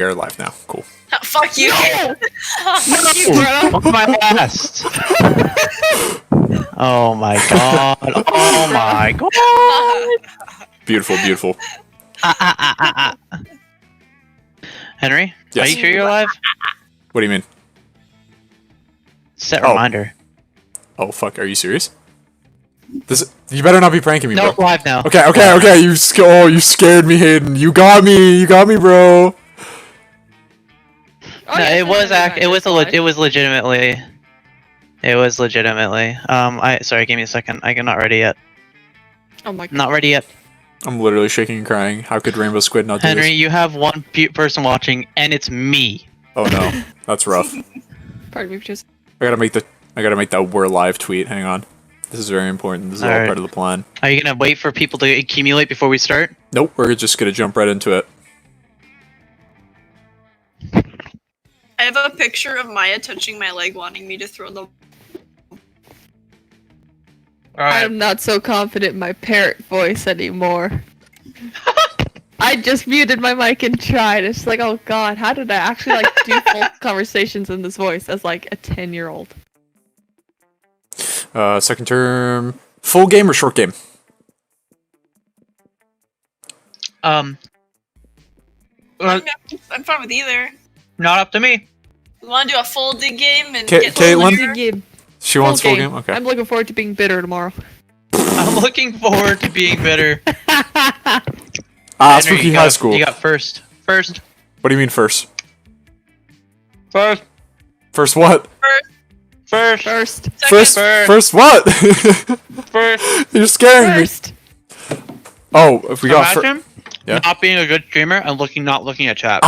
You're live now. Cool. Fuck you! Fuck you, bro! My last! Oh my god. Oh my god! Beautiful, beautiful. Henry? Yes. Are you sure you're alive? What do you mean? Set Oh. reminder. Oh, fuck. Are you serious? You better not be pranking me, No, bro. live now. Okay. You scared me, Hayden. You got me, bro. Oh, No, yeah, it was live. it was legitimately. Sorry, give me a second. I'm not ready yet. Oh my god. Not ready yet. I'm literally shaking and crying. How could RainbowSquid not do Henry, this? you have one person watching, and it's me. Oh no, that's rough. Pardon me, just. I gotta make that "we're live" tweet. Hang on. This is very important. This is all Alright. part of the plan. Are you gonna wait for people to accumulate before we start? Nope, we're just gonna jump right into it. I have a picture of Maya touching my leg, wanting me to throw the. I'm not so confident in my parrot voice anymore. I just muted my mic and tried. It's like, oh god, how did I actually like do full conversations in this voice as like a 10-year-old? Second term, full game or short game? I'm fine with either. Not up to me. We want to do a full dig game and Ca- get Caitlin? later? Game. She wants full game. Okay. I'm looking forward to being bitter tomorrow. I'm looking forward to being bitter. Henry, Spooky you High got- School. You got first. First. What do you mean first? First. First what? First. First. First. First what? First. You're scaring me. First. Oh, if we got. Imagine Yeah. not being a good streamer and not looking at chat.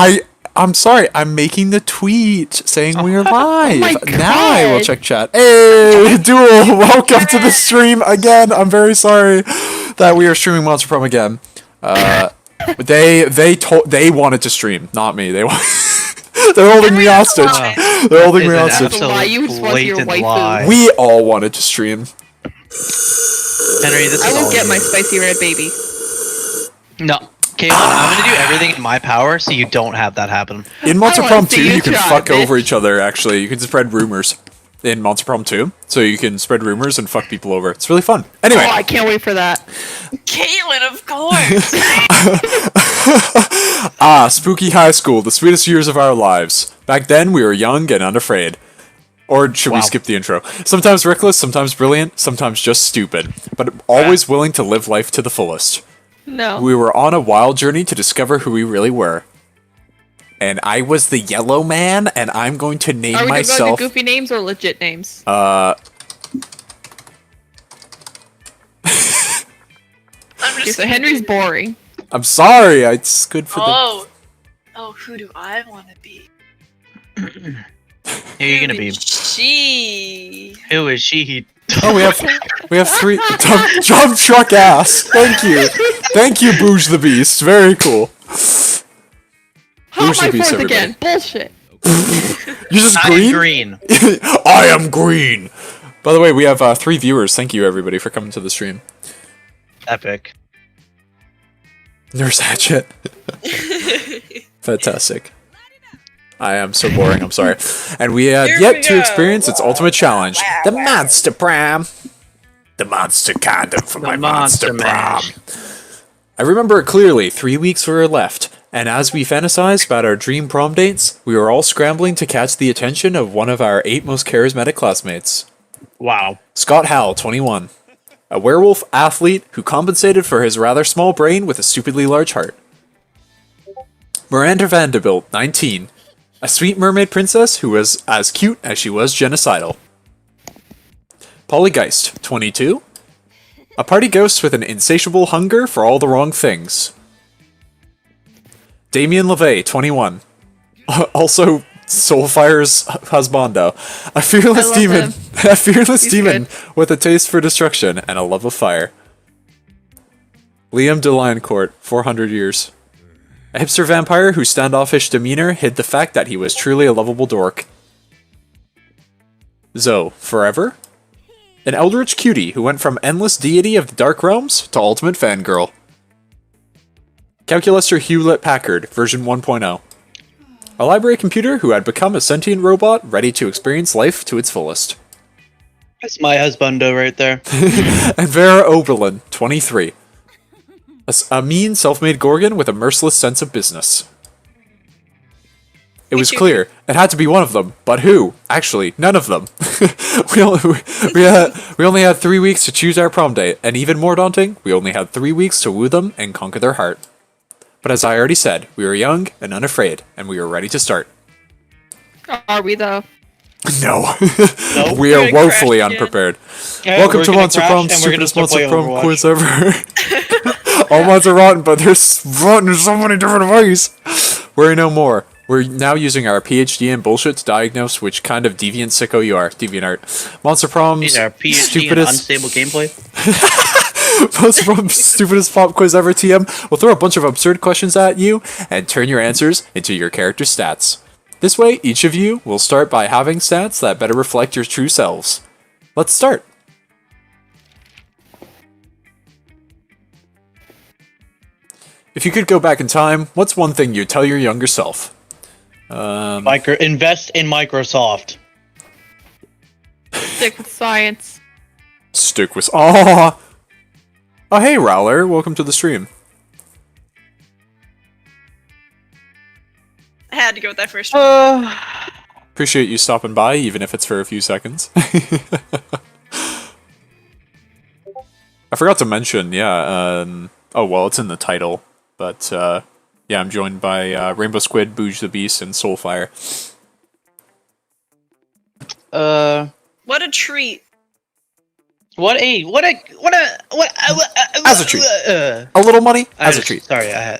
I'm sorry. I'm making the tweet saying we're live. my Now I will God. check chat. Hey, Duel, welcome to the stream again. I'm very sorry that we are streaming Monster Prom again. They wanted to stream, not me. They're holding me hostage. They're holding me It's an hostage. Why you just want your blatant waifu? lie. We all wanted to stream. Henry, this I is will all get you. my spicy red baby. No. Caitlin, I'm gonna do everything in my power so you don't have that happen. In Monster I Prom wanna see 2, you you can try, fuck bitch. over each other, actually. You can spread rumors in Monster Prom 2. So you can spread rumors and fuck people over. It's really fun. Anyway. Oh, I can't wait for that. Caitlin, of course! Spooky High School, the sweetest years of our lives. Back then, we were young and unafraid. Or should we Wow. skip the intro? Sometimes reckless, sometimes brilliant, sometimes just stupid. But always willing to live life to the fullest. No. We were on a wild journey to discover who we really were. And I was the yellow man, and I'm going to name Are we myself... going to goofy names or legit names? I'm Okay, just so Henry's boring. I'm sorry, it's good for Oh, who do I want to be? Who are you gonna be? She. Who is she? Oh, we have three... Dump truck ass! Thank you! Thank you, BoojTheBeast. Very cool. How am Boosh I the Beast, fourth everybody. again? Bullshit. You're just I'm green? green. I am green! By the way, we have 3 viewers. Thank you, everybody, for coming to the stream. Epic. Nurse Hatchet. Fantastic. I am so boring, I'm sorry. And we had Here yet we to go. experience its ultimate challenge. The Monster Prom. The Monster Condom for my Monster Monster Prom. Mash. I remember it clearly. 3 weeks were left. And as we fantasized about our dream prom dates, we were all scrambling to catch the attention of one of our 8 most charismatic classmates. Wow. Scott Howell, 21. A werewolf athlete who compensated for his rather small brain with a stupidly large heart. Miranda Vanderbilt, 19. A sweet mermaid princess who was as cute as she was genocidal. Polly Geist, 22. A party ghost with an insatiable hunger for all the wrong things. Damien LeVay, 21. Also, Soulfire's husbando. A fearless I love demon. him. A fearless He's demon good. with a taste for destruction and a love of fire. Liam DeLioncourt, 400 years. A hipster vampire whose standoffish demeanor hid the fact that he was truly a lovable dork. Zoe, forever? An eldritch cutie who went from endless deity of the dark realms to ultimate fangirl. Calculaster Hewlett Packard, version 1.0. A library computer who had become a sentient robot ready to experience life to its fullest. That's my husbando right there. And Vera Oberlin, 23. A mean, self-made Gorgon with a merciless sense of business. It was clear. It had to be one of them. But who? Actually, none of them. we only had 3 weeks to choose our prom date. And even more daunting, we only had 3 weeks to woo them and conquer their heart. But as I already said, we were young and unafraid, and we were ready to start. Are we though? No. Nope. We are We're gonna woefully crash unprepared. Yeah, Welcome we're to gonna Monster crash, Prom's and we're gonna stupidest start Monster playing Prom Overwatch. quiz ever. All mods are rotten, but they're rotten in so many different ways. Worry no more. We're now using our PhD in bullshit to diagnose which kind of deviant sicko you are. DeviantArt. Monster Prom's These are PhD in stupidest... unstable gameplay. Monster Prom's stupidest pop quiz ever, TM. We'll throw a bunch of absurd questions at you and turn your answers into your character stats. This way, each of you will start by having stats that better reflect your true selves. Let's start. If you could go back in time, what's one thing you'd tell your younger self? Invest in Microsoft. Stick with science. Stick with... Oh, hey, Rowler. Welcome to the stream. I had to go with that first one. Appreciate you stopping by, even if it's for a few seconds. I forgot to mention, yeah, oh, well, it's in the title, but, yeah, I'm joined by, RainbowSquid, BoojTheBeast, and Soulfire. What a treat. As a treat. A little money, as a treat. Sorry, I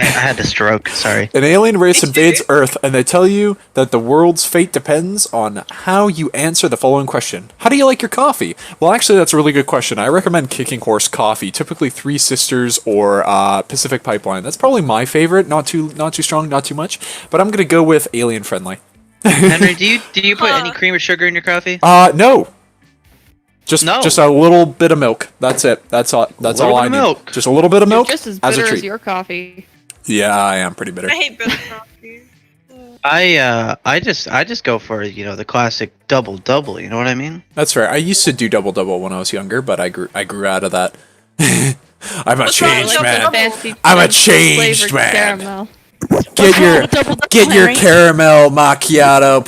had a stroke, sorry. An alien race invades Earth, and they tell you that the world's fate depends on how you answer the following question. How do you like your coffee? Well, actually, that's a really good question. I recommend Kicking Horse Coffee, typically Three Sisters or Pacific Pipeline. That's probably my favorite. Not too strong, not too much. But I'm gonna go with alien friendly. Henry, do you put any cream or sugar in your coffee? No. Just a little bit of milk. That's it. That's all I need. Milk. Just a little bit of You're milk just as as a bitter treat. as your coffee. Yeah, I am pretty bitter. I hate bitter coffee. I just go for, the classic double, you know what I mean? That's fair. I used to do double when I was younger, but I grew out of that. I'm a What's wrong with changed double man. double? Fancy I'm a flavored changed man. caramel. Get your Henry? caramel macchiato,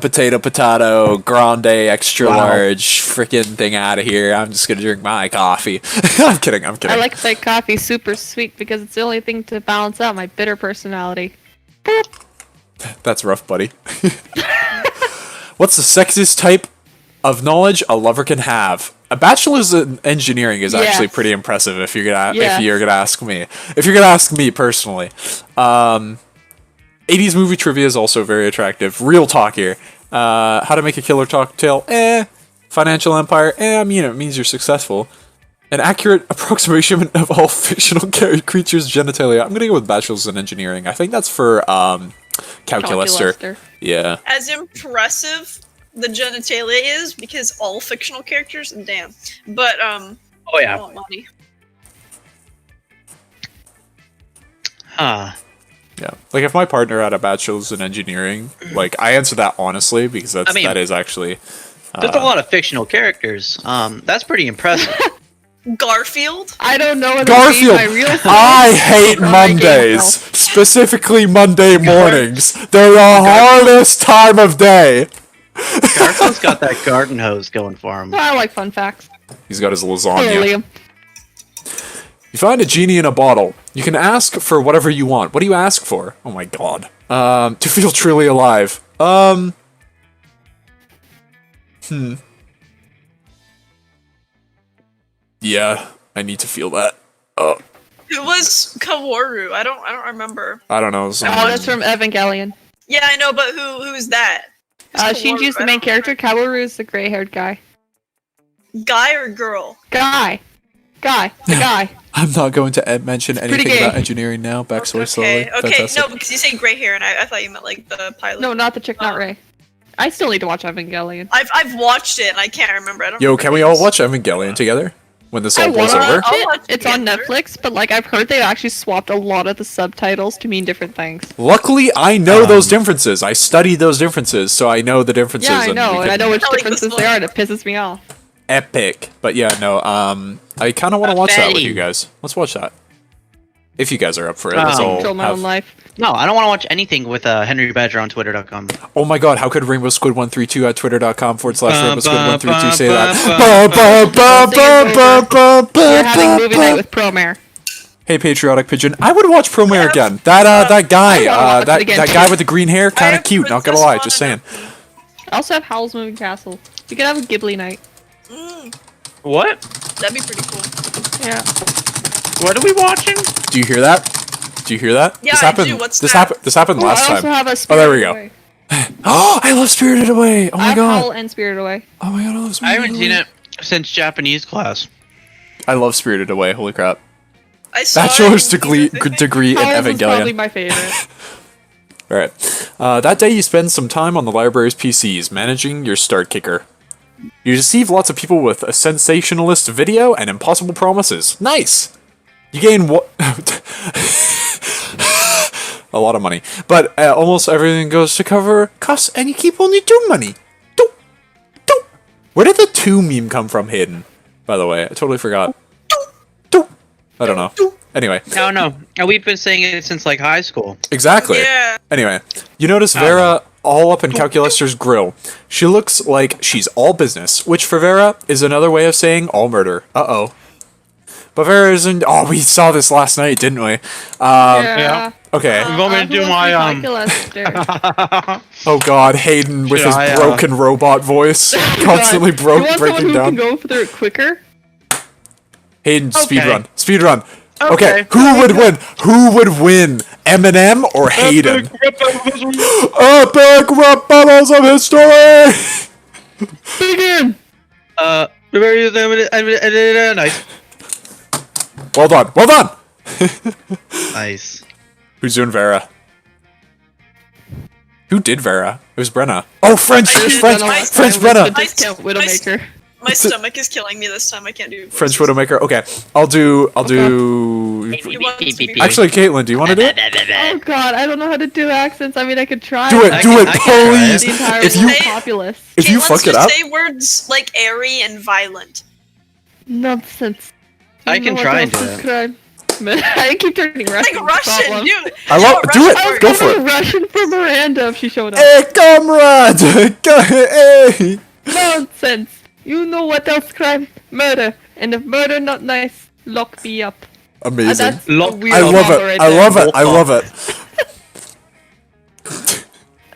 potato, grande, extra large, freaking thing out of here. I'm just gonna drink my coffee. I'm kidding. I like my coffee super sweet because it's the only thing to balance out my bitter personality. Boop. That's rough, buddy. What's the sexiest type of knowledge a lover can have? A bachelor's in engineering is actually pretty impressive if you're gonna ask me. If you're gonna ask me personally. 80s movie trivia is also very attractive. Real talk here. How to make a killer cocktail? Financial empire? I mean, it means you're successful. An accurate approximation of all fictional creatures' genitalia. I'm gonna go with bachelor's in engineering. I think that's for calculuster. Yeah. As impressive the genitalia is, because all fictional characters, damn. But, Oh, yeah. I want money. Huh. Yeah. Like, if my partner had a bachelor's in engineering, like, I answer that honestly, because that is actually... There's a lot of fictional characters. That's pretty impressive. Garfield? I don't know what Garfield! my real I hate Mondays! Specifically Monday mornings! They're the hardest time of day! Garfield's got that garden hose going for him. I like fun facts. He's got his Hello, lasagna. Liam. You find a genie in a bottle. You can ask for whatever you want. What do you ask for? Oh my god. To feel truly alive. Yeah, I need to feel that. Who was Kaworu? I don't remember. I don't know. Oh, that's from Evangelion. Yeah, I know, but who is that? Who's Shinji's Kaworu? the I main don't character. Kaworu is the gray-haired guy. remember. Guy or girl? The guy. I'm not going to mention anything gay. about engineering now. Backstory slowly. Okay, Fantastic. no, because you say gray hair, and I thought you meant like the pilot. No, not the chick, not Ray. I still need to watch Evangelion. I've watched it, and I can't remember. I don't. Yo, remember can we names. all watch Evangelion together? when this I all blows wanna over. watch I'll watch it. it It's on again. Netflix, but like I've heard they actually swapped a lot of the subtitles to mean different things. Luckily, I know those differences. I studied those differences, so I know the differences. Yeah, I know, we and I can- know which Telling this differences they one. are, and it pisses me off. Epic. But yeah, no. I kind of want to watch that with Betty. you guys. Let's watch that. If you guys are up for it, Um, let's all Control my have- own life. No, I don't want to watch anything with Henry Badger on Twitter.com. Oh my god, how could RainbowSquid132 at twitter.com/RainbowSquid132 say that? We're having movie night with Prom. Hey, Patriotic Pigeon. I would watch Promare again. That guy, I wanna watch it again, that too. guy with the green hair, kind of have cute. Not gonna Princess lie, just saying. Mononoke. I also have Howl's Moving Castle. We could have a Ghibli night. What? That'd be pretty cool. Yeah. What are we watching? Do you hear that? Do you hear that? Yeah, this I happened. do. What's this that? happened. This happened Oh, last I also time. have a Oh, there we Spirited go. Away. Oh, I love Spirited Away. Oh I my have god. Howl and Spirited Away. Oh my god, I love I Spirited haven't Away. seen it since Japanese class. I love Spirited Away. Holy crap. I saw Bachelor's it in degree theaters, I think. degree in Howl's is probably Evangelion. my favorite. All right. That day, you spend some time on the library's PCs managing your start kicker. You deceive lots of people with a sensationalist video and impossible promises. Nice. You gain what? A lot of money, but almost everything goes to cover costs, and you keep only 2 money. Two. Where did the 2 meme come from, Hayden? By the way, I totally forgot. Two. I don't know. Anyway, No. We've been saying it since like high school. exactly. Yeah. Anyway, you notice Vera all up in Calculester's grill. She looks like she's all business, which for Vera is another way of saying all murder. Uh-oh. But Vera isn't... Oh, we saw this last night, didn't we? Yeah. Okay. You want me to do my Oh god, Hayden with Should his I, broken robot voice. Constantly You want someone breaking who down. can go through it quicker? Hayden, Okay. speedrun. Speedrun. Okay, Okay. who would win? Who would win? Eminem or Hayden? Epic rap battles of history! Begin! Nice. Well done. Well done! Nice. Who's doing Vera? Who did Vera? It was Brenna. Oh, French Brenna! Widowmaker. My stomach is killing me this time. I can't do French voices. Widowmaker. Okay, I'll do. He wants to be- Actually, Caitlin, do you want to do it? Oh god, I don't know how to do accents. I mean, I could try. Do but it. I Do can- it, I can try please. The entire If world you populace. if you Caitlin's fuck it just up, say words like airy and violent. Nonsense. I You can know try what and do else it. is crime? I keep turning Russian. Like Russian, problem. dude. I love. No, Do Russian it. words. Go for it. Russian for Miranda if she showed up. Hey, comrade! Hey! Nonsense. You know what else crime? Murder. And if murder not nice, lock me up. Amazing. That's a Lock- weird I love combo it. right I there. love it. I love it.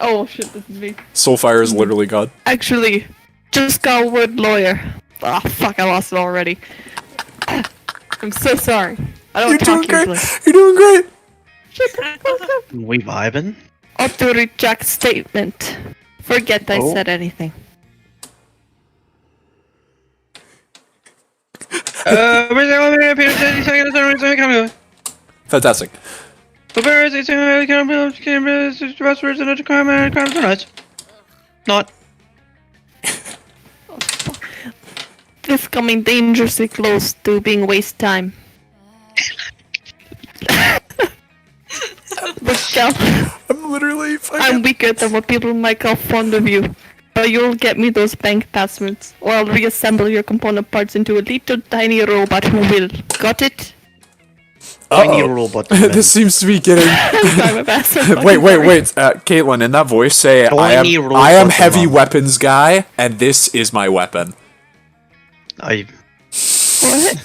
Oh shit, this is me. Soulfire is literally God. Actually, just got a word lawyer. Ah, fuck, I lost it already. I'm so sorry. I don't You're doing talk great. usually. You're doing great. We vibing? Auto reject statement. Forget I Oh. said anything. Fantastic. Not. This coming dangerously close to being waste time. Look down. I'm literally I'm fucking. weaker than what people might call fond of you. But you'll get me those bank passwords, or I'll reassemble your component parts into a little tiny robot who will. Got it? Tiny Uh-oh. robot. This seems to be getting. I'm my best. Wait. Caitlin, in that voice, say, I Tiny am robot heavy mom. weapons guy, and this is my weapon. I. What?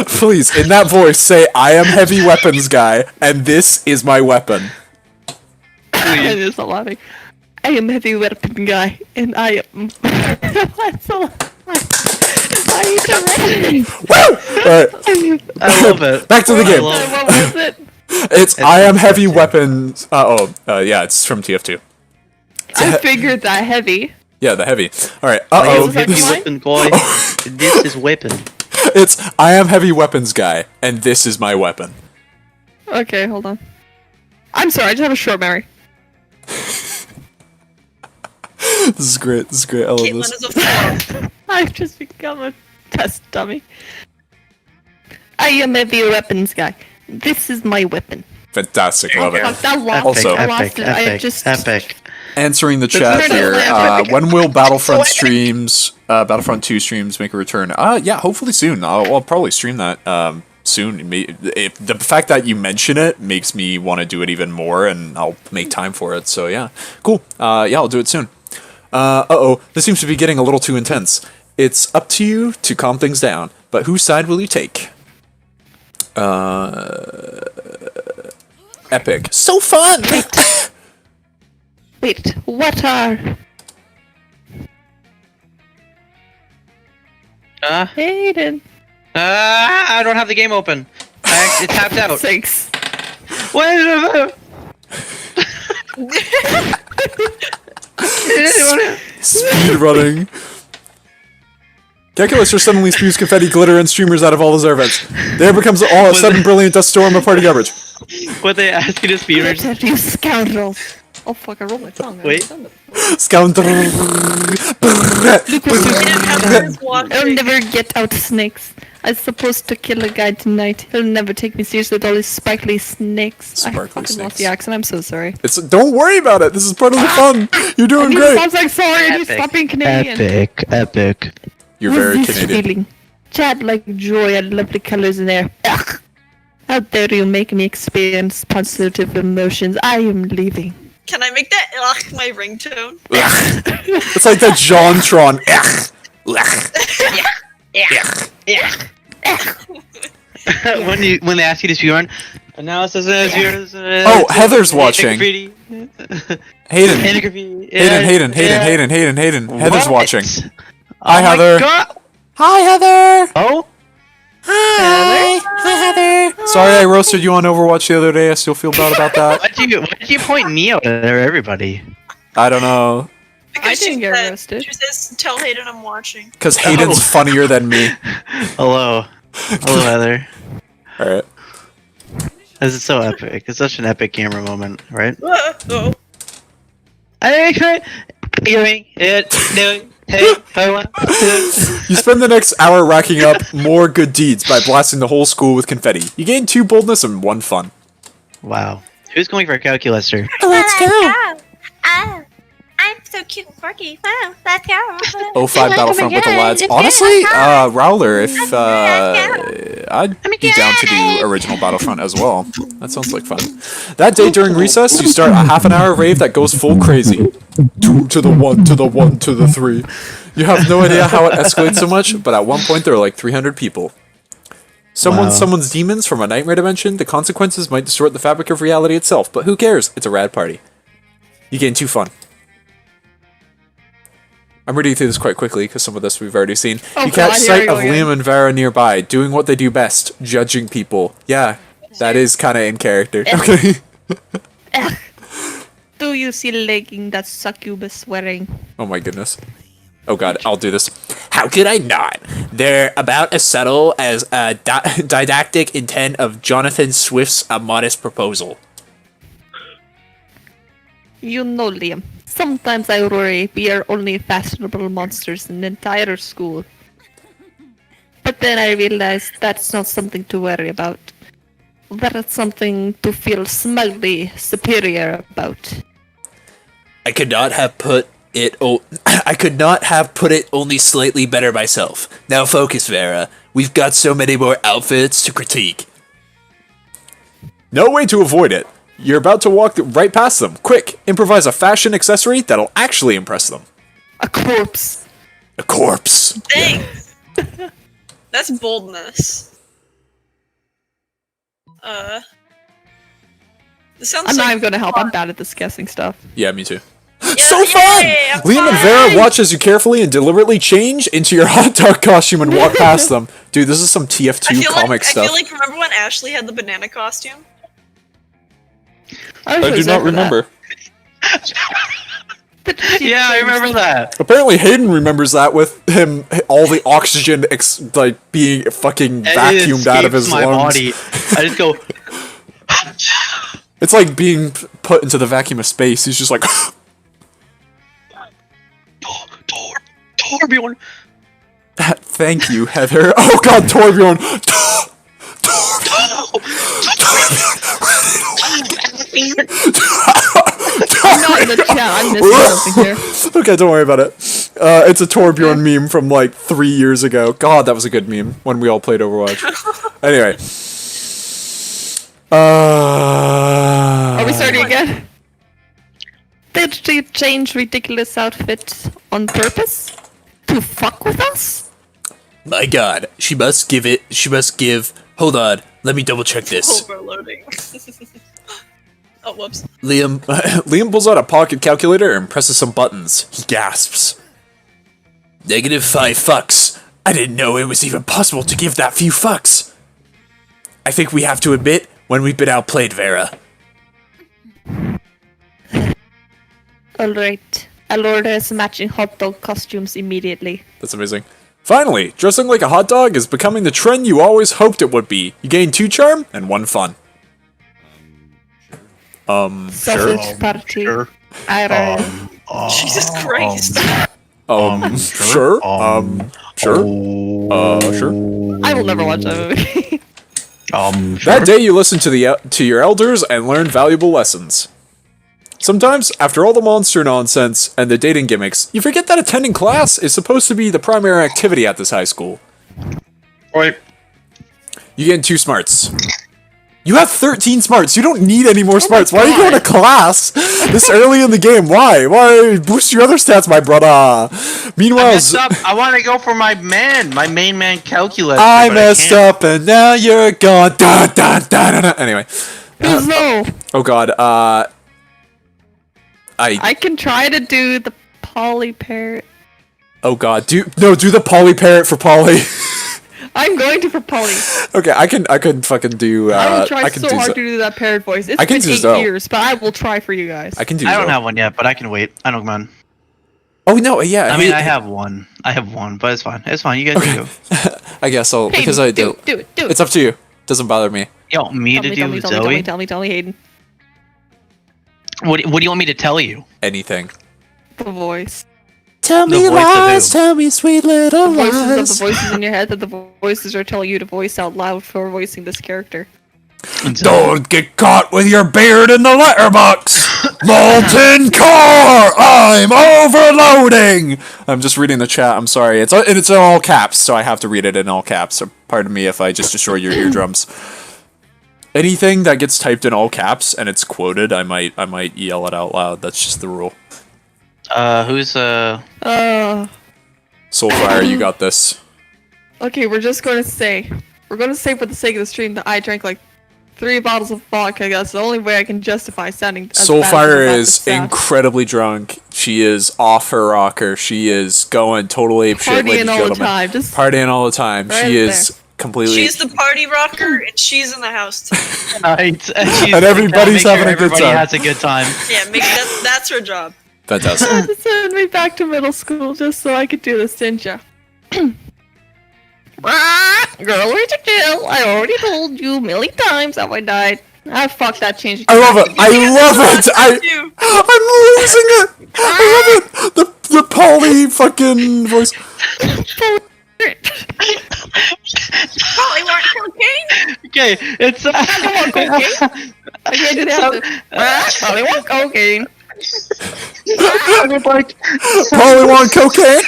Please, in that voice, say, I am heavy weapons guy, and this is my weapon. I'm just not laughing. I am heavy weapon guy, and I am. That's so. I need to Alright, I love it. back to the I game. love What was it? It's I am from heavy TF2. weapons. Yeah, it's from TF2. I figured that heavy. Yeah, the heavy. Alright, I am was that heavy mine? weapon boy. This is weapon. It's I am heavy weapons guy, and this is my weapon. Okay, hold on. I'm sorry, I just have a short memory. This is great. I love Caitlin this. is a flop. I've just become a test dummy. I am a heavy weapons guy. This is my weapon. Fantastic, love it. Fuck, that lost. Also- I lost epic, it. I epic, just. epic. Answering the This chat is here, epic. when will Battlefront streams, Battlefront 2 streams make a return? Yeah, hopefully soon. I'll probably stream that soon. If the fact that you mention it makes me want to do it even more, and I'll make time for it. So yeah, cool. Yeah, I'll do it soon. Uh-oh, this seems to be getting a little too intense. It's up to you to calm things down, but whose side will you take? Epic. So fun! Wait, what are. Hayden. I don't have the game open. It tapped out. 6. What? Speed running. Calculator suddenly spews confetti, glitter, and streamers out of all the events. There becomes a sudden brilliant dust storm of party garbage. What they ask you to speedrun? Let you scoundrels. Oh fuck, I rolled my tongue. Wait. Scoundrel. I'll never get out snakes. I'm supposed to kill a guy tonight. He'll never take me seriously with all these sparkly snakes. I Sparkly fucking snakes. lost the accent. I'm so sorry. Don't worry about it. This is part of the fun. You're I doing need to great. stop saying sorry. I need to stop being Canadian. Epic. You're What's very this Canadian. feeling? Childlike joy and lovely colors in there. Ugh. How dare you make me experience positive emotions? I am leaving. Can I make that ugh my ringtone? It's like that JonTron. When they ask you to speedrun, analysis is Oh, Heather's watching. Hayden. Hayden. Heather's watching. Hi, Heather. Hi, Heather. Oh? Hi. Hi, Heather. Sorry I roasted you on Overwatch the other day. I still feel bad about that. Why'd you point me out there, everybody? I don't know. I didn't get roasted. She says, "Tell Hayden I'm watching." Because Hayden's funnier than me. Hello. Hello, Heather. Alright. This is so epic. It's such an epic gamer moment, right? Oh. You spend the next hour racking up more good deeds by blasting the whole school with confetti. You gain 2 boldness and 1 fun. Wow. Who's going for a calculator? Let's go! I'm so cute and quirky. Wow, let's go. 05 Battlefront with the lads. Honestly, Rowler, if I'd be down to do original Battlefront as well. That sounds like fun. That day during recess, you start a half an hour rave that goes full crazy. 2 to the 1 to the 1 to the 3. You have no idea how it escalates so much, but at one point there are like 300 people. Someone's demons from a nightmare dimension. The consequences might distort the fabric of reality itself, but who cares? It's a rad party. You gain 2 fun. I'm reading through this quite quickly because some of this we've already seen. Oh, you catch God, here sight we go of Liam and Vera nearby, doing what they do best, judging people. Yeah, that is kind of in character. Okay. Do you see legging that succubus wearing? Oh my goodness. Oh god, I'll do this. How could I not? They're about as subtle as a didactic intent of Jonathan Swift's A Modest Proposal. You know, Liam. Sometimes I worry we are only fashionable monsters in the entire school. But then I realize that's not something to worry about. That's something to feel smugly superior about. I could not have put it only slightly better myself. Now focus, Vera. We've got so many more outfits to critique. No way to avoid it. You're about to walk right past them. Quick, improvise a fashion accessory that'll actually impress them. A corpse. A corpse. Thanks. That's boldness. This sounds I'm not like even gonna help. fun. I'm bad at this guessing stuff. Yeah, me too. Yeah, So fun! yay, I'm Liam and fine. Vera watch as you carefully and deliberately change into your hot dog costume and walk past them. Dude, this is some TF2 comic I stuff. feel like remember when Ashley had the banana costume? I I do not remember. Yeah, I remember that. Apparently Hayden remembers that with him, all the oxygen being fucking vacuumed out of his my lungs. body. I just go. It's like being put into the vacuum of space. He's just like, Torbjorn. thank you, Heather. Oh god, Torbjorn. I'm not in the chat. I'm missing something here. Okay, don't worry about it. It's a Torbjorn meme from like 3 years ago. God, that was a good meme when we all played Overwatch. Anyway. Are we starting again? Did she change ridiculous outfits on purpose? To fuck with us? My God, she must give. Hold on, let me double check this. Overloading. Oh, whoops. Liam pulls out a pocket calculator and presses some buttons. He gasps. -5 fucks. I didn't know it was even possible to give that few fucks. I think we have to admit when we've been outplayed, Vera. Alright. I'll order some matching hot dog costumes immediately. That's amazing. Finally, dressing like a hot dog is becoming the trend you always hoped it would be. You gain 2 charm and 1 fun. Sausage party. Sure. Iron. Jesus Christ. Sure. Sure. Sure. I will never watch that movie. That day you listen to your elders and learn valuable lessons. Sometimes, after all the monster nonsense and the dating gimmicks, you forget that attending class is supposed to be the primary activity at this high school. Right. You gain 2 smarts. You have 13 smarts. You don't need any more smarts. Why are you going to class this early in the game? Why? Why boost your other stats, my brother? Meanwhile, I messed up. I want to go for my main man calculator. I but messed can't. up and now you're gone. Da, da, da, da, da. Anyway. No. Oh God. I can try to do the Polly parrot. Oh God. Do the Polly parrot for Polly. I'm going to for Polly. Okay, I can fucking do. I will try I can so do hard to do that parrot voice. It's I can been do 8 Zoe. years, but I will try for you guys. I can do. I don't Zoe. have one yet, but I can wait. I don't mind. Oh no, yeah. I mean, I have one. But it's fine. It's fine. You guys can go. I guess I'll Hayden, because I do it. It's up to you. Doesn't bother me. You want me to do Zoe? Tell me, Hayden. What do you want me to tell you? Anything. The voice. Tell The me voice of lies. who? Tell me sweet little The voices lies. of the voices in your head that the voices are telling you to voice out loud for voicing this character. Don't get caught with your beard in the letterbox. Molten core. I'm overloading. I'm just reading the chat. I'm sorry. It's in all caps, so I have to read it in all caps. So pardon me if I just destroy your eardrums. Anything that gets typed in all caps and it's quoted, I might yell it out loud. That's just the rule. Who's Soulfire, you got this. Okay, we're going to say for the sake of the stream that I drank like 3 bottles of vodka. That's the only way I can justify sounding. As bad as I'm Soulfire about to is sound. incredibly drunk. She is off her rocker. She is going total ape shit, ladies and Partying all the gentlemen. time. Just Partying all the time. Right She is completely. She's the party rocker, and she's in the house too. night? And everybody's having a good everybody time. has a good time. Yeah, that's her job. Fantastic. to send me back to middle school just so I could do this, didn't ya? Girl, where'd you kill? I already told you a million times how I died. Ah, fuck that change. I love it. I love it. You. I'm losing it. I love it. The Polly fucking voice. Probably want cocaine. Okay, it's I want cocaine. I can't do that. Probably want cocaine. Polly want cocaine.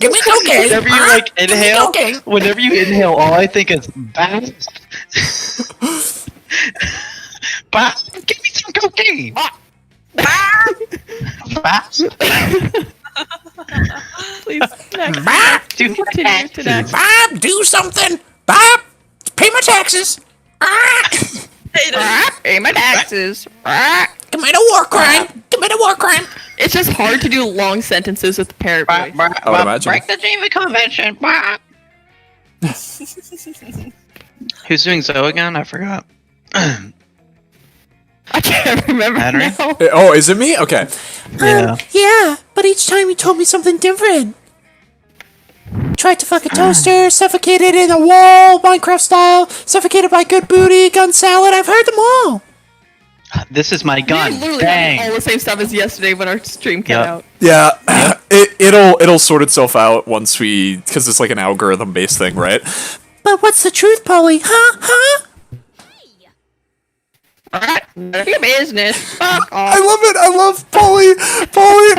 Give me cocaine. Whenever you like inhale, cocaine. whenever you inhale, all I think is bah. Bah. Give me some cocaine. Bah. Please, next. Do Continue to next. Bob, do something. Bob, pay my taxes. Pay my taxes. Commit a war crime. Commit a war crime. It's just hard to do long sentences with the parrot voice. I would imagine. Break the Geneva Convention. Bah. Who's doing Zoe again? I forgot. I can't remember Henry? now. Oh, is it me? Okay. Yeah. Yeah, but each time you told me something different. Tried to fuck a toaster, suffocated in a wall, Minecraft style, suffocated by good booty, gun salad. I've heard them all. This is my We gun. literally Bang. had all the same stuff as yesterday when our stream came Yep. out. Yeah, it'll sort itself out once we, because it's like an algorithm based thing, right? But what's the truth, Polly? Huh? Huh? Alright, none of your business. Fuck I off. love it. I love Polly.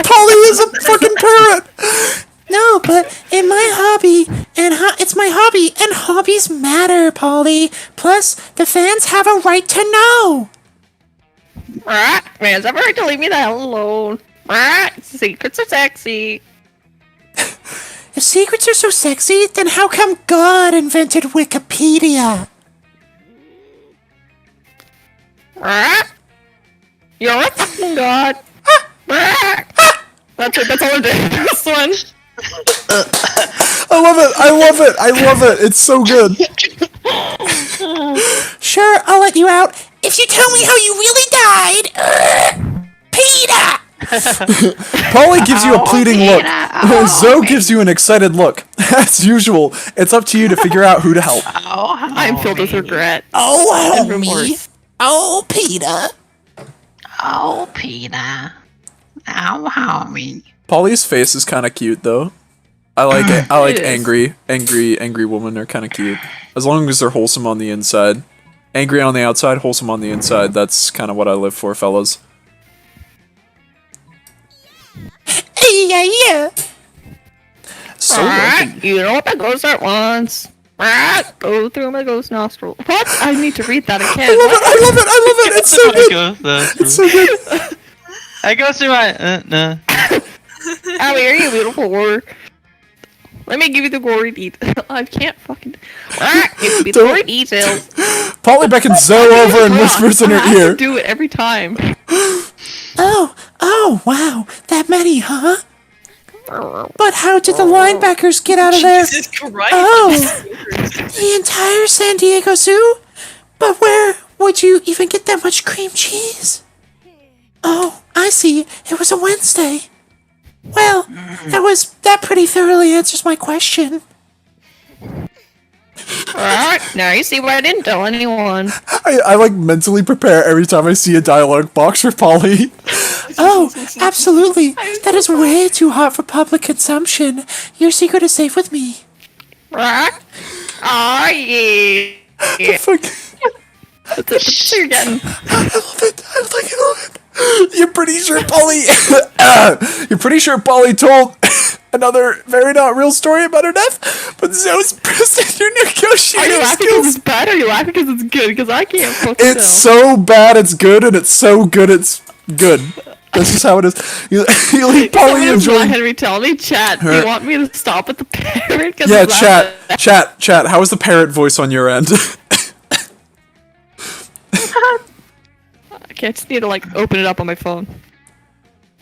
Polly is a fucking parrot. No, but in my hobby, it's my hobby, and hobbies matter, Polly. Plus, the fans have a right to know. Alright, man, ever right to leave me the hell alone. Alright, secrets are sexy. If secrets are so sexy, then how come God invented Wikipedia? Alright? You're a fucking god. Alright. That's it, that's all I'm doing. This one. I love it. I love it. I love it. It's so good. Sure, I'll let you out if you tell me how you really died. Peter! Polly gives you a pleading look. Zoe gives you an excited look. As usual, it's up to you to figure out who to help. I'm filled with regret. Oh, And help me. remorse. Oh, Peter. Oh, Peter. Oh, homie. Polly's face is kind of cute, though. I like it. I like It is. angry women are kind of cute. As long as they're wholesome on the inside. Angry on the outside, wholesome on the inside. That's kind of what I live for, fellas. Yeah. So Alright, you know what that ghost at once. Alright, go through my ghost nostril. What? I need to read that again. I love it. I love it. It's so good. It's so good. I go through my no. Allie, are you beautiful word? Let me give you the gory details. I can't fucking. Alright, give me the gory details. Polly beckons Zoe over and whispers in I her have to ear. do it every time. Oh, wow. That many, huh? But how did the linebackers get out of there? Jesus Christ. Oh, the entire San Diego Zoo? But where would you even get that much cream cheese? Oh, I see. It was a Wednesday. Well, that pretty thoroughly answers my question. Alright, now you see why I didn't tell anyone. I like mentally prepare every time I see a dialogue box for Polly. Oh, absolutely. That is way too hot for public consumption. Your secret is safe with me. Right? Oh, yeah. Fuck. That's what you're getting. I love it. I fucking love it. You're pretty sure Polly. You're pretty sure Polly told another very not real story about her death, but Zoe's pressed your Are you negotiating laughing because skills. it's bad or are you laughing because it's good? Because I can't fucking It's tell. so bad it's good, and it's so good it's good. This is how it is. You leave Polly Someone is not enjoying. Henry, tell me, chat. Do Her- you want me to stop at the parrot? 'Cause Yeah, it's not- chat. How is the parrot voice on your end? Okay, I just need to like open it up on my phone.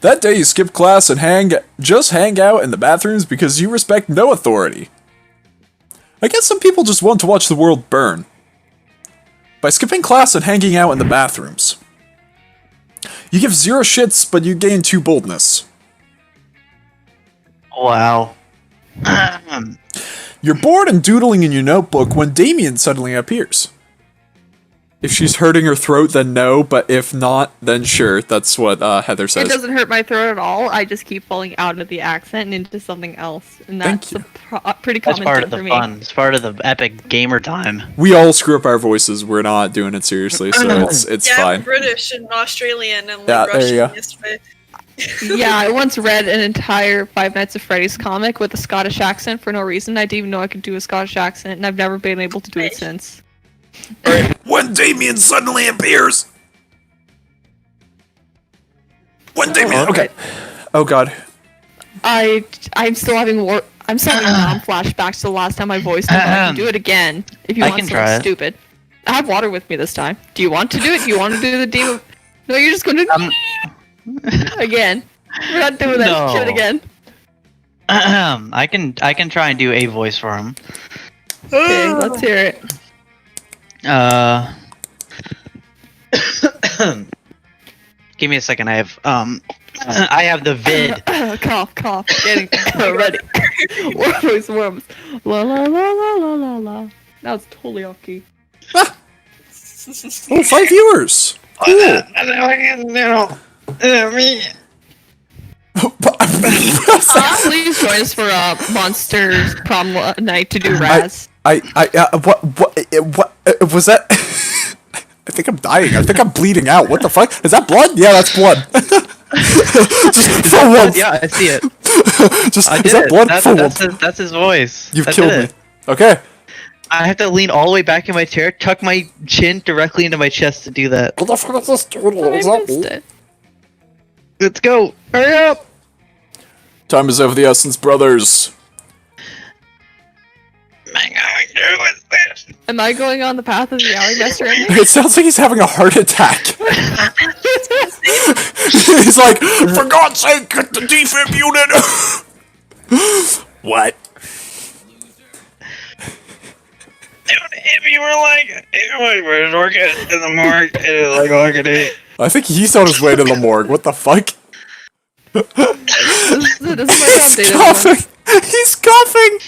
That day you skip class and hang out in the bathrooms because you respect no authority. I guess some people just want to watch the world burn. By skipping class and hanging out in the bathrooms. You give 0 shits, but you gain 2 boldness. Wow. You're bored and doodling in your notebook when Damien suddenly appears. If she's hurting her throat, then no, but if not, then sure. That's what Heather It says. doesn't hurt my throat at all. I just keep falling out of the accent and into something else, and that's Thank a pretty That's common part thing of the for me. fun. It's part of the epic gamer time. We all screw up our voices. We're not doing it seriously, so it's Yeah, fine. I'm British and Australian and like Yeah, there you Russian go. yesterday. Yeah, I once read an entire Five Nights at Freddy's comic with a Scottish accent for no reason. I didn't even know I could do a Scottish accent, and I've never been able to do it since. When Damien suddenly appears. When Damien. Okay. Oh god. I'm still having I'm still having mom flashbacks to the last time I voiced it. I can do it again if you I want can something try it. stupid. I have water with me this time. Do you want to do it? Do you want to do the demon? No, you're just gonna again. We're not doing that No. shit again. I can try and do a voice for him. Okay, let's hear it. Give me a second. I have the vid. Cough. Getting ready. Worms. La la la la la la la. That was totally off key. Oh, 5 viewers. Cool. Please join us for Monsters Prom night to do Raz. What was that? I think I'm dying. I think I'm bleeding out. What the fuck? Is that blood? Yeah, that's blood. Just for once. Yeah, I see it. Just, I is did that it. blood? That's his voice. You've I killed did me. it. Okay. I have to lean all the way back in my chair, tuck my chin directly into my chest to do that. What the fuck is this doodle? I Is that missed me? it. Let's go. Hurry up. Time is of the essence, brothers. Am I going on the path of the alley master ending? It sounds like he's having a heart attack. He's like, for God's sake, get the defib unit! What? If you were like, we're working in the morgue, like an 8. I think he's on his way to the morgue. What the fuck? This is my He's update, coughing! He's coughing!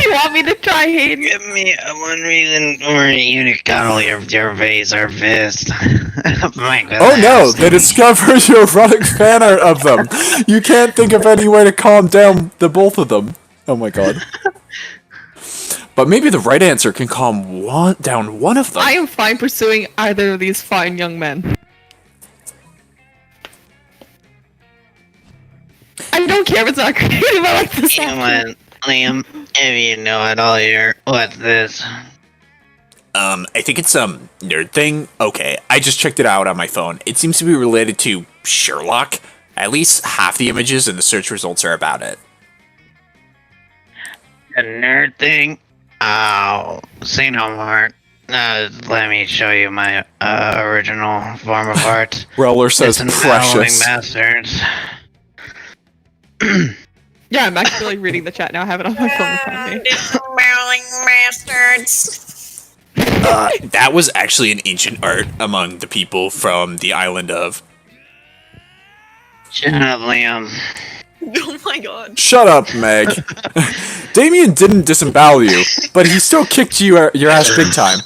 You want me to try, Hayden? Give me a one reason or you to cuddle your face or fist. Oh no, they discovered your erotic fan art of them. You can't think of any way to calm down the both of them. Oh my god. But maybe the right answer can calm down one of them. I am fine pursuing either of these fine young men. I don't care if it's not creative, I like this. Come on, Liam, if you know it all here, what's this? I think it's some nerd thing. Okay, I just checked it out on my phone. It seems to be related to Sherlock. At least half the images in the search results are about it. A nerd thing? Oh, say no more. Let me show you my original form of art. Roller says precious. Bastards. Yeah, I'm actually reading the chat now. I have it on my phone in front of me. Disembowelling bastards. That was actually an ancient art among the people from the island of... Shut up, Liam. Oh my god. Shut up, Meg. Damien didn't disembowel you, but he still kicked your ass big time.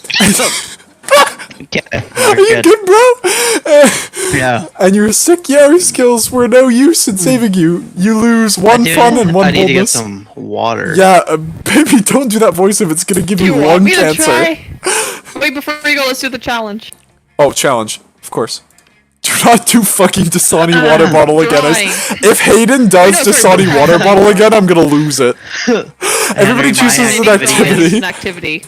Are you good, bro? Yeah. And your sick Yari skills were no use in saving you. You lose one fun and one I need to get boldness. some water. Yeah, baby, don't do that voice if it's gonna give you You want lung me to cancer. try? Wait, before we go, let's do the challenge. Oh, challenge, of course. Do not do fucking Dasani water bottle again. If Hayden does Dasani water bottle again, I'm gonna lose it. Everybody chooses an activity. An activity.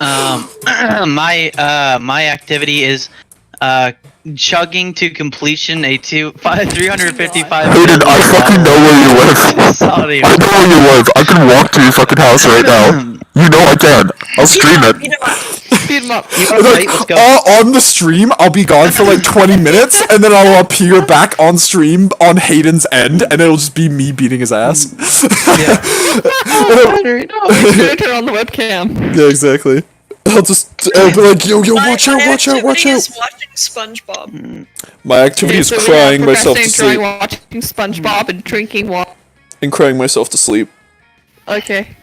My activity is chugging to completion a 355. Hayden, I fucking know where you live. Sorry. I know where you live. I can walk to your fucking house right now. You know I can. I'll stream it. Beat him up. Like, Let's go. on the stream, I'll be gone for like 20 minutes, and then I'll appear back on stream on Hayden's end, and it'll just be me beating his ass. I'm gonna turn on the webcam. Yeah, exactly. I'll be like, yo, watch out. Is watching SpongeBob. My activity is So we crying have myself to procrastinating, sleep. watching SpongeBob and drinking water. And crying myself to sleep. Okay.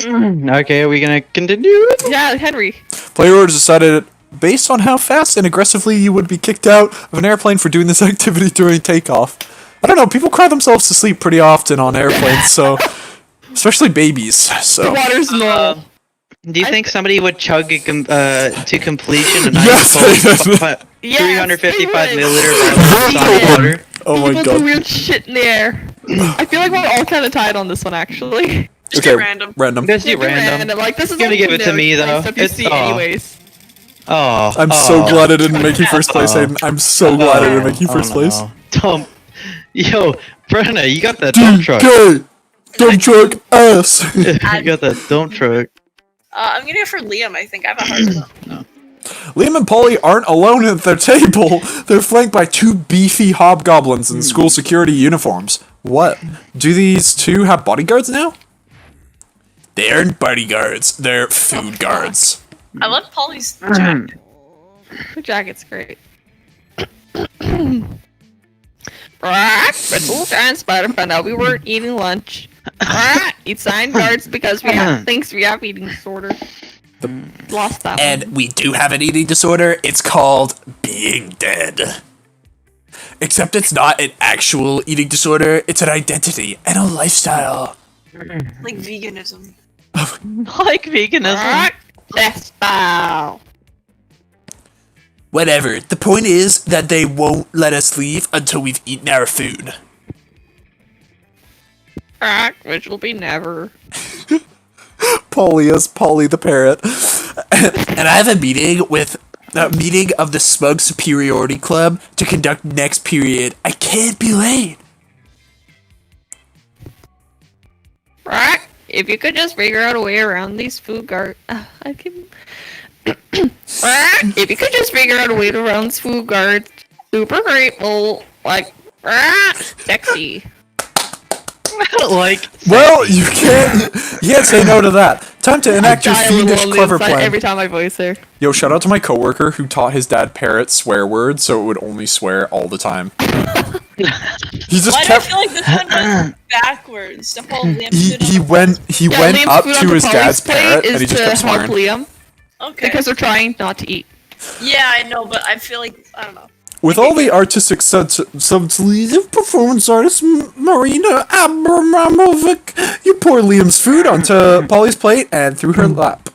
Okay, are we gonna continue? Yeah, Henry. Player decided, based on how fast and aggressively you would be kicked out of an airplane for doing this activity during takeoff. I don't know, people cry themselves to sleep pretty often on airplanes, so... Especially babies, The so... water's normal. Do you think somebody would chug to completion a Yes, nice Yes, 355 they would. milliliter bottle of water? Oh my People do god. weird shit in the air. I feel like we're all kind of tied on this one, actually. Just Okay, random. random. Just do You're random. Like this is Gonna like give it to no me, though. Stuff you It's- see aw. anyways. Oh, I'm so glad I didn't make you first place, Hayden. I'm so glad I didn't make you first place. Dump. Yo, Brenna, you got that dump truck. DK! Dump truck ass! You got that dump truck. I'm gonna go for Liam, I think. I have a heart. No. Liam and Polly aren't alone at their table. They're flanked by two beefy hobgoblins in school security uniforms. What? Do these two have bodyguards now? They aren't bodyguards. They're food guards. I love Polly's jacket. Her jacket's great. Pretzels and Spider found out we weren't eating lunch. Eat sign guards because we have thinks we have eating disorder. Lost that one. And we do have an eating disorder. It's called being dead. Except it's not an actual eating disorder. It's an identity and a lifestyle. Like veganism. Like veganism. Death bow. Whatever. The point is that they won't let us leave until we've eaten our food. Which will be never. Polly is Polly the parrot. And I have a meeting of the Smug Superiority Club to conduct next period. I can't be late. If you could just figure out a way around these food guards, I can. If you could just figure out a way around these food guards, super grateful. Like, sexy. Like, Well, you can't say no to that. Time to enact your Die a little fiendish on the clever inside plan. every time I voice her. Yo, shout out to my coworker who taught his dad parrot swear words, so it would only swear all the time. He just Why do I kept. feel like this one went backwards? The whole Liam He went Liam's up food to onto his Polly's dad's plate parrot and is he just to kept help swearing. Liam Okay. because they're trying not to eat. Yeah, I know, but I feel like I don't know. With all the artistic subtleties of performance artist Marina Abramovic, you pour Liam's food onto Polly's plate and through her lap.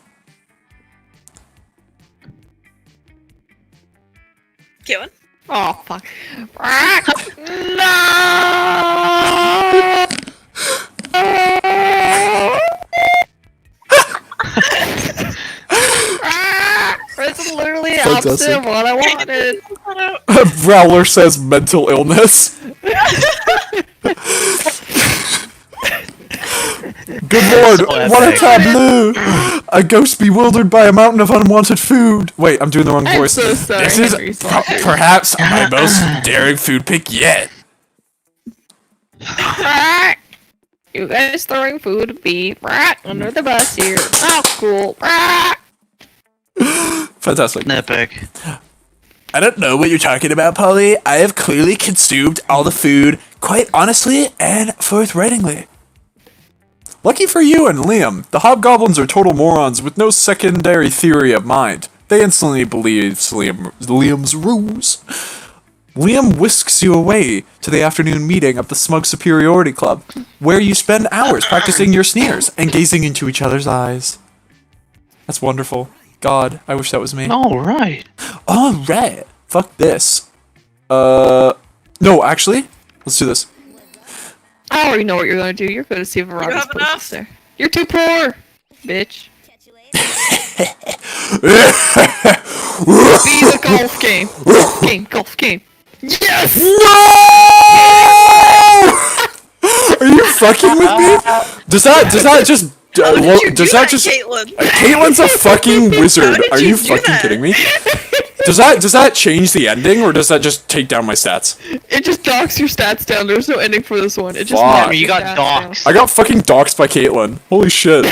Kevin? Oh fuck! That's literally the opposite of what I wanted. Rowler says mental illness. Good lord, what a tableau! A ghost bewildered by a mountain of unwanted food. Wait, I'm doing the wrong I'm voice. so sorry, This is Henry Slaughter. perhaps my most daring food pick yet. You guys throwing food at me under the bus here. Oh, cool. Fantastic. epic. I don't know what you're talking about, Polly. I have clearly consumed all the food, quite honestly and forthrightingly. Lucky for you and Liam, the hobgoblins are total morons with no secondary theory of mind. They instantly believe Liam's ruse. Liam whisks you away to the afternoon meeting of the Smug Superiority Club, where you spend hours practicing your sneers and gazing into each other's eyes. That's wonderful. God, I wish that was me. All right. Alright. Fuck this. No, actually, let's do this. I already know what you're gonna do. You're gonna see if Veronica's have place enough? is there. You're too poor, bitch. Be the golf game. Golf game. Yes! No! Are you fucking with me? Does that just does that just Caitlin? Caitlin's a fucking wizard. did Are you you do fucking that? kidding me? Does that change the ending or does that just take down my stats? It just docks your stats down. There's no ending for this one. It just Fuck. knocks You your got stats down. doxed. I got fucking doxed by Caitlin. Holy shit.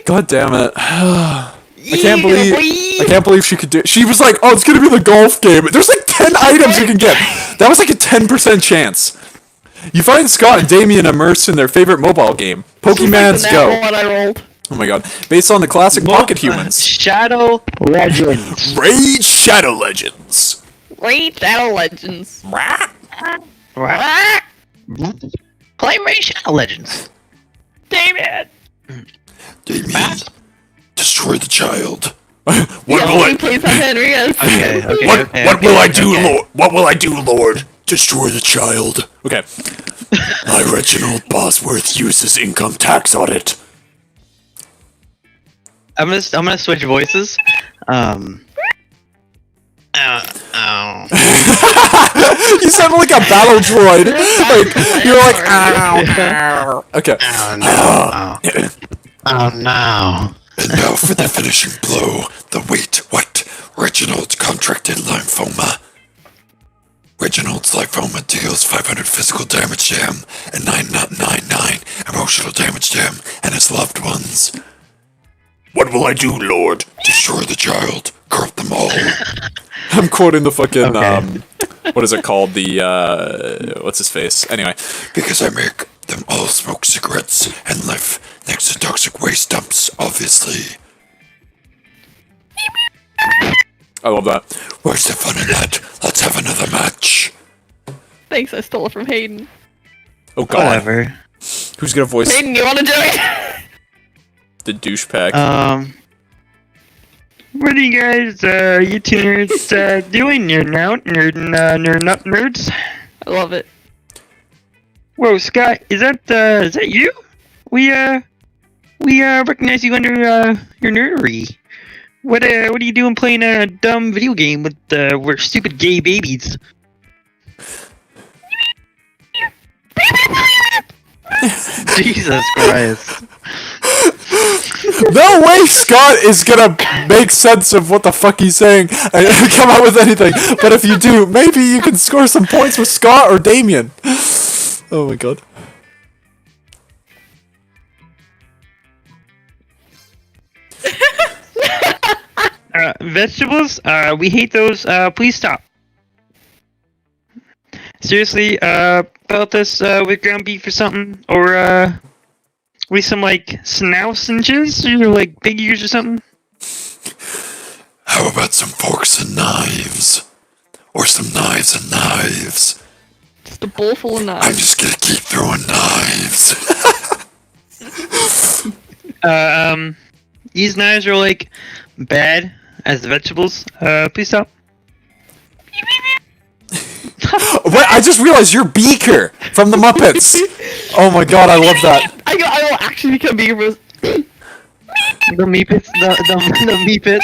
God damn it. I can't believe she could do. She was like, "Oh, it's gonna be the golf game." There's like 10 items you can get. That was like a 10% chance. You find Scott and Damien immersed in their favorite mobile game, Pokemon's That Go. one I rolled. Oh my god. Based on the classic Pocket Humans. Shadow Legends. Raid Shadow Legends. Raid Shadow Legends. Play Raid Shadow Legends. Damn Damien, destroy the child. What yeah, will I? please have Henry as. Okay. What will I do, Lord? What will I do, Lord? Destroy the child. Okay. My Reginald Bosworth uses income tax audit. I'm gonna switch voices. You sound like a battle droid. Like you're like, ow. Okay. Oh no. And now for the finishing blow. The wait, what? Reginald contracted lymphoma. Reginald's lymphoma deals 500 physical damage to him and 999 emotional damage to him and his loved ones. What will I do, Lord? Destroy the child. Corrupt them all. I'm quoting the fucking Okay. what is it called? The what's his face? Anyway, Because I make them all smoke cigarettes and live next to toxic waste dumps, obviously. I love that. Where's the fun in that? Let's have another match. Thanks, I stole it from Hayden. Oh god, Whatever. who's gonna voice Hayden, you wanna do it? the douchebag? What are you guys, you two nerds, doing? Nerds? I love it. Whoa, Scott, is that you? We recognize you under, your nerdery. What are you doing playing a dumb video game with, we're stupid gay babies? Jesus Christ. No way Scott is gonna make sense of what the fuck he's saying and come out with anything. But if you do, maybe you can score some points with Scott or Damien. Oh my god. Vegetables, we hate those, please stop. Seriously, about this, with ground beef or something? Or, with some, like, snousenges? Or, like, big ears or something? How about some forks and knives? Or some knives and knives? Just a bowl full of I'm knives. just gonna keep throwing knives. These knives are, like, bad as the vegetables. Please stop. Wait, I just realized you're Beaker from the Muppets. Oh my god, I love that. I will actually become bigger. The Meepits, the Meepits.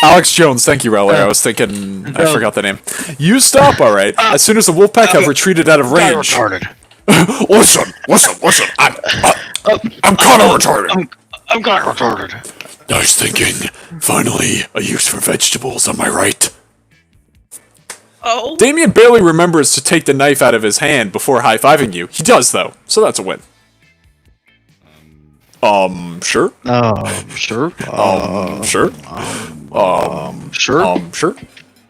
Alex Jones, thank you, Rowler. I was thinking, I forgot the name. You stop, alright. As soon as the Wolfpack have retreated out of range. listen. I'm kinda retarded. I'm kind of retarded. Nice thinking. Finally, a use for vegetables, am I right? Oh. Damien barely remembers to take the knife out of his hand before high-fiving you. He does, though, so that's a win. Sure? Sure. Sure? Sure. Sure?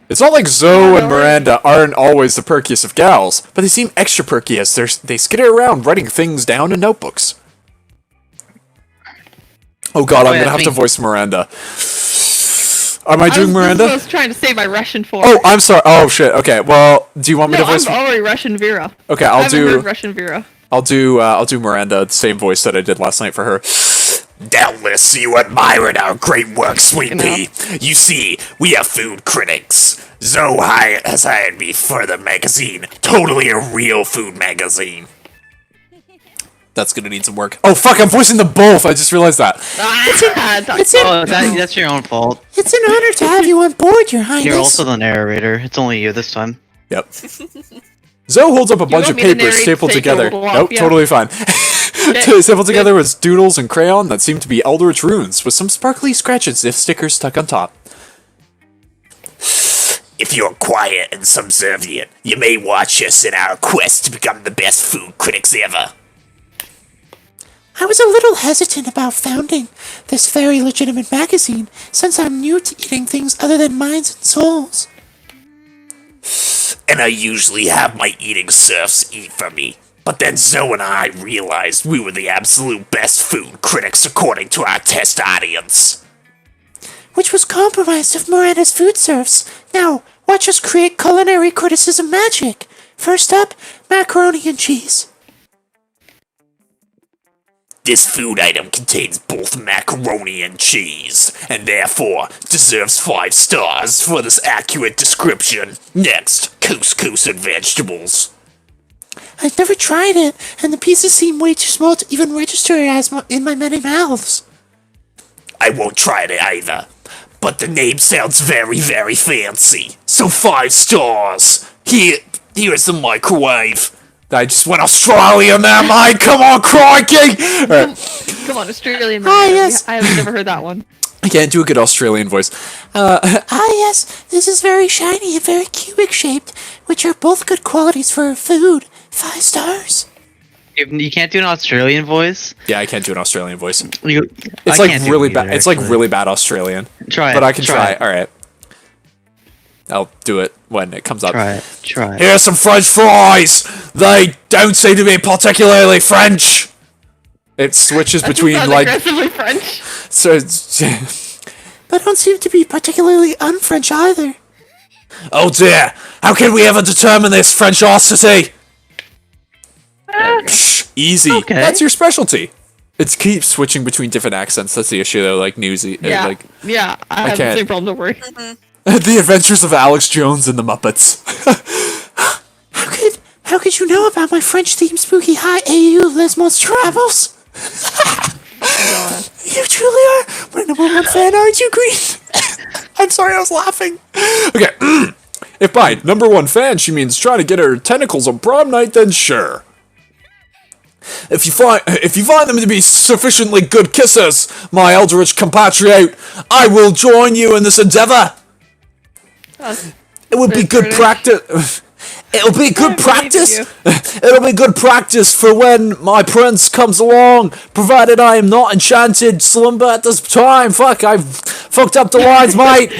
It's not like Zoe and Miranda aren't always the perkiest of gals, but they seem extra perky as they skitter around writing things down in notebooks. Oh god, I'm gonna have to voice Miranda. Am I doing Miranda? I was trying to say my Russian for. Oh, I'm sorry. Oh shit. Okay. Well, do you want me No, to voice? I'm already Russian Vera. Okay, I I'll haven't do. heard Russian Vera. I'll do Miranda, the same voice that I did last night for her. Doubtless you admire our great work, Sweet know. Pea. You see, we are food critics. Zoe Hyatt has hired me for the magazine. Totally a real food magazine. That's gonna need some work. Oh fuck, I'm voicing them both. I just realized that. That's your own fault. It's an honor to have you on board, Your Highness. You're also the narrator. It's only you this time. Yep. Zoe holds up a bunch want of me to papers narrate stapled to take together. a little off? Nope, Yeah. totally fine. Okay, Stapled together with doodles and crayon that seem to be Eldritch runes, with some sparkly scratches if stickers stuck on top. If you're quiet and subservient, you may watch us in our quest to become the best food critics ever. I was a little hesitant about founding this very legitimate magazine, since I'm new to eating things other than minds and souls. And I usually have my eating serfs eat for me. But then Zoe and I realized we were the absolute best food critics according to our test audience. Which was compromised of Miranda's food serfs. Now, watch us create culinary criticism magic. First up, macaroni and cheese. This food item contains both macaroni and cheese, and therefore deserves 5 stars for this accurate description. Next, couscous and vegetables. I've never tried it, and the pieces seem way too small to even register it as in my many mouths. I won't try it either, but the name sounds very, very fancy. So 5 stars. Here's the microwave. I just went Australian there, mate. Come on, crikey! Right. Come on, Australian. Ah, man. yes. I have never heard that one. I can't do a good Australian voice. Yes, this is very shiny and very cubic shaped, which are both good qualities for food. 5 stars. You can't do an Australian voice. Yeah, I can't do an Australian voice. It's I like can't do really it bad. either, It's like actually. really bad Australian. Try it. But I can try. it. All right. I'll do it when it comes up. Try it. Try it. Here's some French fries. They don't seem to be particularly French. It switches between Sounds like aggressively French. so. It's, But don't seem to be particularly un-French either. oh dear! How can we ever determine this Frenchosity? Shh, easy. Okay. That's your specialty. It keeps switching between different accents. That's the issue, though. Like Newsy, Yeah, like yeah, I have can't. the same problem. Don't worry. The Adventures of Alex Jones and the Muppets. How could you know about my French themed spooky high AU Les Monster Travels? You truly are my #1 fan, aren't you, Green? I'm sorry, I was laughing. Okay, if by #1 fan she means trying to get her tentacles on prom night, then sure. If you find them to be sufficiently good kissers, my eldritch compatriot, I will join you in this endeavor. It would be good practice. It'll be good practice. It'll be good practice for when my prince comes along, provided I am not enchanted slumber at this time. Fuck, I've fucked up the lines, mate.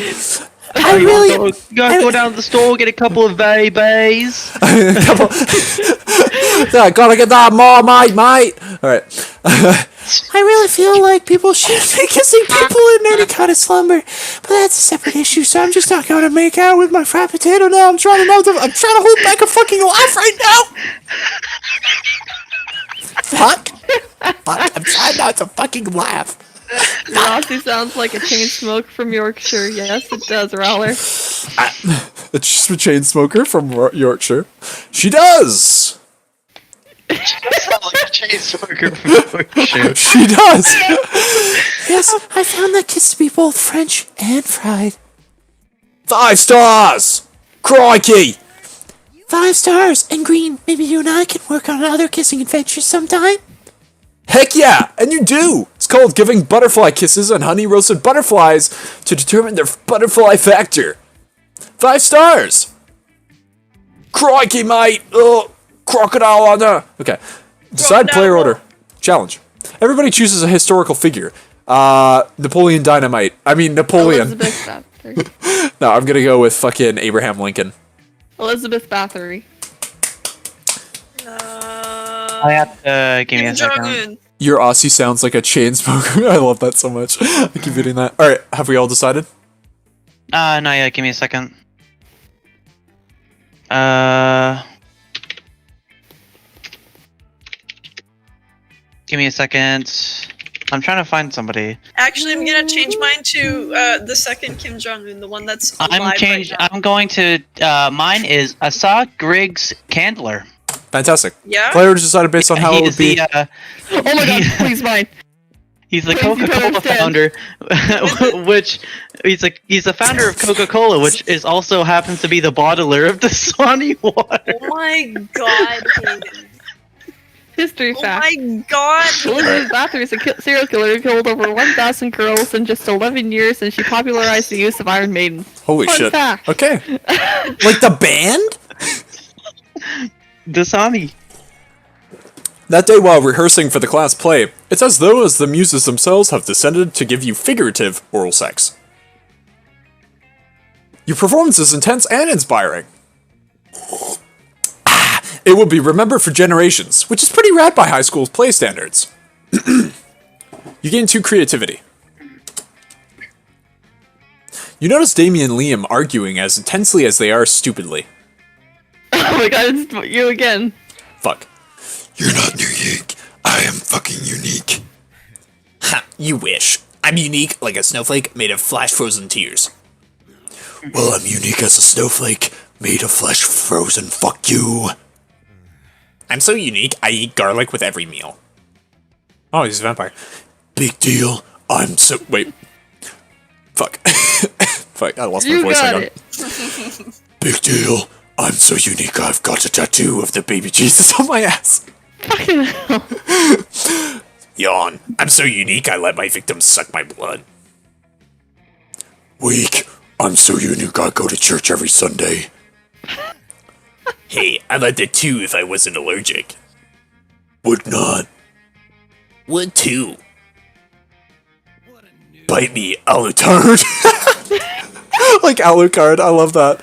I really you gotta go down to the store, get a couple of babies. Yeah, gotta get that more, mate. All right. I really feel like people shouldn't be kissing people in any kind of slumber, but that's a separate issue. So I'm just not going to make out with my fried potato now. I'm trying to hold back a fucking laugh right now. Fuck. I'm trying not to fucking laugh. Rossi sounds like a chain smoke from Yorkshire. Yes, it does, Rowler. It's just a chain smoker from Yorkshire. She does. Sound like a chain smoker from Yorkshire. She does. Yes, I found that kiss to be both French and fried. 5 stars. Crikey. 5 stars. And Green, maybe you and I can work on other kissing adventures sometime. Heck yeah, and you do. It's called giving butterfly kisses on honey roasted butterflies to determine their butterfly factor. 5 stars. Crikey, mate. Oh, crocodile on there. Okay. Decide player order. Challenge. Everybody chooses a historical figure. Napoleon Dynamite. I mean, Napoleon. Elizabeth Bathory. No, I'm gonna go with fucking Abraham Lincoln. Elizabeth Bathory. I have to give me a Kim second. Jong-un. Your Aussie sounds like a chain smoker. I love that so much. I keep hitting that. Alright, have we all decided? No, yeah, give me a second. Give me a second. I'm trying to find somebody. Actually, I'm gonna change mine to the second Kim Jong-un, the one that's alive right now. I'm going to. Mine is Asa Griggs Candler. Fantastic. Yeah? Player decided based on how it would be. Oh my god, please mine. He's the Please, you don't Coca-Cola understand. founder, which he's the founder of Coca-Cola, which is also happens to be the bottler of the Swanee water. Oh my god, Hayden. History Oh fact. my god. Elizabeth Bathory is a serial killer who killed over 1,000 girls in just 11 years, and she popularized the use of Iron Maiden. Holy Fun shit. fact. Okay. Like the band? Dasani. That day while rehearsing for the class play, it's as though as the muses themselves have descended to give you figurative oral sex. Your performance is intense and inspiring. It will be remembered for generations, which is pretty rad by high school play standards. You gain 2 creativity. You notice Damien and Liam arguing as intensely as they are stupidly. Oh my god, it's you again. Fuck. You're not unique. I am fucking unique. Ha, you wish. I'm unique like a snowflake made of flash frozen tears. Well, I'm unique as a snowflake made of flesh frozen. Fuck you. I'm so unique, I eat garlic with every meal. Oh, he's a vampire. Big deal. I'm so. Wait. Fuck. Fuck, I lost my You voice. got Hang on. it. big deal. I'm so unique. I've got a tattoo of the baby Jesus on my ass. Fucking hell. Yawn. I'm so unique, I let my victims suck my blood. Weak. I'm so unique. I go to church every Sunday. Hey, I let that too if I wasn't allergic. Would not. Would too. Bite me, Alucard. Like Alucard, I love that.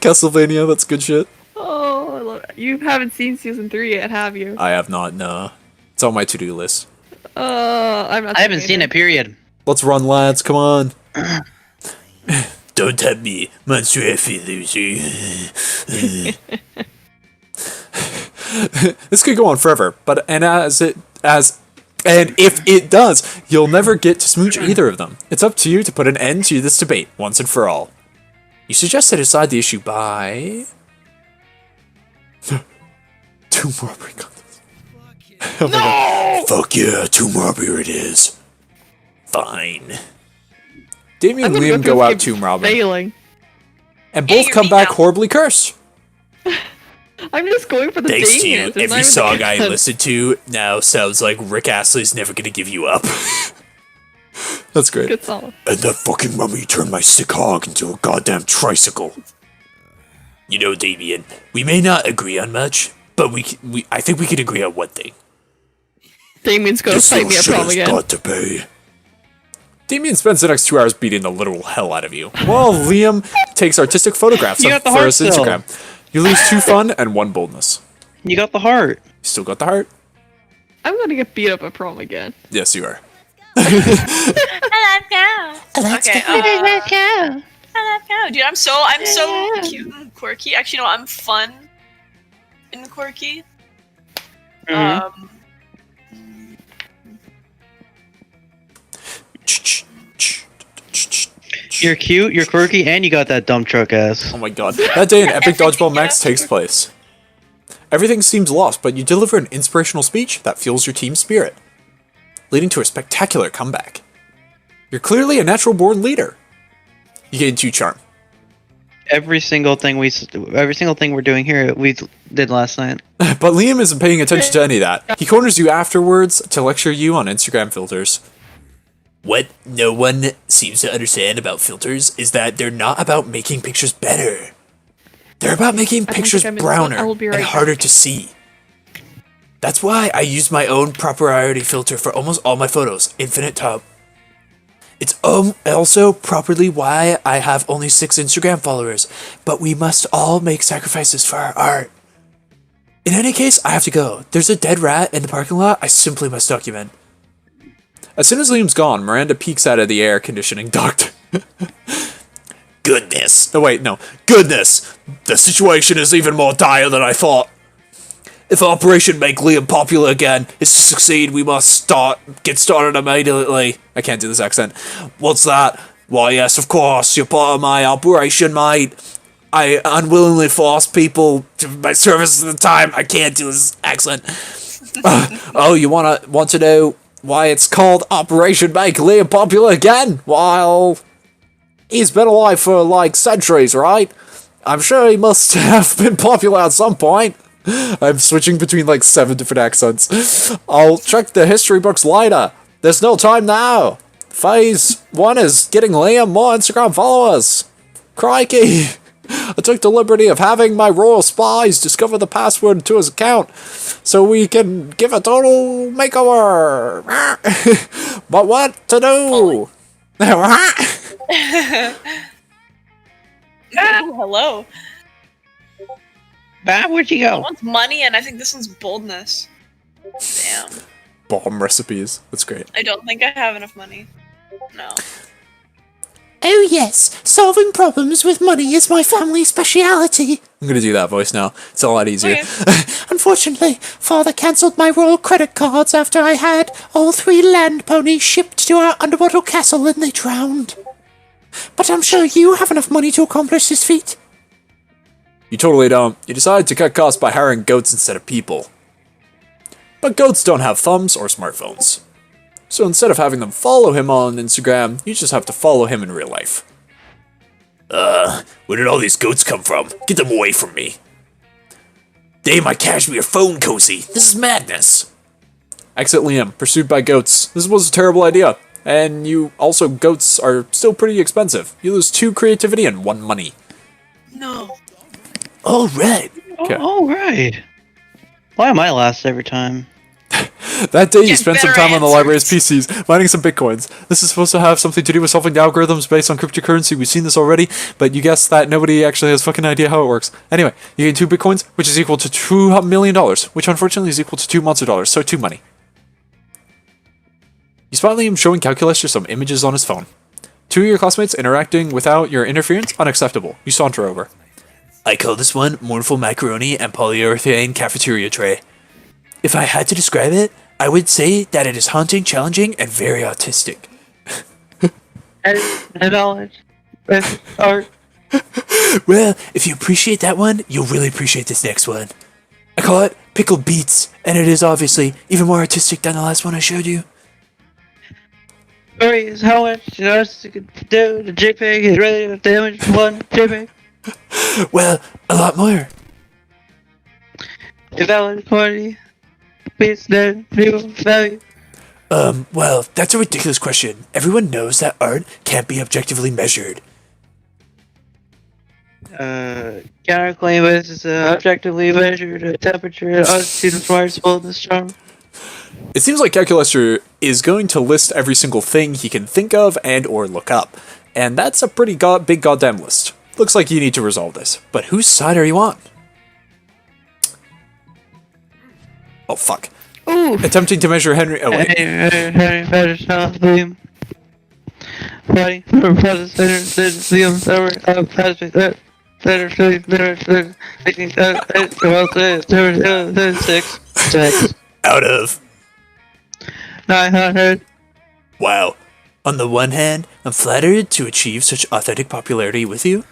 Castlevania, that's good shit. Oh, I love it. You haven't seen season 3 yet, have you? I have not, no. It's on my to-do list. I'm not. I haven't seen it. Period. Let's run, lads, come on. Don't tempt me, monstrosity loser. This could go on forever, but as And if it does, you'll never get to smooch either of them. It's up to you to put an end to this debate once and for all. You suggest to decide the issue by... 2 robbery contests. Oh my God. Fuck yeah, 2 robbery it is. Fine. Damien and Liam go out tomb robbing. Failing. And both come back horribly cursed. I'm just going for the Thanks to you, Damians, it's not every even song the I good. listen to now sounds like Rick Astley's never gonna give you up. That's great. Good song. And that fucking mummy turned my sick hog into a goddamn tricycle. You know, Damien, we may not agree on much, but I think we can agree on one thing. Damien's gonna This fight little me at shit prom has again. got to pay. Damien spends the next 2 hours beating the literal hell out of you, while Liam takes artistic photographs You of got the for heart his still. Instagram. You lose 2 fun and 1 boldness. You got the heart. You still got the heart? I'm gonna get beat up at prom again. Yes, you are. Okay, Let's okay, go. I love you. Dude, I'm so cute and quirky. Actually, no, I'm fun and quirky. Mhm. You're cute, you're quirky, and you got that dump truck ass. Oh my God. That day, an epic dodgeball match takes place. Everything seems lost, but you deliver an inspirational speech that fuels your team's spirit, leading to a spectacular comeback. You're clearly a natural-born leader. You gain 2 charm. Every single thing we're doing here, we did last night. But Liam isn't paying attention to any of that. He corners you afterwards to lecture you on Instagram filters. What no one seems to understand about filters is that they're not about making pictures better. They're about making don't pictures think I'm in browner I will be right and back. harder to see. That's why I use my own proprietary filter for almost all my photos, Infinite Top. It's also properly why I have only 6 Instagram followers, but we must all make sacrifices for our art. In any case, I have to go. There's a dead rat in the parking lot I simply must document. As soon as Liam's gone, Miranda peeks out of the air conditioning duct. Goodness. Oh wait, no. Goodness! The situation is even more dire than I thought. If Operation Make Liam popular again is to succeed, we must get started immediately. I can't do this accent. What's that? Why, yes, of course, you're part of my operation, mate. I unwillingly force people to my service at the time. I can't do this accent. Oh, you want to know why it's called Operation Make Liam popular again? Well, he's been alive for like centuries, right? I'm sure he must have been popular at some point. I'm switching between like 7 different accents. I'll check the history books later. There's no time now. Phase 1 is getting Liam more Instagram followers. Crikey. I took the liberty of having my royal spies discover the password to his account so we can give a total makeover. But what to do? Hello. Bah, where'd you That go? one's money, and I think this one's boldness. Damn. Bomb recipes. That's great. I don't think I have enough money. No. Oh yes, solving problems with money is my family speciality. I'm gonna do that voice now. It's a lot easier. Okay. Unfortunately, father cancelled my royal credit cards after I had all 3 land ponies shipped to our underwater castle and they drowned. But I'm sure you have enough money to accomplish this feat. You totally don't. You decided to cut costs by hiring goats instead of people. But goats don't have thumbs or smartphones. So instead of having them follow him on Instagram, you just have to follow him in real life. Where did all these goats come from? Get them away from me. They my cashmere phone cozy. This is madness. Exit Liam, pursued by goats. This was a terrible idea. And goats are still pretty expensive. You lose 2 creativity and 1 money. No. All right. Oh, all right. Why am I last every time? That day you Get spent some better time on the library's answers. PCs, mining some bitcoins. This is supposed to have something to do with solving the algorithms based on cryptocurrency. We've seen this already, but you guessed that nobody actually has fucking idea how it works. Anyway, you gain 2 bitcoins, which is equal to $2 million, which unfortunately is equal to 2 monster dollars, so 2 money. You spot Liam showing calculus or some images on his phone. 2 of your classmates interacting without your interference, unacceptable. You saunter over. I call this one mournful macaroni and polyurethane cafeteria tray. If I had to describe it, I would say that it is haunting, challenging, and very autistic. And knowledge. With art. Well, if you appreciate that one, you'll really appreciate this next one. I call it Pickled Beets, and it is obviously even more artistic than the last one I showed you. Story is how much you could do the JPEG is ready to damage one JPEG. Well, a lot more. Invalid quantity. Beats that new value. Well, that's a ridiculous question. Everyone knows that art can't be objectively measured. Counterclaim is objectively measured temperature and altitude of Mars boldness charm. It seems like Calculaster is going to list every single thing he can think of and or look up. And that's a pretty big goddamn list. Looks like you need to resolve this. But whose side are you on? Oh, fuck. Ooh. Attempting to measure Henry... Oh, wait. Henry Patterson, William. Body, President, William, President, six. Out of... 900. Wow. On the one hand, I'm flattered to achieve such authentic popularity with you.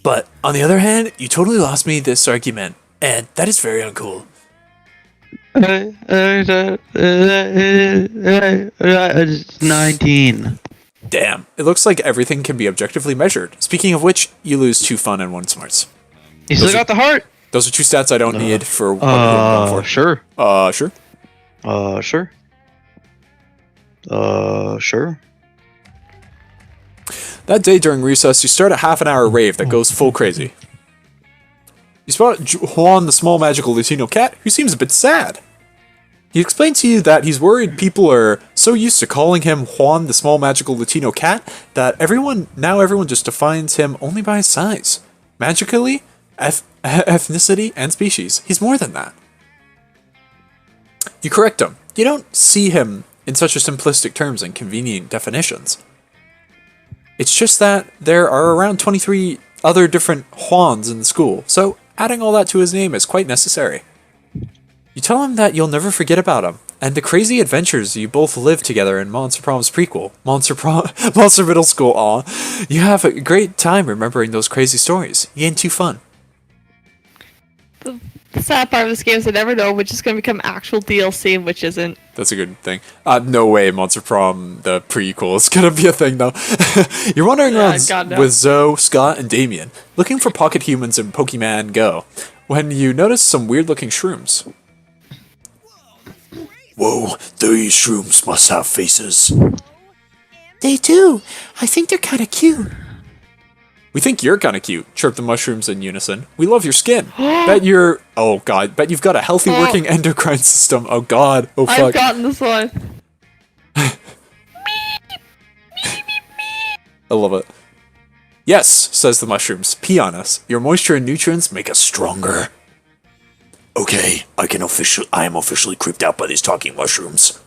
But on the other hand, you totally lost me this argument. And that is very uncool. 19. Damn. It looks like everything can be objectively measured. Speaking of which, you lose 2 fun and 1 smarts. You still got the heart? Those are 2 stats I don't need for what I'm going for. Sure. Sure. Sure. Sure. That day during recess, you start a half-an-hour rave that goes full crazy. You spot Juan, the small magical Latino cat, who seems a bit sad. He explains to you that he's worried people are so used to calling him Juan, the small magical Latino cat, that everyone just defines him only by his size. Magically, ethnicity, and species. He's more than that. You correct him. You don't see him in such a simplistic terms and convenient definitions. It's just that there are around 23 other different Juans in the school, so adding all that to his name is quite necessary. You tell him that you'll never forget about him, and the crazy adventures you both lived together in Monster Prom's prequel, Monster Middle School. Aw, you have a great time remembering those crazy stories. You ain't too fun. The sad part of this game is I never know which is going to become actual DLC and which isn't. That's a good thing. No way Monster Prom, the prequel, is gonna be a thing though. You're wandering around God, no. with Zoe, Scott, and Damien, looking for pocket humans in Pokemon Go, when you notice some weird-looking shrooms. Whoa, these shrooms must have faces. They do. I think they're kind of cute. We think you're kinda cute, chirp the mushrooms in unison. We love your skin. Bet you're... Oh god, bet you've got a healthy working endocrine system. Oh god, oh fuck. I've gotten this one. I love it. Yes, says the mushrooms. Pee on us. Your moisture and nutrients make us stronger. Okay, I am officially creeped out by these talking mushrooms.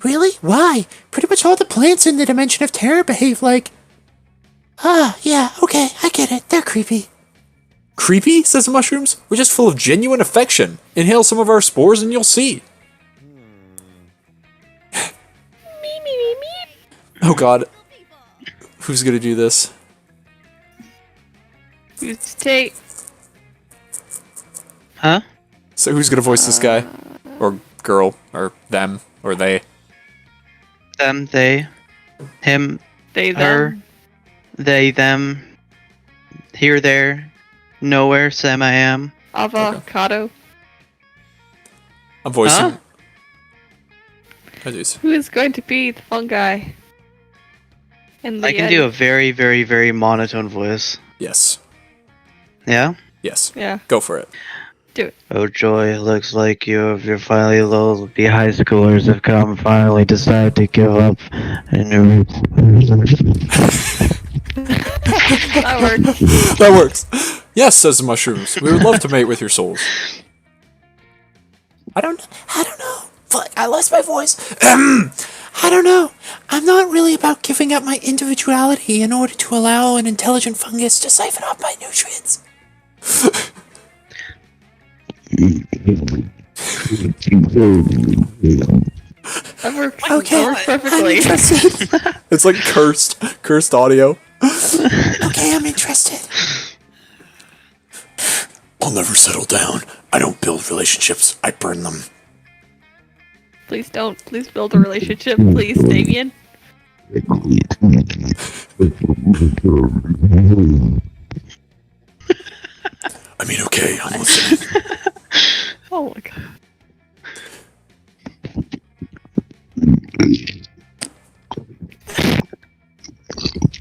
Really? Why? Pretty much all the plants in the Dimension of Terror behave like... Ah, yeah, okay, I get it. They're creepy. Creepy, says the mushrooms. We're just full of genuine affection. Inhale some of our spores and you'll see. Oh god. Who's gonna do this? Who's take? Huh? So who's gonna voice this guy? Or girl? Or them? Or they? Them, they, him, They, her, them. they, them, here, there, nowhere, Sam, I am. Avocado. I'm voicing. Huh? Oh, jeez. Who is going to be the fun guy? In the I can do a very, very, very monotone voice. Yes. Yeah? Yes. Yeah, Go for it. do it. Oh joy, looks like you're finally lulled. The high schoolers have finally decided to give up. That works. That works. Yes, says the mushrooms. We would love to mate with your souls. I don't know. Fuck, I lost my voice. I don't know. I'm not really about giving up my individuality in order to allow an intelligent fungus to siphon off my nutrients. That works, Okay, that works I'm perfectly. interested. It's like cursed audio. Okay, I'm interested. I'll never settle down. I don't build relationships, I burn them. Please don't. Please build a relationship, please, Damien. I mean, okay, I'm listening. Oh my god.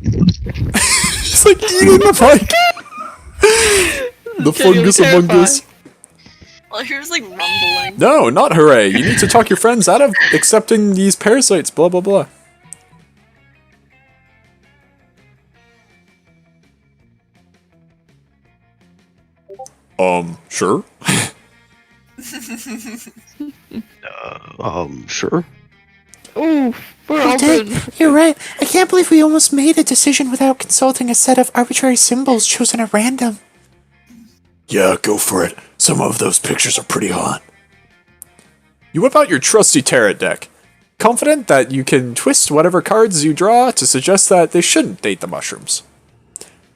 It's like eating the mic. The Genuinely fungus among us. Well, here's like rumbling. No, not hooray. You need to talk your friends out of accepting these parasites, blah blah blah. Sure. Sure. Ooh, we're all Dick, doing. you're right. I can't believe we almost made a decision without consulting a set of arbitrary symbols chosen at random. Yeah, go for it. Some of those pictures are pretty hot. You whip out your trusty tarot deck, confident that you can twist whatever cards you draw to suggest that they shouldn't date the mushrooms.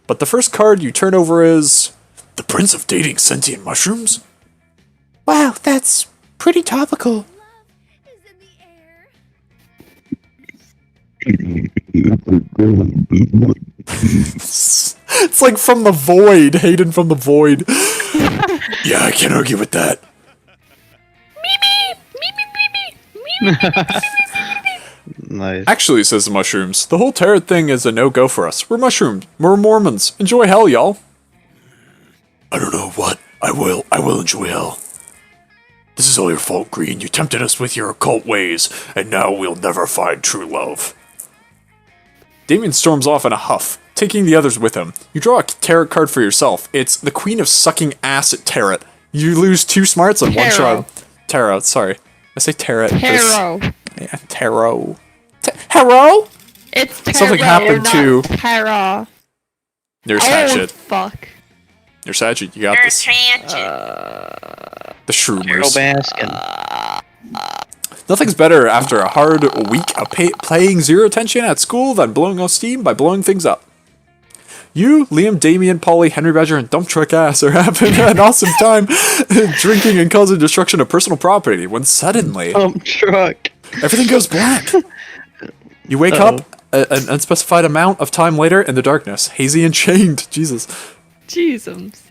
But the first card you turn over is The Prince of Dating Sentient Mushrooms? Wow, that's pretty topical. It's like from the void, Hayden from the void. Yeah, I can't argue with that. Nice. Actually, says the mushrooms, the whole tarot thing is a no-go for us. We're mushrooms. We're Mormons. Enjoy hell, y'all. I don't know what. I will enjoy hell. This is all your fault, Green. You tempted us with your occult ways, and now we'll never find true love. Damien storms off in a huff, taking the others with him. You draw a tarot card for yourself. It's the Queen of Sucking Ass at Tarot. You lose 2 smarts on one Tarot. shot. Tarot, sorry. I say tarot. Tarot. Yeah, tarot. Tarot? It's tarot. Something happened not to- Tarot. You're Oh, Satchet. fuck. You're Satchet. You got You're this. The Carol Shroomers. Baskin. Nothing's better after a hard week of playing zero tension at school than blowing off steam by blowing things up. You, Liam, Damien, Polly, Henry Badger, and Dump Truck Ass are having an awesome time drinking and causing destruction of personal property when suddenly Truck. everything goes black. You wake up an unspecified amount of time later in the darkness, hazy and chained. Jesus. Jesus.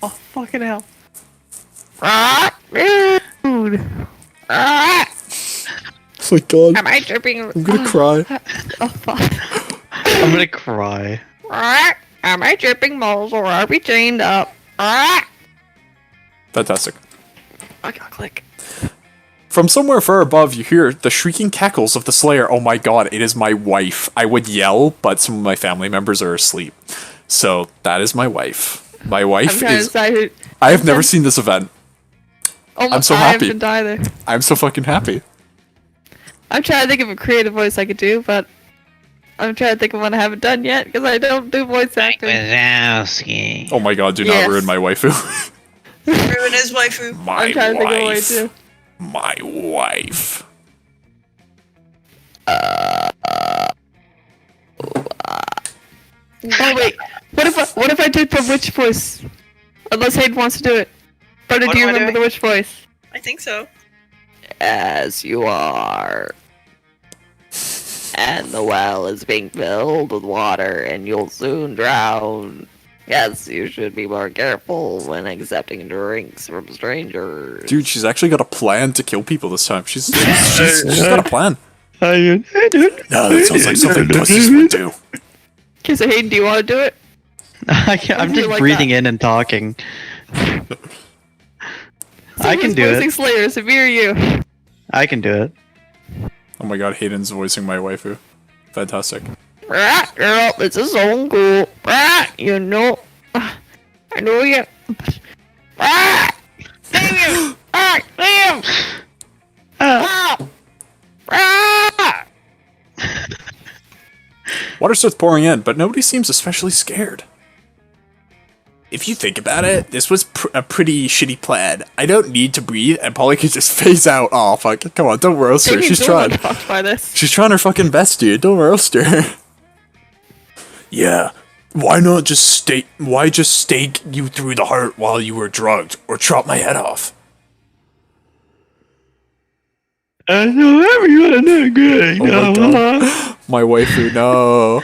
Oh, fucking hell. Dude. Oh my god. Am I dripping? I'm gonna cry. Oh, fuck. I'm gonna cry. Am I dripping moles or are we chained up? Fantastic. I got click. From somewhere far above, you hear the shrieking cackles of the Slayer. Oh my god, it is my wife. I would yell, but some of my family members are asleep. So, that is my wife. My I'm wife trying to is... decide who. I have never seen this event. Oh, I'm so I happy. haven't either. I'm so fucking happy. I'm trying to think of a creative voice I could do, but I'm trying to think of one I haven't done yet because I don't do voice acting. Wazowski. Oh my god, do not Yes. ruin my waifu. Ruin his waifu. My I'm trying to think of a way wife. too. My wife. Oh wait, what if I did the witch voice? Unless Hayden wants to do it. Brother, What do you am I remember the doing? witch voice? I think so. As you are. And the well is being filled with water and you'll soon drown. Yes, you should be more careful when accepting drinks from strangers. Dude, she's actually got a plan to kill people this time. She's got a plan. No, that sounds like something pussies would do. Okay, so Hayden, do you want to do it? I'm do just like breathing that? in and talking. So I can who's do voicing it. Slayer, Severe you. I can do it. Oh my god, Hayden's voicing my waifu. Fantastic. Right, girl, this is so cool. Right, you know. I know you. Right! Damn! Right, damn! Right! Water starts pouring in, but nobody seems especially scared. If you think about it, this was a pretty shitty plan. I don't need to breathe, and Polly could just phase out. Oh fuck! Come on, don't roast her. Damien's She's the one trying. fucked by this. She's trying her fucking best, dude. Don't roast her. Yeah. Why not just stake? Why just stake you through the heart while you were drugged, or chop my head off? I know everyone not good. Oh my god. My waifu, no.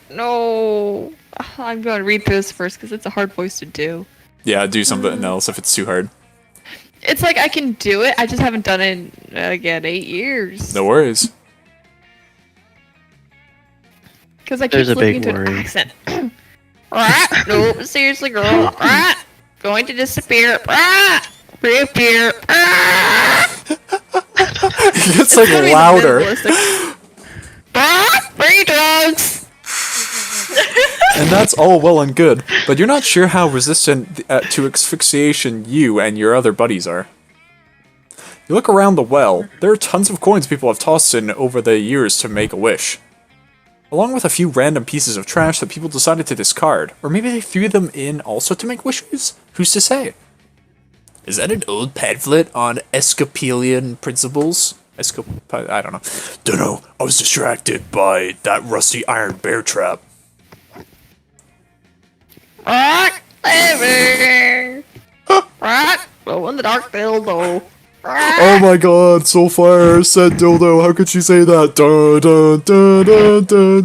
No. I'm going to read through this first because it's a hard voice to do. Yeah, do something else if it's too hard. It's like I can do it. I just haven't done it in, again, 8 years. No worries. Because I keep There's a slipping big into an worry. accent. No, seriously, girl. Going to disappear. Reappear. It's like louder. Free drugs. And that's all well and good, but you're not sure how resistant to asphyxiation you and your other buddies are. You look around the well. There are tons of coins people have tossed in over the years to make a wish. Along with a few random pieces of trash that people decided to discard, or maybe they threw them in also to make wishes? Who's to say? Is that an old pamphlet on Episcopalian principles? I don't know. Dunno, I was distracted by that rusty iron bear trap. Glow in the dark dildo. Oh my god, Soulfire said dildo, how could she say that? Dun, dun, dun, dun,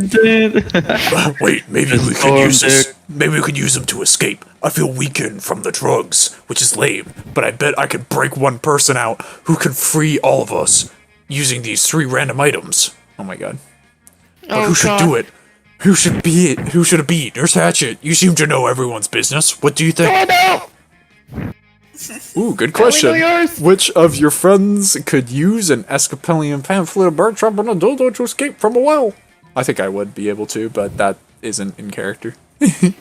dun. Wait, maybe we could use this. Maybe we could use them to escape. I feel weakened from the drugs, which is lame, but I bet I could break one person out who can free all of us using these 3 random items. Oh my god. But who should do it? Who should be it? Who should it be? Nurse Hatchet, you seem to know everyone's business. What do you think? Ooh, good question. Which of your friends could use an Episcopalian pamphlet, a bird trap, and a dildo to escape from a well? I think I would be able to, but that isn't in character. I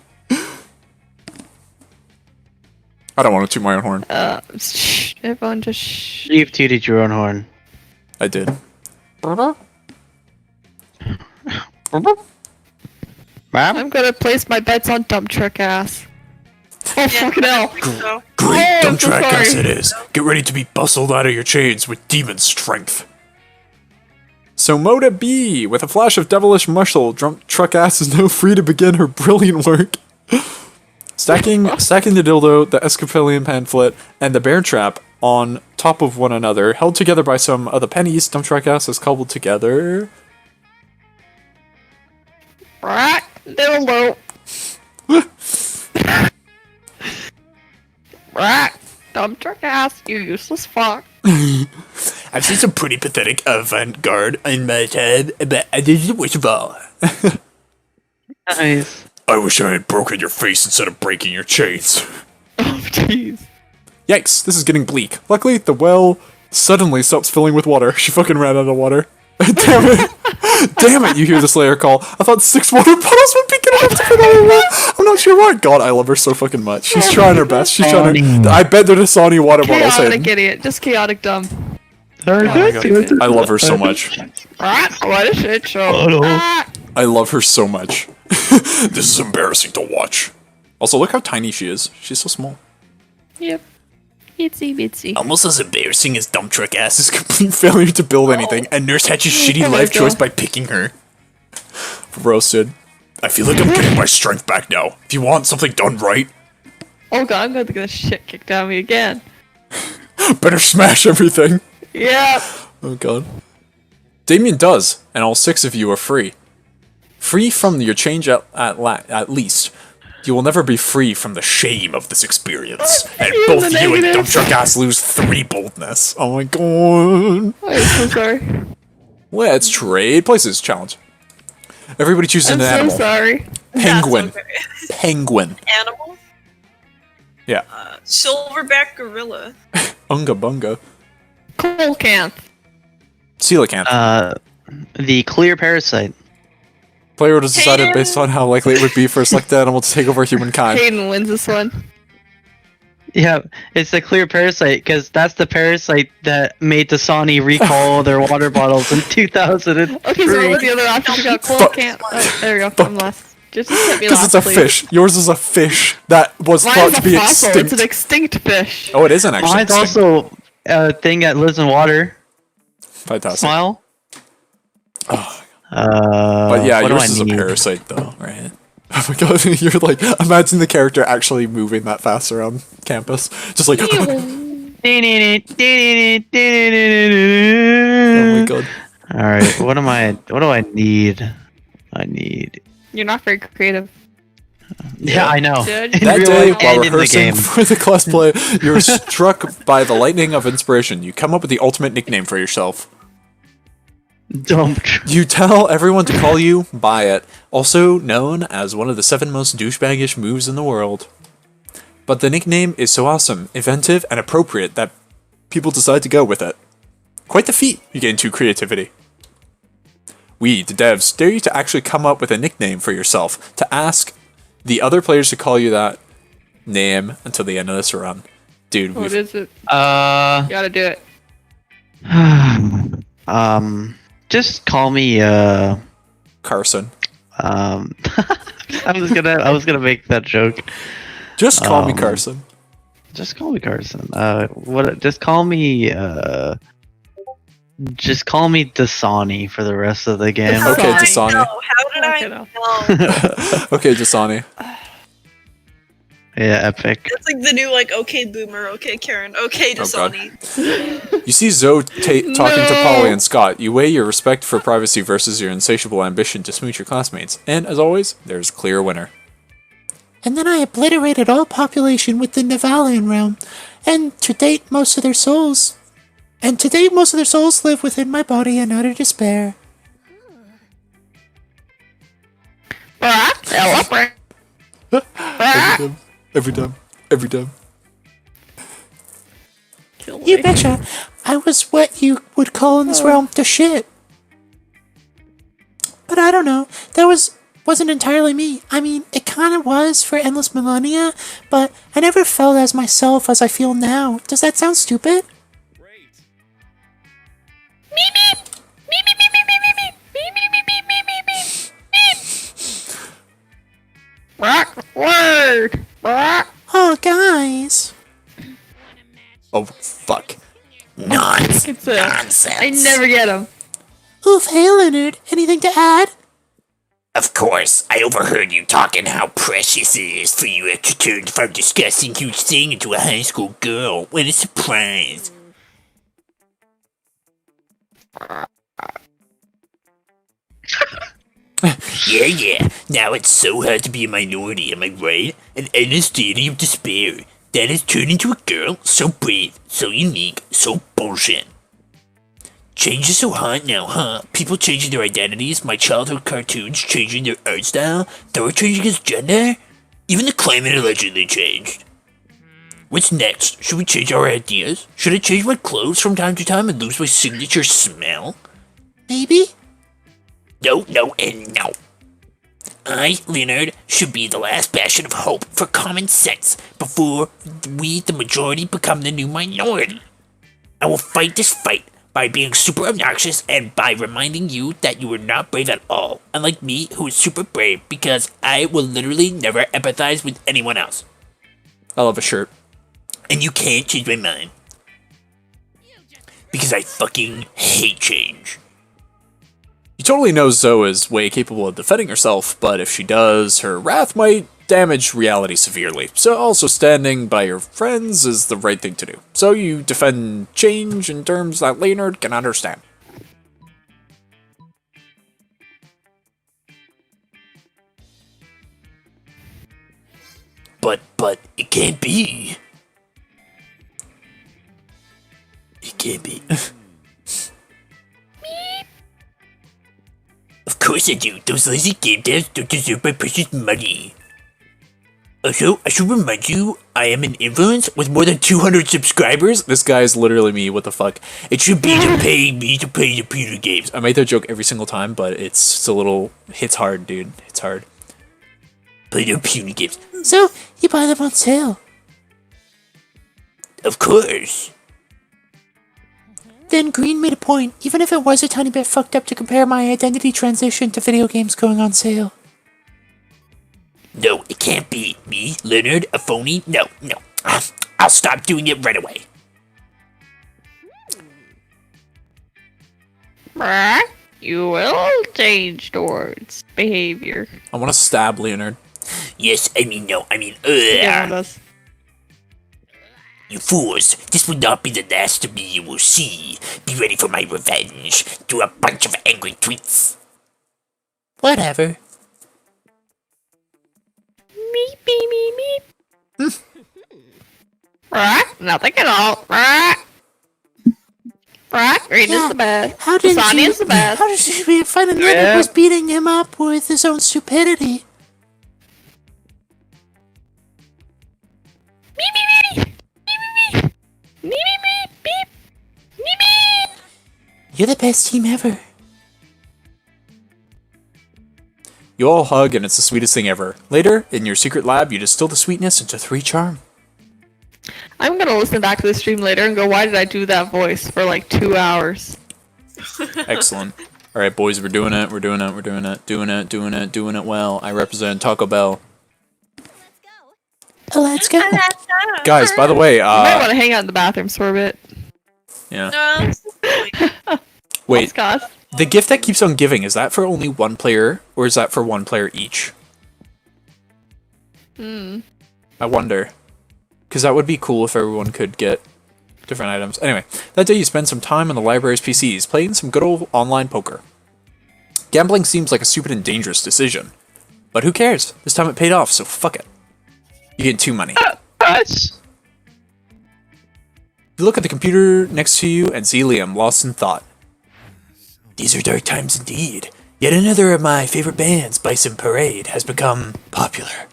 don't want to toot my own horn. Shh. Everyone just shh. You've tooted your own horn. I did. I'm gonna place my bets on dump truck ass. Oh fucking hell! So, Great, Oh, dump I'm so track as sorry. it is. Get ready to be bustled out of your chains with demon strength. So Moda B, with a flash of devilish muscle, dump truck ass is now free to begin her brilliant work. Stacking the dildo, the Episcopalian pamphlet, and the bear trap on top of one another, held together by some of the pennies, dump truck ass is cobbled together. Dildo. Dump truck ass, you useless fuck. I've seen some pretty pathetic avant-garde in my time, but I didn't wish ball. Nice. I wish I had broken your face instead of breaking your chains. Oh jeez. Yikes, this is getting bleak. Luckily, the well suddenly stops filling with water. She fucking ran out of water. Damn it! Damn it, you hear the Slayer call. I thought 6 water bottles would be good enough to fit all of that. I'm not sure why. God, I love her so fucking much. She's trying her best. She's trying her... I bet there's a Sony water bottles Chaotic hidden. idiot. Just chaotic dumb. I love her so much. What a shit show. I love her so much. This is embarrassing to watch. Also, look how tiny she is. She's so small. Yep. Itsy bitsy. Almost as embarrassing as dump truck ass's complete failure to build anything, and Nurse Hatch's shitty Oh my life choice God. by picking her. Roasted. I feel like I'm getting my strength back now. If you want something done right, Oh god, I'm gonna get the shit kicked out of me again. better smash everything. Yep. Oh god. Damien does, and all 6 of you are free. Free from your change at least. You will never be free from the shame of this experience. And You're both the you and negative. dump truck ass lose 3 boldness. Oh my god. I'm so sorry. Let's trade places challenge. Everybody chooses I'm an so animal. sorry. Penguin. That's okay. Penguin. Animal? Yeah. Silverback gorilla. Unga bunga. Coelacanth. Coelacanth. The clear parasite. Player was decided based on how likely it would be for a selected animal to take over humankind. Hayden wins this one. Yeah, it's the clear parasite because that's the parasite that made Dasani recall their water bottles in 2003. Okay, so what were the other options? We got Coelacanth. Oh, there we go. I'm last. Just hit me Because it's a fish. Yours is a fish that was Mine thought is to a be fossil. extinct. It's an extinct fish. Oh, it isn't actually. Mine's extinct. also a thing that lives in water. Fantastic. Smile. But yeah, what do yours I is a need? parasite though, right? Oh my god, you're like, imagine the character actually moving that fast around campus. Just like, oh my god. Alright, what do I need? You're not very creative. Yeah, I know. Dude. In That real day, life while and in the rehearsing game. for the cosplay, you're struck by the lightning of inspiration. You come up with the ultimate nickname for yourself. Dumped. You tell everyone to call you by it, also known as one of the 7 most douchebaggish moves in the world. But the nickname is so awesome, inventive, and appropriate that people decide to go with it. Quite the feat you get into creativity. We, the devs, dare you to actually come up with a nickname for yourself, to ask the other players to call you that name until the end of this run. Dude, What we've... is it? You gotta do it. Just call me Carson. I was gonna make that joke. Just call me Carson. Just call me Carson. Just call me Dasani for the rest of the game. Okay, Dasani. Dasani. No, how did I Okay, know? Okay, Dasani. Yeah, epic. That's like the new okay boomer, okay Karen, okay Oh, God. Dasani. You see Zoe talking to Polly and Scott. You weigh your respect for privacy versus your insatiable ambition to smooch your classmates. And, as always, there's a clear winner. And then I obliterated all population within the Valian realm, and to date most of their souls live within my body in utter despair. Every time. Kill You me. betcha, I was what you would call in this realm the shit. But I don't know, wasn't entirely me. I mean, it kinda was for endless millennia, but I never felt as myself as I feel now. Does that sound stupid? Word. Oh, guys. Oh, fuck. It's I never get him. Oof, hey Leonard, anything to add? Of course, I overheard you talking how precious it is for you to turn from disgusting huge thing into a high school girl. What a surprise. Yeah. Now it's so hard to be a minority, am I right? An endless state of despair. That has turned into a girl so brave, so unique, so bullshit. Change is so hot now, huh? People changing their identities, my childhood cartoons changing their art style, Thor changing his gender? Even the climate allegedly changed. What's next? Should we change our ideas? Should I change my clothes from time to time and lose my signature smell? Maybe? No, and no. I, Leonard, should be the last bastion of hope for common sense before we, the majority, become the new minority. I will fight this fight by being super obnoxious and by reminding you that you are not brave at all, unlike me, who is super brave because I will literally never empathize with anyone else. I love a shirt. And you can't change my mind. Because I fucking hate change. You totally know Zoe is way capable of defending herself, but if she does, her wrath might damage reality severely. So also standing by your friends is the right thing to do. So you defend change in terms that Leonard can understand. But it can't be. It can't be. Of course I do. Those lazy game devs don't deserve my precious money. Also, I should remind you, I am an influencer with more than 200 subscribers. This guy is literally me, what the fuck. It should be to pay me to play the computer games. I make that joke every single time, but it's a little... hits hard, dude. It's hard. Play the computer games. So, you buy them on sale. Of course. Then Green made a point, even if it was a tiny bit fucked up to compare my identity transition to video games going on sale. No, it can't be. Me, Leonard, a phony? No. I'll stop doing it right away. You will change towards behavior. I want to stab Leonard. Yes, no, Yeah, one does. You fools, this will not be the last of me you will see. Be ready for my revenge. Do a bunch of angry tweets. Whatever. Meep, beep, meep, meep. Nothing at all. Green is the best. How did Sonny you? is the best. How did you find another Yeah. was beating him up with his own stupidity? You're the best team ever. You all hug, and it's the sweetest thing ever. Later, in your secret lab, you distill the sweetness into 3 charm. I'm gonna listen back to the stream later and go, why did I do that voice for like 2 hours? Excellent. Alright, boys, we're doing it. Doing it well. I represent Taco Bell. Let's go. Guys, by the way, You might want to hang out in the bathrooms for a bit. yeah. No. Wait, Scott. the gift that keeps on giving, is that for only 1 player, or is that for 1 player each? I wonder. Because that would be cool if everyone could get different items. Anyway, that day you spend some time on the library's PCs, playing some good old online poker. Gambling seems like a stupid and dangerous decision. But who cares? This time it paid off, so fuck it. You get 2 money. Us. You look at the computer next to you and see Liam, lost in thought. These are dark times indeed. Yet another of my favorite bands, Bison Parade, has become popular.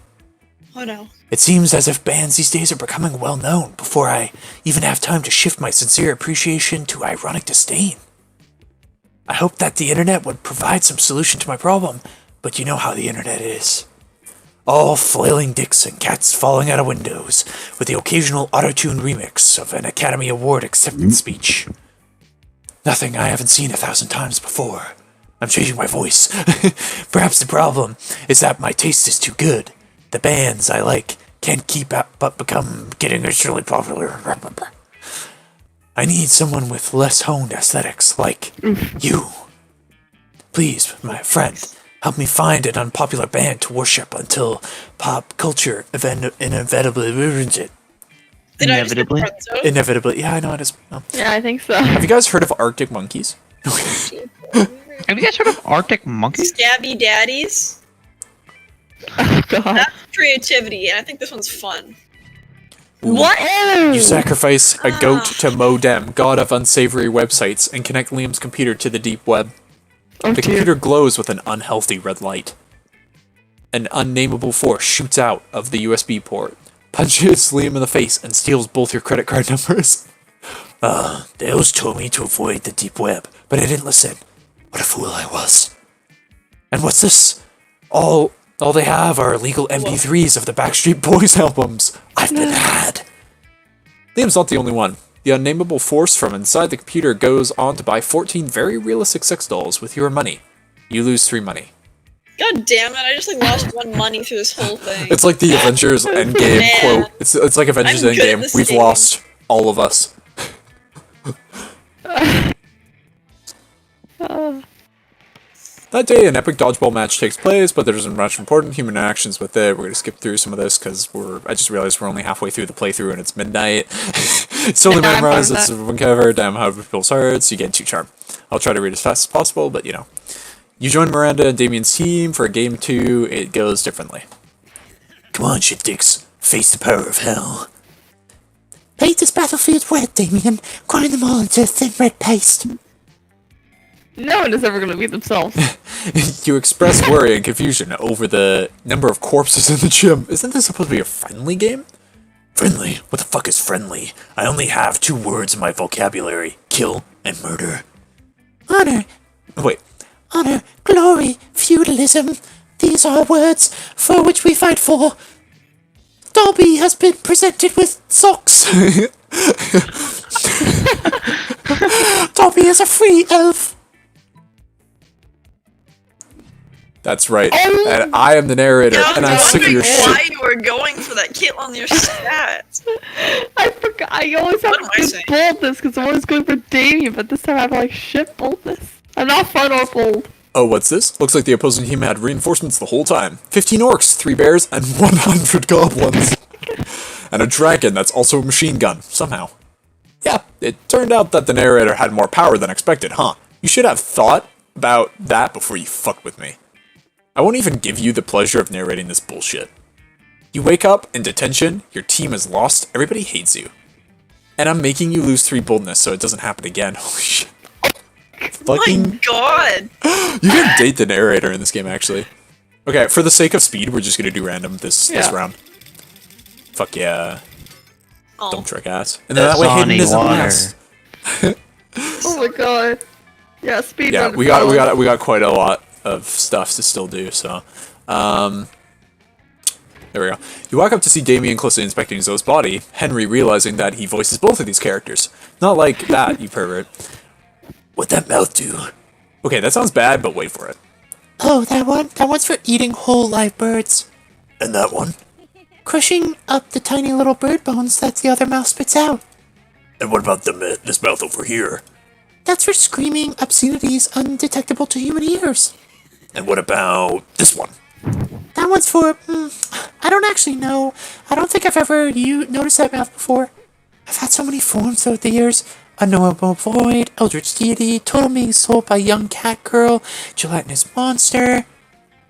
Oh no. It seems as if bands these days are becoming well known before I even have time to shift my sincere appreciation to ironic disdain. I hope that the internet would provide some solution to my problem, but you know how the internet is. All flailing dicks and cats falling out of windows, with the occasional auto-tuned remix of an Academy Award acceptance speech. Nothing I haven't seen 1,000 times before. I'm changing my voice. Perhaps the problem is that my taste is too good. The bands I like can't keep up but become getting extremely popular. I need someone with less honed aesthetics, like you. Please, my friend, help me find an unpopular band to worship until pop culture inevitably ruins it. Did I just get Inevitably. front zone? Inevitably. Yeah, I know it is. Oh. Yeah, I think so. Have you guys heard of Arctic Monkeys? Have you guys heard of Arctic Monkeys? Stabby daddies. Oh, God. That's creativity, and I think this one's fun. What? You sacrifice a goat to Modem, god of unsavory websites, and connect Liam's computer to the deep web. Oh, The dear. computer glows with an unhealthy red light. An unnameable force shoots out of the USB port, punches Liam in the face, and steals both your credit card numbers. They always told me to avoid the deep web, but I didn't listen. What a fool I was. And what's this? All they have are illegal MP3s of the Backstreet Boys albums. I've been had. Liam's not the only one. The unnameable force from inside the computer goes on to buy 14 very realistic sex dolls with your money. You lose 3 money. God damn it! I just lost 1 money through this whole thing. It's like the Avengers Endgame Man. quote. It's like Avengers I'm good at Endgame. this We've game. lost, all of us. That day, an epic dodgeball match takes place, but there isn't much important human interactions with it. We're gonna skip through some of this because I just realized we're only halfway through the playthrough and it's midnight. It's only Yeah, I'm memorized. fine It's with whatever. Damn, how people's hearts. You get 2 charm. I'll try to read as fast as possible, but you know. You join Miranda and Damien's team for game 2. It goes differently. Come on, shit dicks. Face the power of hell. Paint this battlefield red, Damien. Grind them all into thin red paste. No one is ever going to beat themselves. You express worry and confusion over the number of corpses in the gym. Isn't this supposed to be a friendly game? Friendly? What the fuck is friendly? I only have 2 words in my vocabulary. Kill and murder. Honor, Wait, honor, glory, feudalism. These are words for which we fight for. Dobby has been presented with socks. Dobby is a free elf. That's right. And I am the narrator, Yeah, and I'm sick of your why shit. you were going for that kill on your stats. I forgot. I always have What am I good saying? boldness because I'm always going for Damien, but this time I have like shit boldness. I'm not fun or bold. Oh, what's this? Looks like the opposing team had reinforcements the whole time. 15 orcs, 3 bears, and 100 goblins. And a dragon that's also a machine gun, somehow. Yeah, it turned out that the narrator had more power than expected, huh? You should have thought about that before you fucked with me. I won't even give you the pleasure of narrating this bullshit. You wake up in detention, your team is lost, everybody hates you. And I'm making you lose 3 boldness so it doesn't happen again. Holy shit. Fucking... My god. You can date the narrator in this game, actually. Okay, for the sake of speed, we're just gonna do random this round. Fuck yeah. Oh. Dump trick ass. And then that way Hayden isn't water. last. Oh my god. Yeah, speed Yeah, run. we got quite a lot of stuff to still do, so there we go. You walk up to see Damien closely inspecting Zoe's body, Henry realizing that he voices both of these characters. Not like that, you pervert. What'd that mouth do? Okay, that sounds bad, but wait for it. Oh, that one? That one's for eating whole live birds. And that one? Crushing up the tiny little bird bones that the other mouth spits out. And what about this mouth over here? That's for screaming obscenities undetectable to human ears. And what about this one? That one's for, I don't actually know. I don't think I've ever noticed that mouth before. I've had so many forms over the years. Unknowable void, eldritch deity, total being sold by young cat girl, gelatinous monster.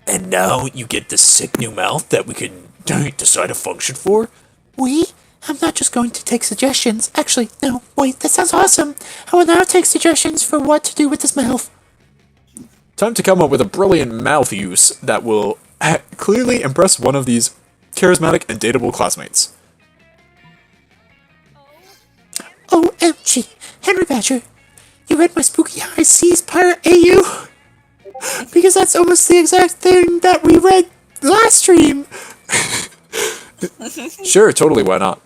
And now you get this sick new mouth that we can decide a function for? I'm not just going to take suggestions. Actually, no, wait, that sounds awesome. I will now take suggestions for what to do with this mouth. Time to come up with a brilliant mouth use that will clearly impress one of these charismatic and dateable classmates. OMG, Henry Badger, you read my spooky high seas pirate AU? Because that's almost the exact thing that we read last stream. Sure, totally, why not?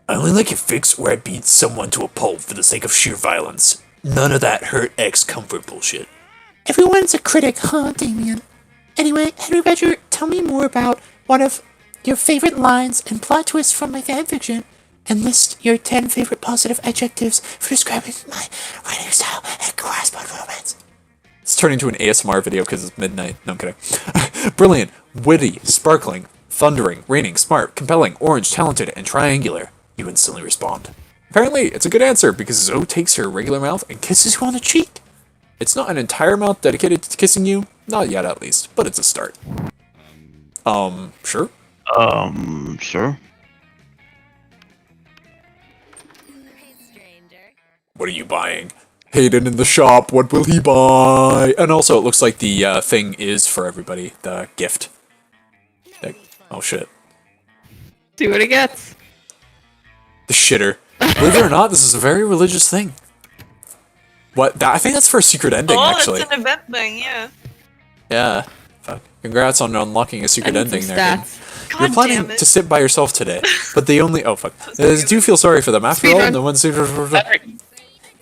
I only like your fix where I beat someone to a pulp for the sake of sheer violence. None of that hurt X comfort bullshit. Everyone's a critic, huh, Damien? Anyway, Henry Badger, tell me more about one of your favorite lines and plot twists from my fanfiction, and list your 10 favorite positive adjectives for describing my writing style and grasp on romance. It's turning into an ASMR video because it's midnight. No, I'm kidding. Brilliant, witty, sparkling, thundering, raining, smart, compelling, orange, talented, and triangular. You instantly respond. Apparently, it's a good answer because Zoe takes her regular mouth and kisses you on the cheek. It's not an entire mouth dedicated to kissing you, not yet at least, but it's a start. Sure? Sure. What are you buying? Hayden in the shop, what will he buy? And also, it looks like the thing is for everybody, the gift. Oh shit. See what it gets. The shitter. Believe it or not, this is a very religious thing. What? I think that's for a secret ending, actually. It's an event thing, yeah. Yeah. Fuck. Congrats on unlocking a secret I need ending some there. Hayden. stats. God You're damn planning it. to sit by yourself today, but they only. Oh fuck. Do feel sorry for them. After all, Speedrun. no one's.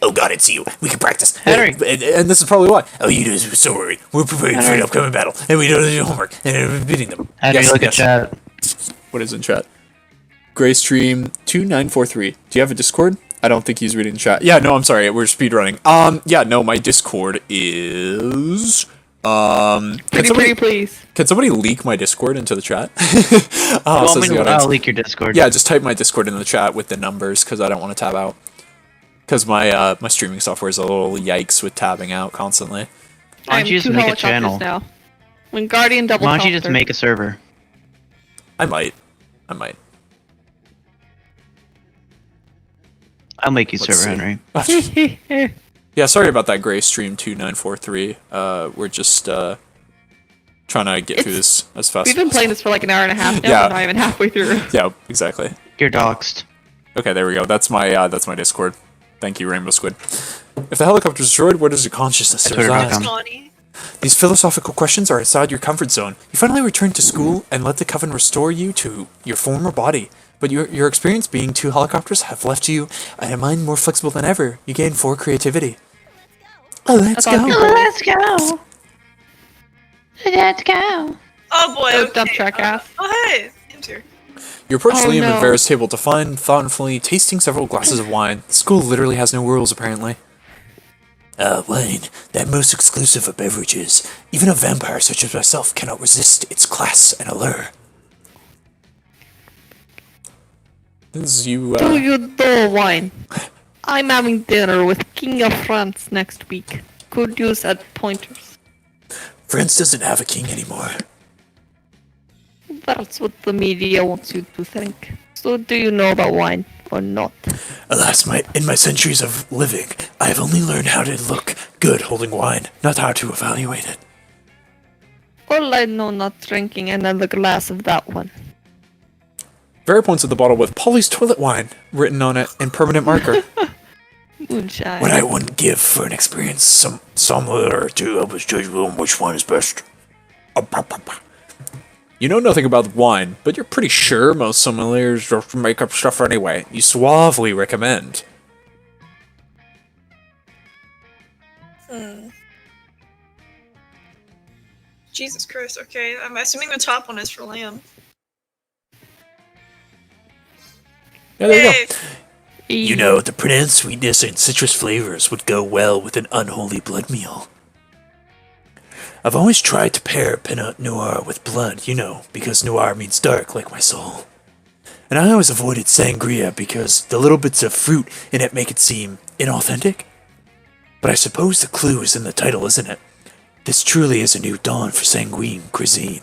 Oh god, it's you. We can practice. Henry. And this is probably why. Oh, you guys are so worried. We're preparing for Henry. an upcoming battle, and we don't do homework, and we're beating them. Henry, Yes, look yes. at chat. What is in chat? Graystream 2943. Do you have a Discord? I don't think he's reading chat. Yeah, no, I'm sorry. We're speedrunning. Yeah, no, my Discord is. Please. Can somebody leak my Discord into the chat? Want me to audience. leak your Discord? Yeah, just type my Discord in the chat with the numbers because I don't want to tab out. Because my my streaming software is a little yikes with tabbing out constantly. Why don't you just make a channel? Now. When Guardian double Why don't you just make a server? I might. I'll make you Let's server, see. Henry. Yeah, sorry about that, Graystream 2943. We're just trying to get through this as fast We've been as playing this for like an hour and a half now. Yeah. We're not even halfway through. Yeah, exactly. You're doxed. Okay, there we go. That's my Discord. Thank you, RainbowSquid. If the helicopter is destroyed, where does your consciousness reside? Scotty. These philosophical questions are outside your comfort zone. You finally return to school and let the coven restore you to your former body. But your experience being 2 helicopters have left you a mind more flexible than ever. You gain 4 creativity. Oh, let's go. Let's go. Let's go. Oh boy. Oh, Okay. dump truck ass. Oh hey, Liam's here. You approach Oh, Liam and no. Vera's table to find thoughtfully tasting several glasses of wine. The school literally has no rules, apparently. Wine, that most exclusive of beverages. Even a vampire such as myself cannot resist its class and allure. This is you, Do you know wine? I'm having dinner with King of France next week. Could use at pointers. France doesn't have a king anymore. That's what the media wants you to think. So do you know about wine or not? Alas, in my centuries of living, I have only learned how to look good holding wine, not how to evaluate it. Well, I know not drinking another glass of that one. Vera points at the bottle with Polly's toilet wine written on it in permanent marker. Moonshine. What I wouldn't give for an experience sommelier to help us judge which one is best. You know nothing about wine, but you're pretty sure most sommeliers just make up stuff anyway. You suavely recommend. Jesus Christ. Okay, I'm assuming the top one is for Liam. Yeah, there you Yay. go. You know, the pronounced sweetness and citrus flavors would go well with an unholy blood meal. I've always tried to pair Pinot Noir with blood, you know, because noir means dark, like my soul. And I always avoided sangria because the little bits of fruit in it make it seem inauthentic. But I suppose the clue is in the title, isn't it? This truly is a new dawn for sanguine cuisine.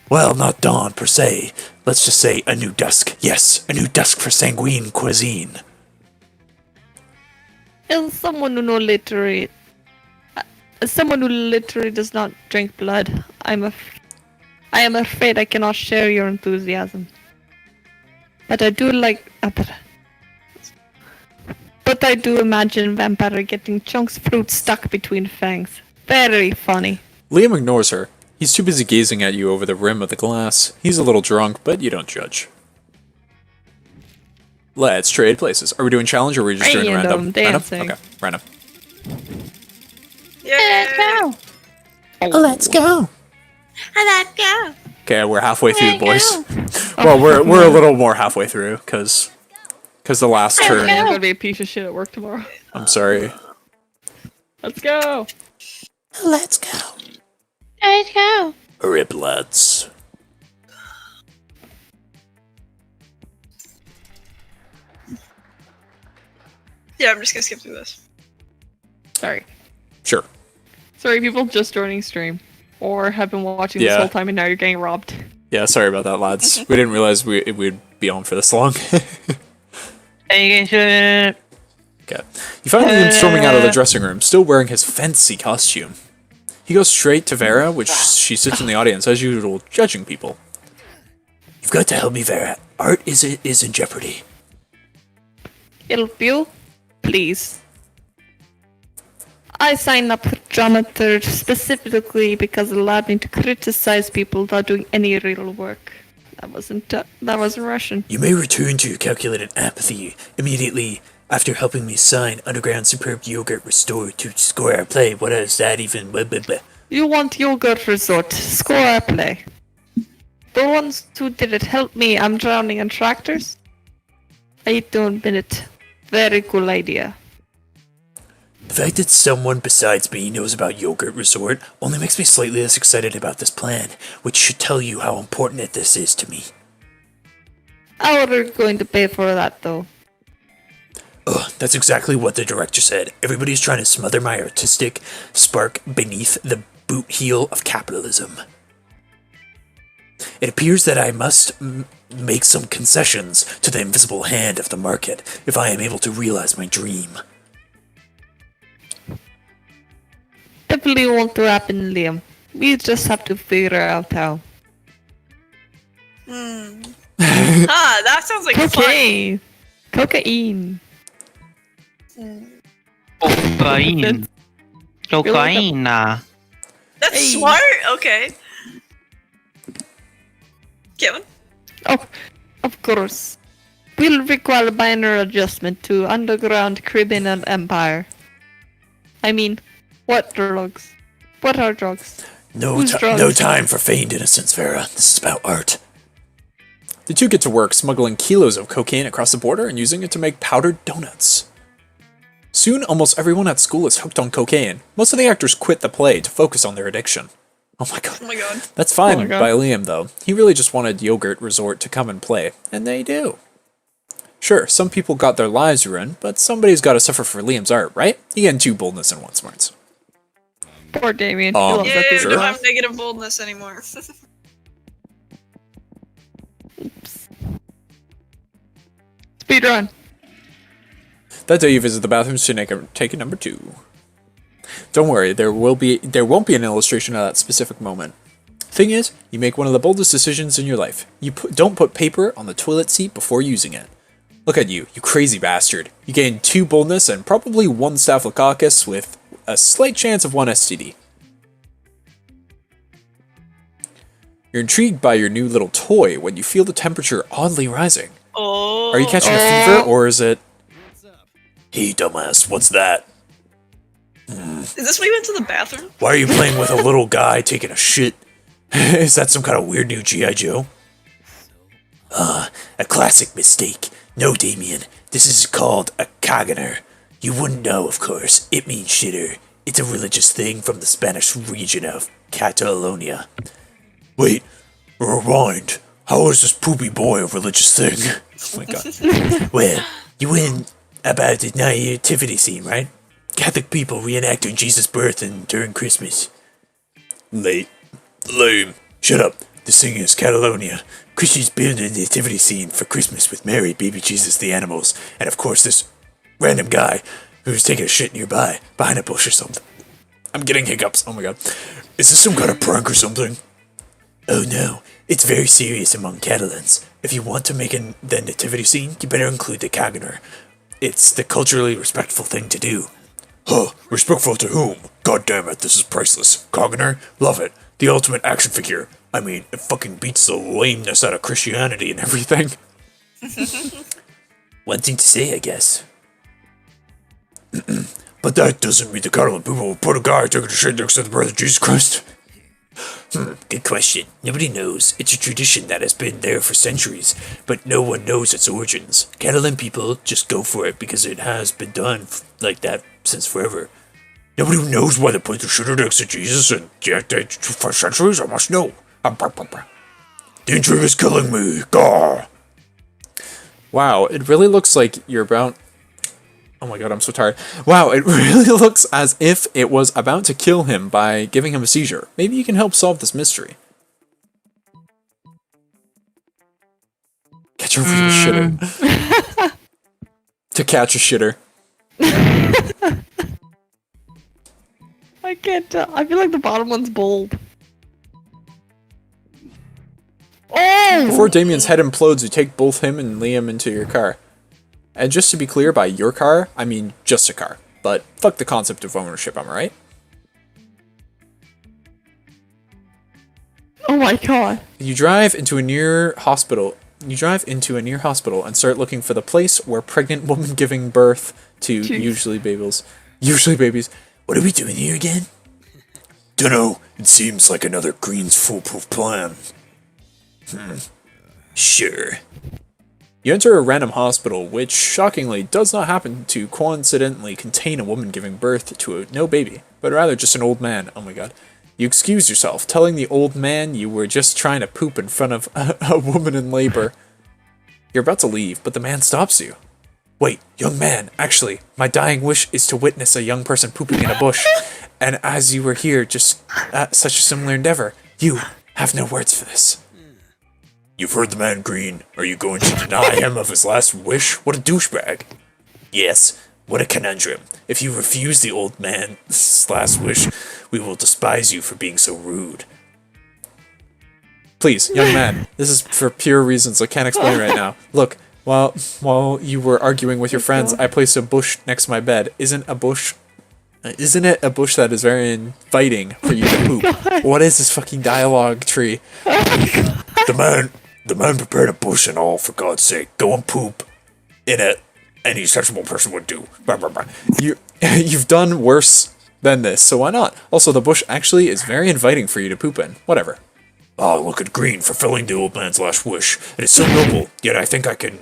Well, not dawn per se. Let's just say a new dusk. Yes, a new dusk for sanguine cuisine. As someone who literally does not drink blood, I am afraid I cannot share your enthusiasm. But I do like. But I do imagine vampire getting chunks of fruit stuck between fangs. Very funny. Liam ignores her. He's too busy gazing at you over the rim of the glass. He's a little drunk, but you don't judge. Let's trade places. Are we doing challenge or are we just doing Random random? dancing. Random? Okay, random. Yay. Let's go. Okay, we're halfway through, boys. Well, we're a little more halfway through, because the last turn... I'm gonna be a piece of shit at work tomorrow. I'm sorry. Let's go. Let's go. Let's go. Rip lads. Yeah, I'm just gonna skip through this. Sorry. Sure. Sorry, people just joining stream. Or have been watching this Yeah. whole time and now you're getting robbed. Yeah, sorry about that, lads. We didn't realize we'd be on for this long. Hey, Okay. You find Liam storming out of the dressing room, still wearing his fancy costume. He goes straight to Vera, which she sits in the audience, as usual, judging people. You've got to help me, Vera. Art is in jeopardy. Help you? Please. I signed up for dramaturg specifically because it allowed me to criticize people without doing any real work. That wasn't Russian. You may return to your calculated apathy immediately after helping me sign Underground Superb Yogurt Restored to score our play. What is that even? Blah, blah, blah. You want yogurt resort? Score our play. The ones who did it help me. I'm drowning in tractors. I don't minute. Very cool idea. The fact that someone besides me knows about Yogurt Resort only makes me slightly less excited about this plan, which should tell you how important this is to me. How are we going to pay for that, though? Ugh, that's exactly what the director said. Everybody's trying to smother my artistic spark beneath the boot heel of capitalism. It appears that I must make some concessions to the invisible hand of the market if I am able to realize my dream. Definitely won't happen, Liam. We just have to figure out how. Ah, that sounds like fun. Cocaine! Cocaine! Cocaine. Cocaine. That's smart. Okay. Kevin? Oh, of course. We'll require minor adjustment to underground criminal empire. I mean, what drugs? What are drugs? No time for feigned innocence, Vera. This is about art. The two get to work smuggling kilos of cocaine across the border and using it to make powdered donuts. Soon, almost everyone at school is hooked on cocaine. Most of the actors quit the play to focus on their addiction. Oh my god. Oh my god. That's fine Oh my God. by Liam, though. He really just wanted Yogurt Resort to come and play, and they do. Sure, some people got their lives ruined, but somebody's got to suffer for Liam's art, right? You get two boldness and one smarts. Poor Damien. He Um, loves Yeah, that we Sure. don't have negative boldness anymore. Speedrun. That day you visit the bathrooms to take a number 2. Don't worry, there won't be an illustration of that specific moment. Thing is, you make one of the boldest decisions in your life. You don't put paper on the toilet seat before using it. Look at you crazy bastard. You gained 2 boldness and probably 1 staphylococcus with a slight chance of 1 STD. You're intrigued by your new little toy when you feel the temperature oddly rising. Oh. Are you catching a fever, or is it... Hey, dumbass, what's that? Is this when you went to the bathroom? Why are you playing with a little guy taking a shit? Is that some kind of weird new G.I. Joe? A classic mistake. No, Damien, this is called a caganer. You wouldn't know, of course. It means shitter. It's a religious thing from the Spanish region of Catalonia. Wait, rewind. How is this poopy boy a religious thing? Oh my god. Well, you win about the nativity scene, right? Catholic people reenacting Jesus' birth and during Christmas. Lame. Shut up. This thing is Catalonia. Christians build a nativity scene for Christmas with Mary, baby Jesus, the animals, and of course this random guy who's taking a shit nearby, behind a bush or something. I'm getting hiccups. Oh my god. Is this some kind of prank or something? Oh no, it's very serious among Catalans. If you want to make the nativity scene, you better include the caganer. It's the culturally respectful thing to do. Huh, respectful to whom? God damn it, this is priceless. Caganer? Love it. The ultimate action figure. I mean, it fucking beats the lameness out of Christianity and everything. One thing to say, I guess. But that doesn't mean the Catalan people will put a guy taking a shit next to the birth of Jesus Christ. Good question. Nobody knows. It's a tradition that has been there for centuries, but no one knows its origins. Catalan people just go for it because it has been done like that since forever. Nobody knows why they put the shit next to Jesus and for centuries. I must know. The intrigue is killing me. Gah. Wow, it really looks like you're about... Oh my god, I'm so tired. Wow, it really looks as if it was about to kill him by giving him a seizure. Maybe you can help solve this mystery. Catch a real shitter. To catch a shitter. I can't tell. I feel like the bottom one's bold. Oh! Before Damien's head implodes, you take both him and Liam into your car. And just to be clear, by your car, I mean just a car. But fuck the concept of ownership, am I right? Oh my god. You drive into a near hospital. You drive into a near hospital and start looking for the place where pregnant woman giving birth to Jeez. usually babies. What are we doing here again? Dunno. It seems like another Green's foolproof plan. Sure. You enter a random hospital, which shockingly does not happen to coincidentally contain a woman giving birth to no baby, but rather just an old man. Oh my god. You excuse yourself, telling the old man you were just trying to poop in front of a woman in labor. You're about to leave, but the man stops you. Wait, young man, actually, my dying wish is to witness a young person pooping in a bush. And as you were here, just at such a similar endeavor, you have no words for this. You've heard the man, Green. Are you going to deny him of his last wish? What a douchebag. Yes, what a conundrum. If you refuse the old man's last wish, we will despise you for being so rude. Please, young man, this is for pure reasons I can't explain right now. Look, while you were arguing with your friends, I placed a bush next to my bed. Isn't it a bush that is very inviting for you to poop? What is this fucking dialogue tree? The man prepared a bush and all, for God's sake. Go and poop in it. Any sensible person would do. You've done worse than this, so why not? Also, the bush actually is very inviting for you to poop in. Whatever. Oh, look at Green fulfilling the old man's last wish. It is so noble, yet I think I can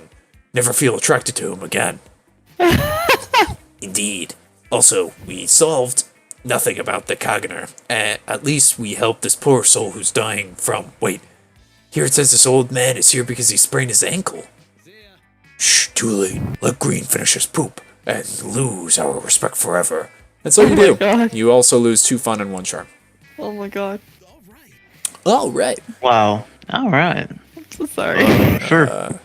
never feel attracted to him again. Indeed. Also, we solved nothing about the Kaganer. At least we helped this poor soul who's dying from... Wait, here it says this old man is here because he sprained his ankle. Shh, too late. Let Green finish his poop and lose our respect forever. And so you do. God. You also lose 2 fun and 1 charm. Oh my god. All right. Wow. All right. I'm so sorry. Sure.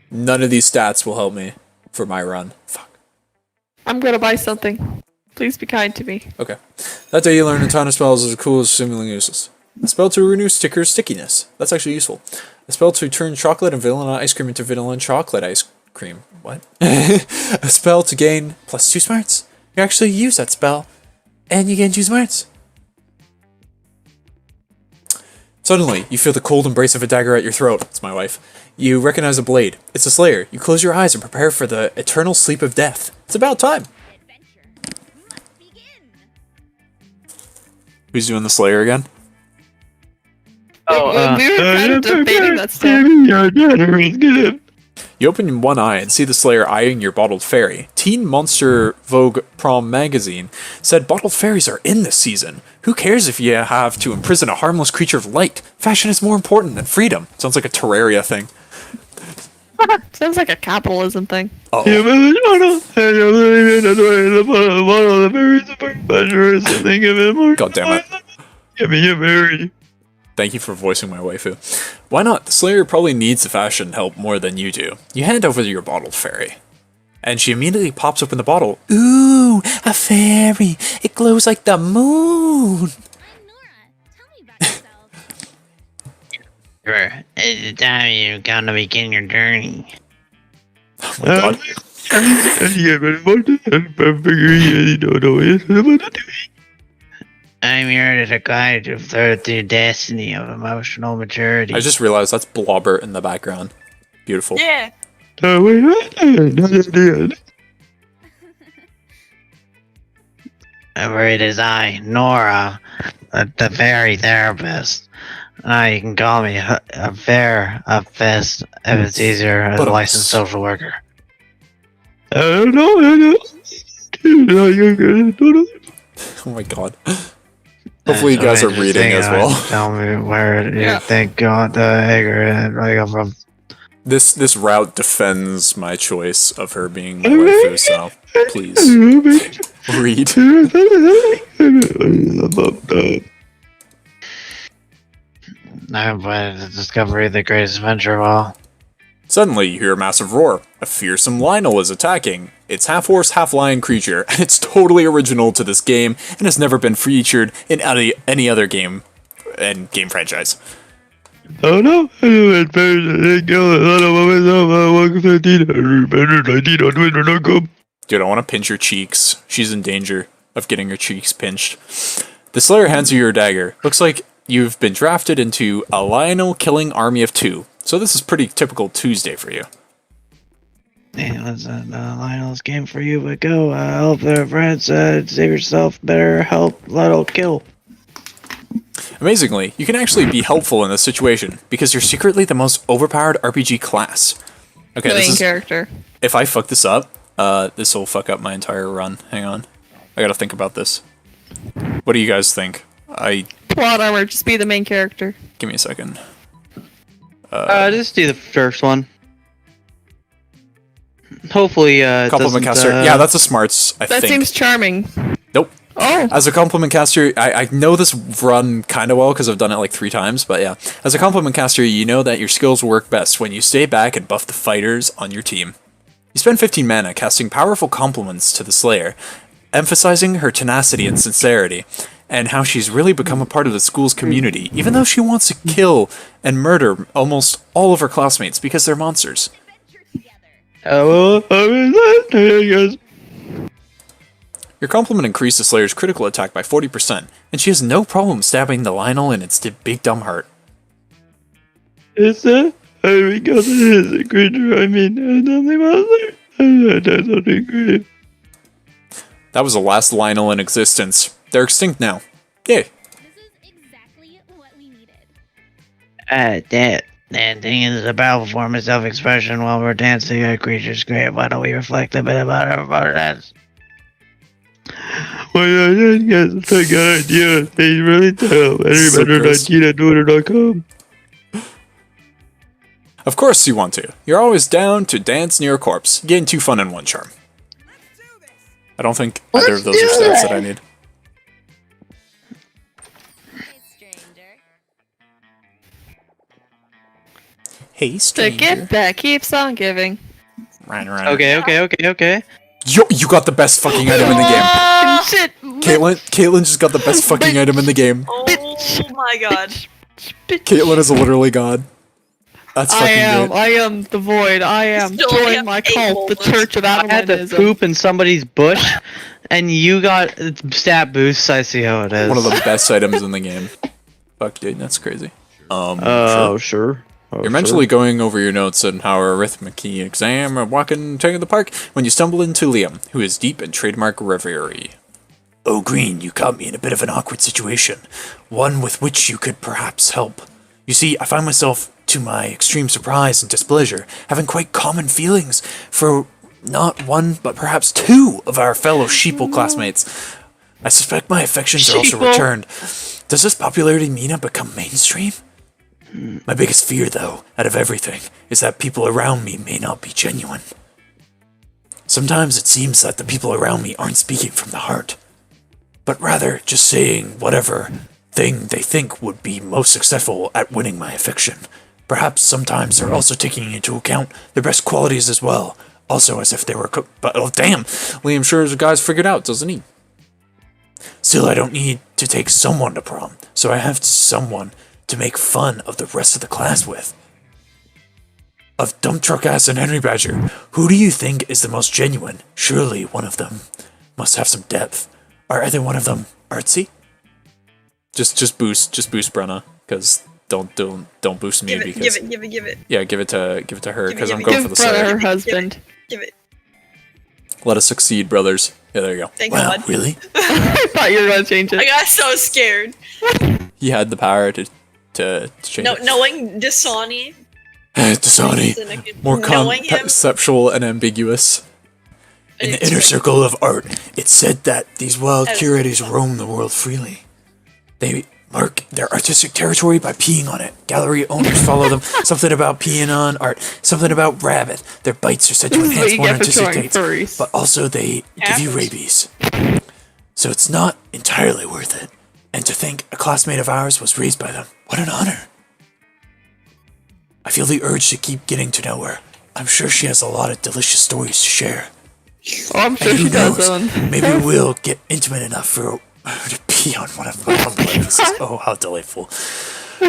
None of these stats will help me for my run. Fuck. I'm gonna buy something. Please be kind to me. Okay. That day you learned a ton of spells as cool as seemingly useless. A spell to renew stickers' stickiness. That's actually useful. A spell to turn chocolate and vanilla ice cream into vanilla and chocolate ice cream. What? A spell to gain +2 smarts. You actually use that spell, and you gain 2 smarts. Suddenly, you feel the cold embrace of a dagger at your throat. It's my wife. You recognize a blade. It's a slayer. You close your eyes and prepare for the eternal sleep of death. It's about time. Who's doing the slayer again? We were kind of debating that stuff. You open one eye and see the slayer eyeing your bottled fairy. Teen Monster Vogue Prom magazine said bottled fairies are in this season. Who cares if you have to imprison a harmless creature of light? Fashion is more important than freedom. Sounds like a Terraria thing. Sounds like a capitalism thing. Oh. God damn it. Thank you for voicing my waifu. Why not? The Slayer probably needs the fashion help more than you do. You hand over your bottled fairy. And she immediately pops open the bottle. Ooh, a fairy. It glows like the moon. It's the time you're gonna begin your journey. Oh my god. I'm here to guide you through the destiny of emotional maturity. I just realized that's Blobbert in the background. Beautiful. Yeah. Over it is I, Nora, the fairy therapist. You can call me a therapist if it's easier as a licensed social worker. Oh my god. Hopefully you guys are reading as well. Tell me where you think the egg really go from. This route defends my choice of her being my waifu, so please read. I'm playing the discovery of the greatest adventure of all. Suddenly, you hear a massive roar. A fearsome Lionel is attacking. It's half-horse, half-lion creature, and it's totally original to this game, and has never been featured in any other game and game franchise. Oh no! Dude, I want to pinch your cheeks. She's in danger of getting her cheeks pinched. The Slayer hands you your dagger. Looks like you've been drafted into a Lionel killing army of 2. So this is pretty typical Tuesday for you. Yeah, that's Lionel's game for you, but go help their friends, save yourself, better help Lionel kill. Amazingly, you can actually be helpful in this situation, because you're secretly the most overpowered RPG class. Okay, The main character. If I fuck this up, this will fuck up my entire run. Hang on. I gotta think about this. What do you guys think? Plot armor, just be the main character. Give me a second. Just do the first one. Hopefully, Compliment caster. Yeah, that's a smarts, I think. That seems charming. Nope. Oh. As a compliment caster, I know this run kind of well because I've done it like 3 times, but yeah. As a compliment caster, you know that your skills work best when you stay back and buff the fighters on your team. You spend 15 mana casting powerful compliments to the Slayer, emphasizing her tenacity and sincerity, and how she's really become a part of the school's community, even though she wants to kill and murder almost all of her classmates because they're monsters. Your compliment increased the Slayer's critical attack by 40%, and she has no problem stabbing the Lionel in its big dumb heart. It's because it is a creature, I mean, nothing monster. That's something great. That was the last Lionel in existence. They're extinct now. Yay. Dancing is a powerful form of self-expression. While we're dancing, our creatures create. Why don't we reflect a bit about our dance? Why not? That's a good idea. They really tell. Twitter.com. Of course you want to. You're always down to dance near a corpse. Gain 2 fun and 1 charm. I don't think either of those are stats that I need. Hey, The stranger. gift that keeps on giving. Right. Okay. Yo, you got the best fucking item in the game. Oh, shit. Caitlyn just got the best fucking item in the game. Oh my god. Caitlyn is literally god. That's fucking great. I am the void. I am Still join have my a cult, the moment. Church of I had to Adamanism. poop in somebody's bush, and you got stat boosts. I see how it is. One of the best items in the game. Fuck, dude, that's crazy. Oh, sure. You're mentally going over your notes on how our arithmetic exam or walking taking the park when you stumble into Liam, who is deep in trademark reverie. Oh, Green, you caught me in a bit of an awkward situation. One with which you could perhaps help. You see, I find myself, to my extreme surprise and displeasure, having quite common feelings for not one, but perhaps 2 of our fellow sheeple classmates. I suspect my affections are also returned. Does this popularity mean I've become mainstream? My biggest fear, though, out of everything, is that people around me may not be genuine. Sometimes it seems that the people around me aren't speaking from the heart, but rather just saying whatever thing they think would be most successful at winning my affection. Perhaps sometimes they're also taking into account their best qualities as well, also as if they were but oh damn, Liam sure as the guy's figured out, doesn't he? Still, I don't need to take someone to prom, so I have someone to make fun of the rest of the class with. Of Dump Truck Ass and Henry Badger, who do you think is the most genuine? Surely one of them must have some depth. Are either one of them artsy? Just boost Brenna, because don't boost me because Give it. yeah, give it to her because I'm give going it. for the Give Brenna side. her husband. Give it. Let us succeed, brothers. Yeah, there you go. Thank Wow, God. really? I thought you were gonna change I it. got so scared. He had the power to change No, it. knowing Dasani. Dasani, more knowing him. conceptual and ambiguous. In the inner circle of art, it's said that these wild curators roam the world freely. They mark their artistic territory by peeing on it. Gallery owners follow them. Something about peeing on art. Something about rabbit. Their bites are said to This is what enhance you more get for artistic showing dates, furries. but also they give you rabies. So it's not entirely worth it. And to think a classmate of ours was raised by them. What an honor. I feel the urge to keep getting to know her. I'm sure she has a lot of delicious stories to share. Oh, I'm sure And she who does. knows, maybe we'll get intimate enough for her to pee on one of my umbrellas. Oh, how delightful.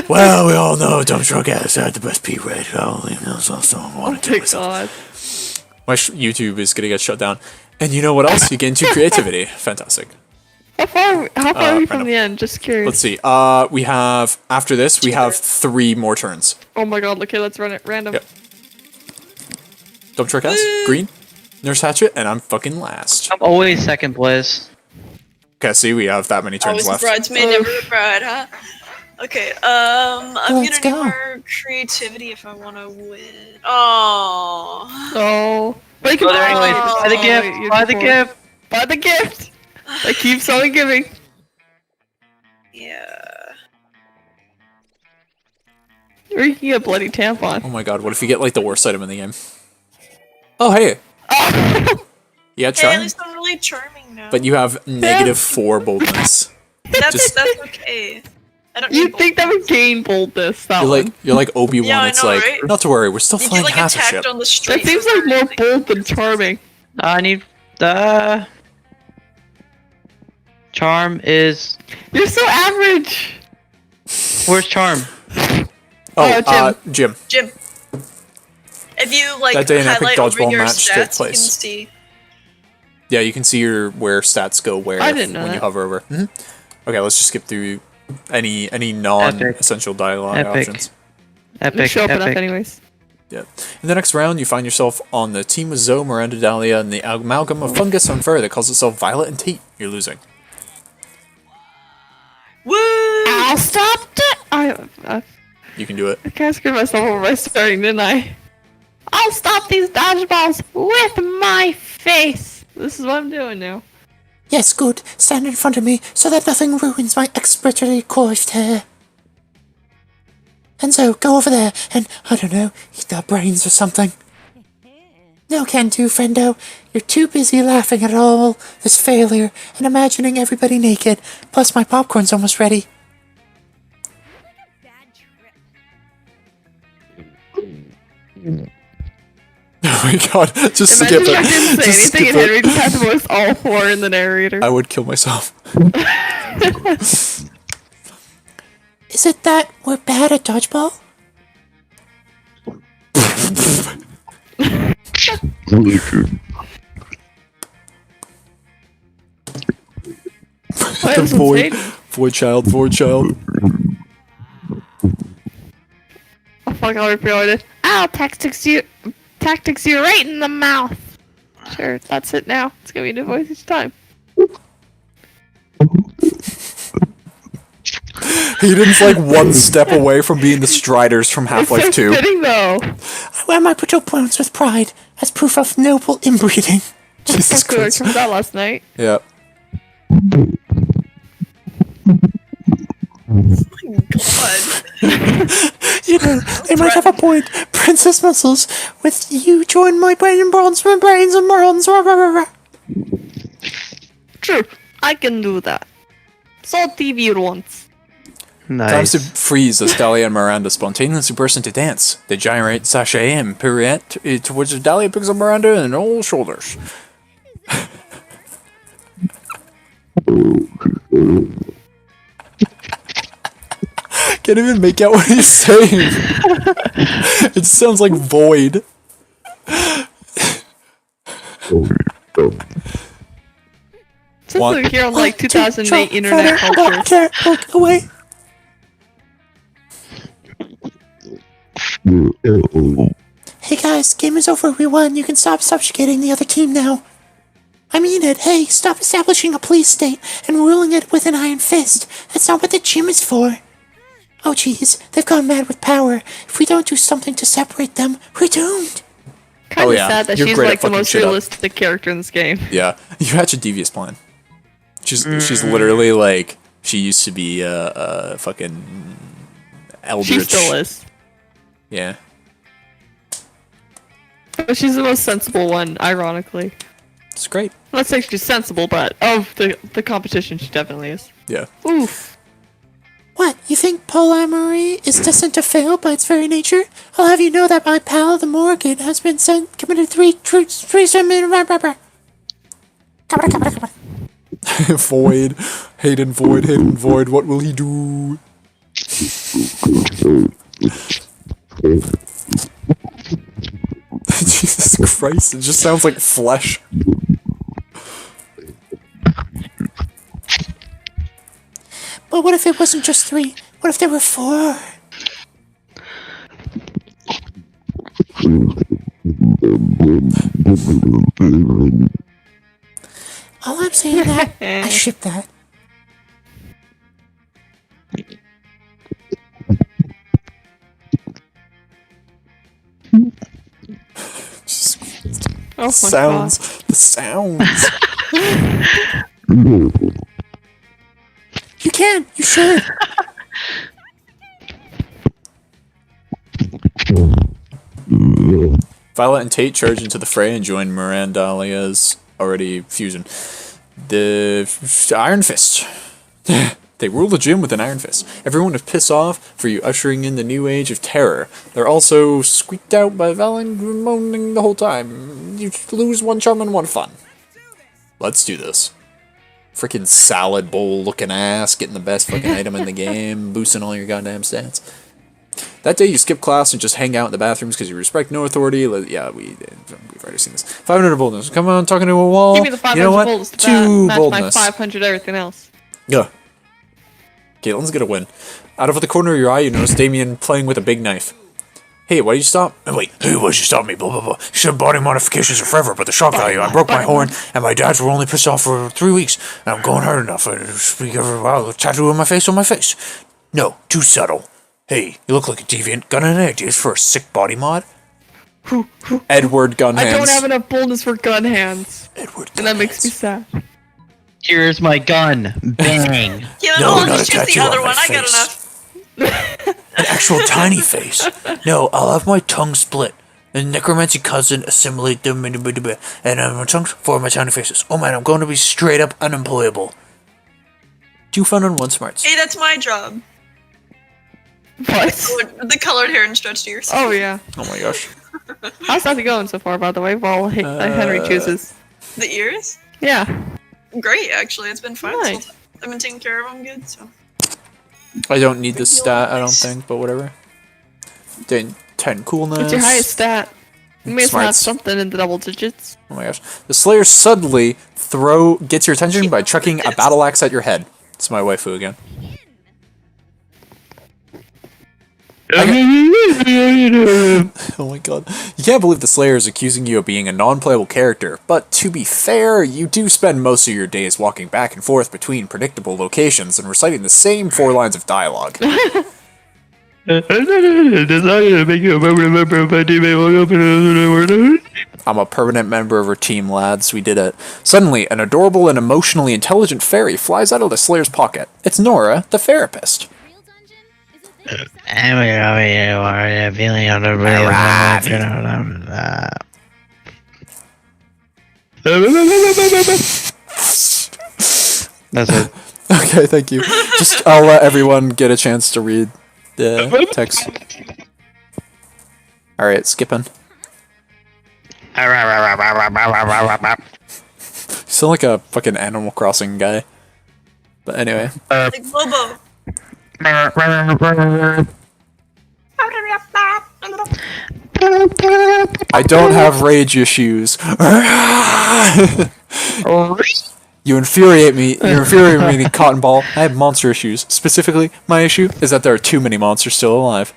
Well, we all know Dump Truck Ass had the best pee rate. Oh, I want to do myself. God. My YouTube is gonna get shut down. And you know what else? You get into creativity. Fantastic. How far are we from random. the end? Just curious. Let's see. We have after this we have 3 more turns. Oh my god, okay, let's run it random. Yep. Dump Truck Ass, Green, Nurse Hatchet, and I'm fucking last. I'm always second place. Okay, see, we have that many turns Always left. bridesmaid, never a bride, huh? Okay, I'm Let's gonna go. need more creativity if I want to win. Oh. Oh. But you can Oh, there anyways. Buy the Oh, gift. wait, Buy the you're gift. Buy the gift! That keeps on giving. Yeah. Or you can get a bloody tampon. Oh my god, what if you get like the worst item in the game? Oh hey, you got Hey, at charm, least I'm really charming now. but you have -4 boldness. that's okay. I don't need You'd think that would gain boldness, that one. You're like Obi-Wan. Yeah, I it's know, like right? not to worry, we're still You flying get like half a ship. attacked on the street. That seems like more bold than charming. I need Charm is. You're so average! Where's Charm? Oh, Jim. Jim. If you like That day an epic highlight over dodgeball your match took stats, you can place. see. Yeah, you can see where stats go where I didn't know when you that. hover over. Okay, let's just skip through any non-essential dialogue Epic. options. It'll Epic. show up enough Epic. anyways. Yeah. In the next round, you find yourself on the team with Zoe, Miranda, Dahlia, and the amalgam of fungus on fur that calls itself Violet and Tate. You're losing. Woo! I'll stop You can do it. I kind of screwed myself over by starting, didn't I? I'll stop these dodgeballs with my face. This is what I'm doing now. Yes, good. Stand in front of me so that nothing ruins my expertly coiffed hair. And so, go over there and, I don't know, eat their brains or something. No can do, friendo. You're too busy laughing at all this failure and imagining everybody naked. Plus, my popcorn's almost ready. Oh my god, just skip Imagine I it. didn't say Just anything skip and Henry it. just had to voice all four in the narrator. I would kill myself. Is it that we're bad at dodgeball? Why The is it void, insane? void child. Oh fuck, I'll repeat it. I'll tactics you right in the mouth. Sure, that's it now. It's gonna be a new voice each time. Hayden's like one step away from being the Striders from Half-Life It's 2. so fitting though. I wear my brittle bones with pride as proof of noble inbreeding. Jesus Fuck, we Christ. comes out last night. Yeah. God. You know, they might have a point. Princess Muscles, with you join my brain and bronze, my brains and bronze. Rah, rah, rah, rah. True, I can do that. Saw TV once. Times to Nice. freeze as Dahlia and Miranda spontaneously burst into dance. They gyrate, sashay, and pirouette towards Dahlia picks up Miranda and all shoulders. Can't even make out what he's saying. It sounds like void. Since What? we're here on like 2008 Feather, internet culture. care, look away. Hey guys, game is over. We won. You can stop subjugating the other team now. I mean it. Hey, stop establishing a police state and ruling it with an iron fist. That's not what the gym is for. Oh jeez, they've gone mad with power. If we don't do something to separate them, we're doomed. Kinda Oh, yeah. sad that You're she's great at like the fucking most shit up. realistic character in this game. Yeah, you hatch a devious plan. She's literally like she used to be a fucking eldritch. She still is. Yeah. But she's the most sensible one, ironically. It's great. I'm not saying she's sensible, but of the competition, she definitely is. Yeah. Oof. What, you think polyamory is destined to fail by its very nature? I'll have you know that my pal, the Morgan, has been committed three. Void. Hayden Void. What will he do? Jesus Christ, it just sounds like flesh. But what if it wasn't just three? What if there were four? All I'm saying that, I ship that. Oh my Sounds. god. The sounds. You can, you should. Violet and Tate charge into the fray and join Mirandalia's already fusion. The Iron Fist. They rule the gym with an iron fist. Everyone is pissed off for you ushering in the new age of terror. They're also squeaked out by Valen moaning the whole time. You lose one charm and one fun. Let's do this. Freaking salad bowl looking ass, getting the best fucking item in the game, boosting all your goddamn stats. That day you skip class and just hang out in the bathrooms because you respect no authority. Yeah, we've already seen this. 500 boldness. Come on, talking to a wall. Give me the 500 You know what? boldness to 2 match boldness. my 500 everything else. Yeah. Caitlin's gonna win. Out of the corner of your eye, you notice Damien playing with a big knife. Hey, why did you stop? And wait, hey, why'd you stop me? Blah, blah, blah. You said body modifications are forever, but the shock value, I broke my horn, and my dads were only pissed off for 3 weeks, and I'm going hard enough. I speak every while, tattoo on my face. No, too subtle. Hey, you look like a deviant. Got any ideas for a sick body mod? Edward gun hands. I don't have enough boldness for gun hands. Edward And that makes me sad. Here's my gun. Bang. Yeah, No, I'll not just a choose the tattoo other on my one. I got face. enough. An actual tiny face. No, I'll have my tongue split. And necromancy cousin assimilate them and my tongues form my tiny faces. Oh man, I'm going to be straight up unemployable. 2 fun and 1 smarts. Hey, that's my job. What? The colored hair and stretched ears. Oh yeah. Oh my gosh. How's that going so far, by the way? While Henry chooses. The ears? Yeah. Great, actually. It's been fun. Nice. I've been taking care of them good, so. I don't need this stat, I don't think, but whatever. 10 coolness. What's your highest stat? You may as well have Smarts. something in the double digits. Oh my gosh. The Slayer suddenly gets your attention by chucking a battle axe at your head. It's my waifu again. Oh my god. You can't believe the Slayer is accusing you of being a non-playable character, but to be fair, you do spend most of your days walking back and forth between predictable locations and reciting the same 4 lines of dialogue. I'm a permanent member of our team, lads. We did it. Suddenly, an adorable and emotionally intelligent fairy flies out of the Slayer's pocket. It's Nora, the therapist. Feeling under That's it. Okay, thank you. Just, I'll let everyone get a chance to read the text. Alright, skipping. You sound like a fucking Animal Crossing guy. But anyway. Like Bobo. I don't have rage issues. You infuriate me. You infuriate me, Cotton Ball. I have monster issues. Specifically, my issue is that there are too many monsters still alive.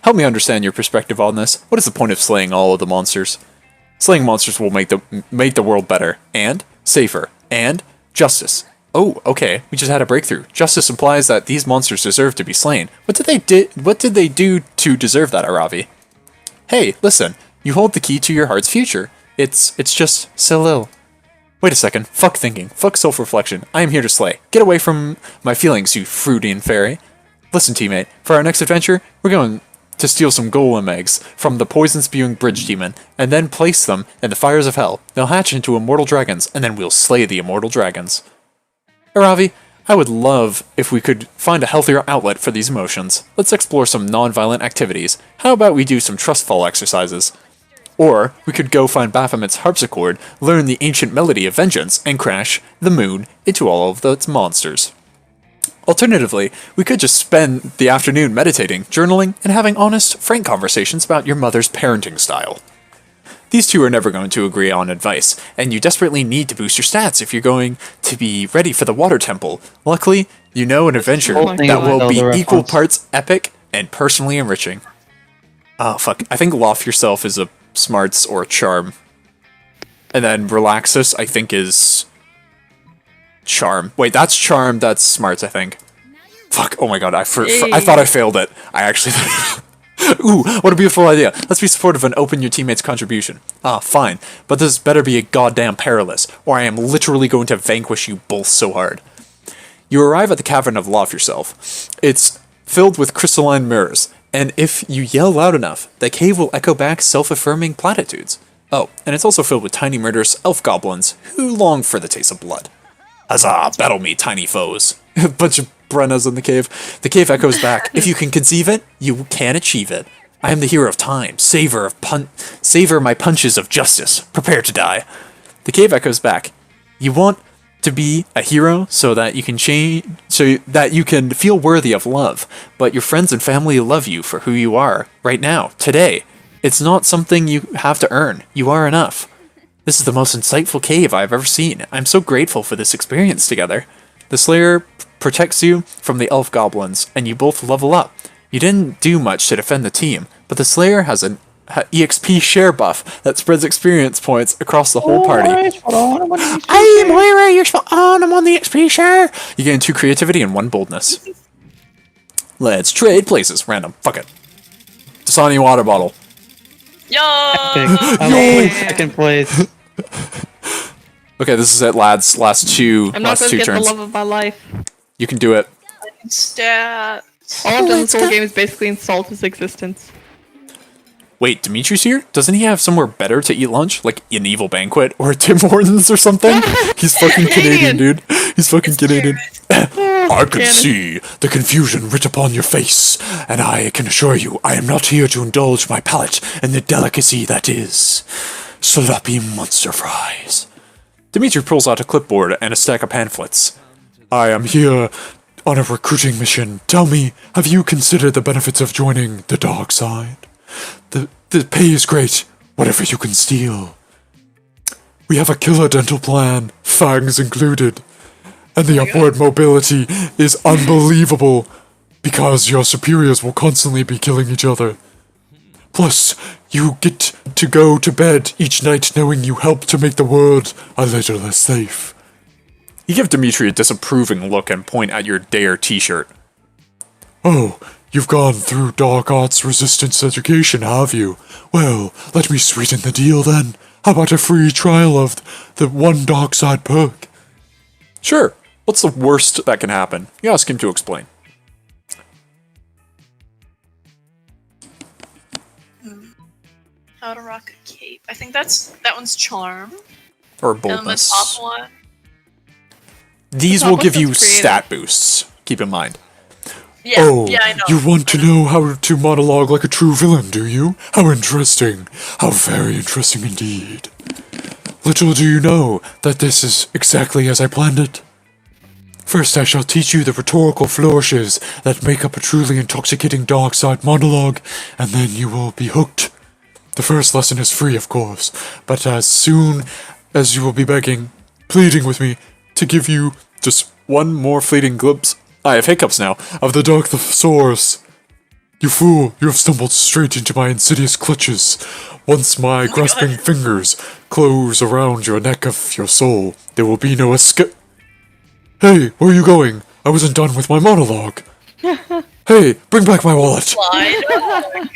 Help me understand your perspective on this. What is the point of slaying all of the monsters? Slaying monsters will make the world better, and safer, and justice. Oh, okay. We just had a breakthrough. Justice implies that these monsters deserve to be slain. What did they do to deserve that, Aravi? Hey, listen. You hold the key to your heart's future. It's just Salil. Wait a second. Fuck thinking. Fuck self-reflection. I am here to slay. Get away from my feelings, you Fruitian fairy. Listen, teammate. For our next adventure, we're going to steal some golem eggs from the poison-spewing bridge demon, and then place them in the fires of hell. They'll hatch into immortal dragons, and then we'll slay the immortal dragons. Aravi, I would love if we could find a healthier outlet for these emotions. Let's explore some non-violent activities. How about we do some trust fall exercises? Or we could go find Baphomet's harpsichord, learn the ancient melody of vengeance, and crash the moon into all of its monsters. Alternatively, we could just spend the afternoon meditating, journaling, and having honest, frank conversations about your mother's parenting style. These two are never going to agree on advice, and you desperately need to boost your stats if you're going to be ready for the water temple. Luckily, you know an adventure that will be equal parts epic and personally enriching. Oh fuck, I think Loft Yourself is a smarts or a charm. And then Relaxus, I think, is charm. Wait, that's charm, that's smarts, I think. Fuck, oh my god, I thought I failed it. I actually... Ooh, what a beautiful idea. Let's be supportive and open your teammates' contribution. Ah, fine. But this better be a goddamn perilous, or I am literally going to vanquish you both so hard. You arrive at the Cavern of Loft Yourself. It's filled with crystalline mirrors, and if you yell loud enough, the cave will echo back self-affirming platitudes. Oh, and it's also filled with tiny murderous elf goblins who long for the taste of blood. Huzzah, battle me, tiny foes. A bunch of Brennas in the cave. The cave echoes back. If you can conceive it, you can achieve it. I am the hero of time. Savor my punches of justice. Prepare to die. The cave echoes back. You want to be a hero so that you can feel worthy of love, but your friends and family love you for who you are right now, today. It's not something you have to earn. You are enough. This is the most insightful cave I've ever seen. I'm so grateful for this experience together. The Slayer protects you from the elf goblins, and you both level up. You didn't do much to defend the team, but the Slayer has an EXP share buff that spreads experience points across the whole party. Hey, Moira, you're spot on. I'm on the XP share. You gain 2 creativity and 1 boldness. Let's trade places. Random. Fuck it. Dasani water bottle. Yo! I'm second place. Okay, this is it, lads. Last two I'm not going to get turns. the love of my life. You can do it. Stat. All I've done this whole game is basically insult his existence. Wait, Dimitri's here? Doesn't he have somewhere better to eat lunch? Like an Evil Banquet or Tim Hortons or something? He's fucking Canadian, dude. He's fucking Canadian. I can see the confusion writ upon your face, and I can assure you I am not here to indulge my palate in the delicacy that is sloppy monster fries. Dimitri pulls out a clipboard and a stack of pamphlets. I am here on a recruiting mission. Tell me, have you considered the benefits of joining the dark side? The pay is great, whatever you can steal. We have a killer dental plan, fangs included. And the upward mobility is unbelievable, because your superiors will constantly be killing each other. Plus, you get to go to bed each night knowing you help to make the world a little less safe. You give Dimitri a disapproving look and point at your Dare t-shirt. Oh, you've gone through dark arts resistance education, have you? Well, let me sweeten the deal then. How about a free trial of the one dark side perk? Sure. What's the worst that can happen? You ask him to explain. How to rock a cape. I think that one's charm. Or And then the boldness. top one. These The top will give one you sounds creative. stat boosts. Keep in mind. Yeah, Oh, yeah, I know. you want to know how to monologue like a true villain, do you? How interesting. How very interesting indeed. Little do you know that this is exactly as I planned it. First, I shall teach you the rhetorical flourishes that make up a truly intoxicating dark side monologue, and then you will be hooked. The first lesson is free, of course, but as soon as you will be begging, pleading with me to give you just one more fleeting glimpse, I have hiccups now, of the dark source. You fool, you have stumbled straight into my insidious clutches. Once my grasping fingers close around your neck of your soul, there will be no escape. Hey, where are you going? I wasn't done with my monologue. Hey, bring back my wallet. Slide.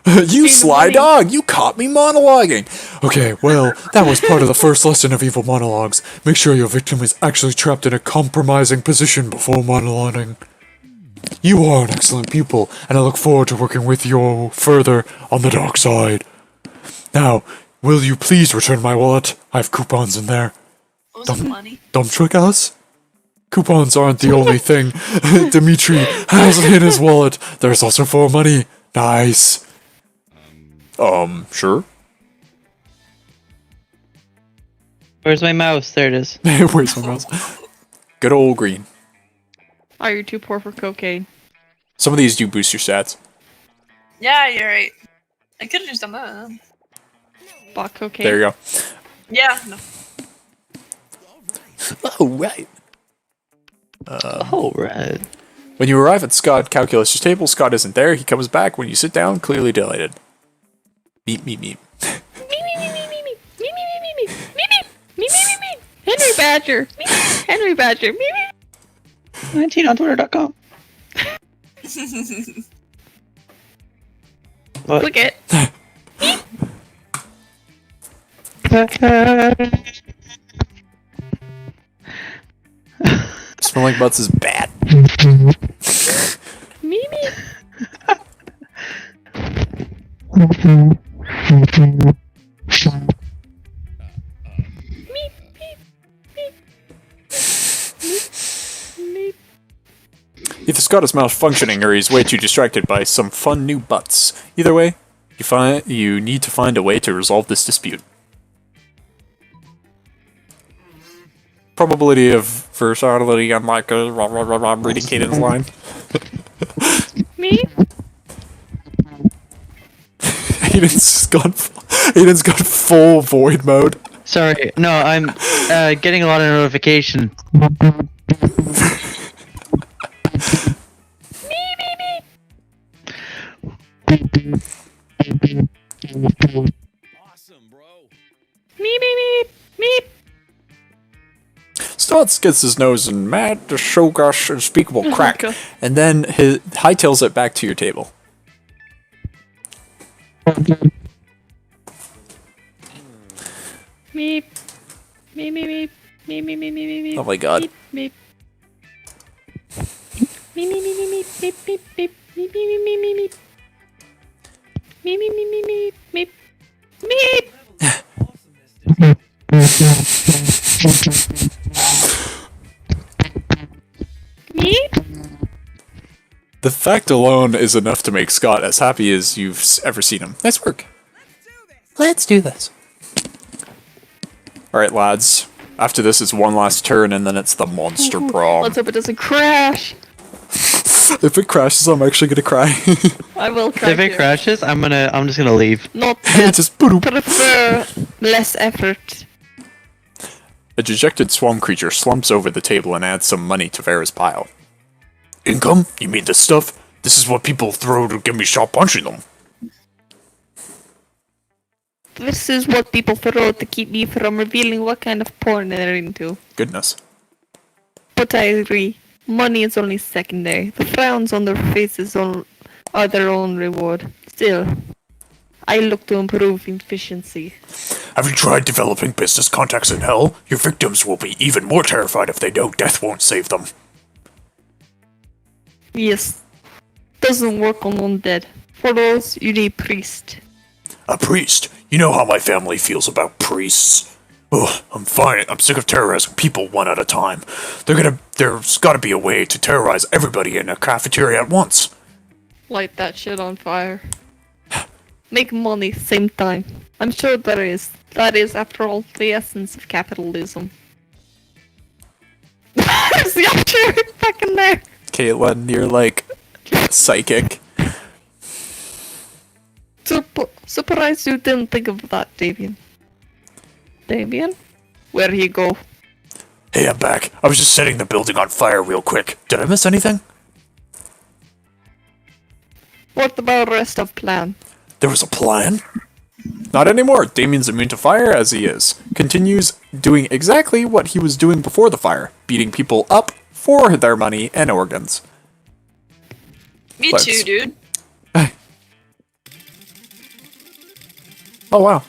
You sly dog, you caught me monologuing. Okay, well, that was part of the first lesson of evil monologues. Make sure your victim is actually trapped in a compromising position before monologuing. You are an excellent pupil, and I look forward to working with you further on the dark side. Now, will you please return my wallet? I have coupons in there. What was the money? Dump truck ass? Coupons aren't the only thing Dimitri has in his wallet. There's also 4 money. Nice. Sure. Where's my mouse? There it is. Where's my mouse? Good old green. Oh, you're too poor for cocaine. Some of these do boost your stats. Yeah, you're right. I could have just done that. Bought cocaine. There you go. Yeah, no. Oh, right. Oh, right. When you arrive at Scott Calculus's table, Scott isn't there. He comes back when you sit down, clearly delighted. Meep, meep, meep. Henry Badger. Henry Badger. 19 on Twitter.com. Click it. Smelling butts is bad. Mimi. Either Scott is malfunctioning or he's way too distracted by some fun new butts. Either way, you need to find a way to resolve this dispute. Probability of versatility unlike a reading cadence line. Me. Aiden's got full void mode. Sorry, no, I'm getting a lot of notification. Meep, meep, meep. Stotts gets his nose in mad, show gosh, unspeakable crack, God. and then hightails it back to your table. Meep. Meep, meep, meep. Meep, meep, meep, meep, meep. Oh my god. Meep, meep. Meep, meep, meep, meep, meep, meep, meep, meep, meep, meep, meep. Meep, meep, meep, meep, meep, meep. Meep. The fact alone is enough to make Scott as happy as you've ever seen him. Nice work. Let's do this. Alright, lads. After this is one last turn, and then it's the monster prom. Let's hope it doesn't crash. If it crashes, I'm actually gonna cry. I will cry. If it too. crashes, I'm just gonna leave. Not that. Just boop. Prefer less effort. A dejected swarm creature slumps over the table and adds some money to Vera's pile. Income? You mean this stuff? This is what people throw to get me shot punching them. This is what people throw to keep me from revealing what kind of porn they're into. Goodness. But I agree. Money is only secondary. The frowns on their faces are their own reward. Still, I look to improve efficiency. Have you tried developing business contacts in hell? Your victims will be even more terrified if they know death won't save them. Yes. Doesn't work on undead. For those, you need priest. A priest? You know how my family feels about priests. Ugh, I'm fine. I'm sick of terrorizing people one at a time. There's gotta be a way to terrorize everybody in a cafeteria at once. Light that shit on fire. Make money, same time. I'm sure there is. That is, after all, the essence of capitalism. There's the archer back in there. Caitlin, you're like psychic. Surprised you didn't think of that, Davian. Davian? Where'd he go? Hey, I'm back. I was just setting the building on fire real quick. Did I miss anything? What about the rest of plan? There was a plan? Not anymore. Damien's immune to fire as he is. Continues doing exactly what he was doing before the fire. Beating people up for their money and organs. Me Let's- too, dude. Oh wow.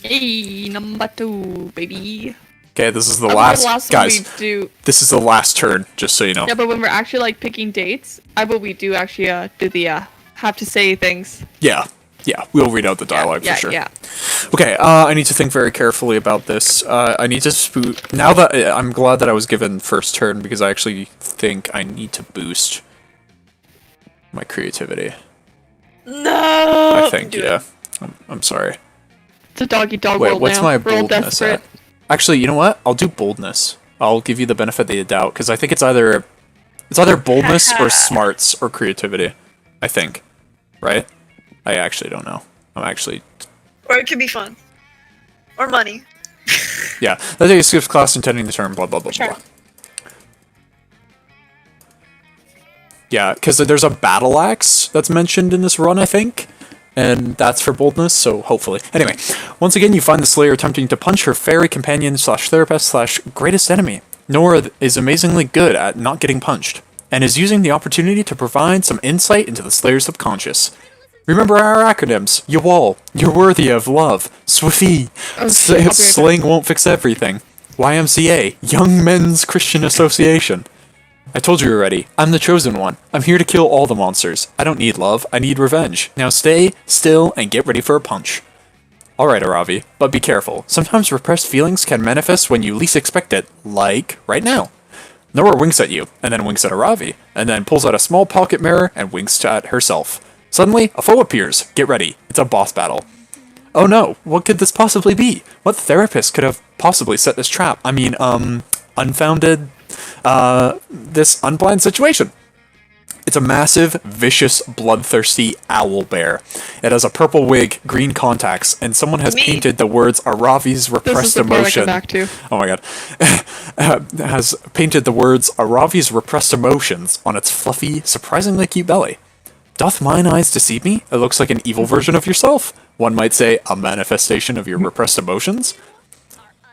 Hey, number 2, baby. Okay, this is the I last, remember last guys. time we do. This is the last turn, just so you know. Yeah, but when we're actually like picking dates, I bet we do actually do the have to say things. Yeah, we'll read out the dialogue yeah, for sure. Yeah. Okay, I need to think very carefully about this. I need to now that I'm glad that I was given first turn because I actually think I need to boost my creativity. No. I think, Do it. yeah. I'm sorry. It's a doggy dog Wait, world what's now. my We're all boldness desperate. at? Actually, you know what? I'll do boldness. I'll give you the benefit of the doubt because I think it's either boldness or smarts or creativity. I think, right? I actually don't know. I'm actually Or it could be fun. Or money. yeah. That day skips class intending the term blah blah blah Sure. blah. Yeah, because there's a battle axe that's mentioned in this run, I think. And that's for boldness, so hopefully. Anyway, once again, you find the Slayer attempting to punch her fairy companion slash therapist slash greatest enemy. Nora is amazingly good at not getting punched, and is using the opportunity to provide some insight into the Slayer's subconscious. Remember our acronyms. YWAL, you're worthy of love. SWIFI, Oh, shit, I'll be right back. slaying won't fix everything. YMCA, Young Men's Christian Association. I told you already, I'm the chosen one. I'm here to kill all the monsters. I don't need love, I need revenge. Now stay still and get ready for a punch. Alright, Aravi, but be careful. Sometimes repressed feelings can manifest when you least expect it, like right now. Nora winks at you, and then winks at Aravi, and then pulls out a small pocket mirror and winks at herself. Suddenly, a foe appears. Get ready, it's a boss battle. Oh no, what could this possibly be? What therapist could have possibly set this trap? I mean, unfounded, this unplanned situation. It's a massive, vicious, bloodthirsty owl bear. It has a purple wig, green contacts, and someone has painted the words Aravi's This is repressed the part I emotion. come back to. Oh my god. Has painted the words Aravi's repressed emotions on its fluffy, surprisingly cute belly. Doth mine eyes deceive me? It looks like an evil version of yourself. One might say a manifestation of your repressed emotions.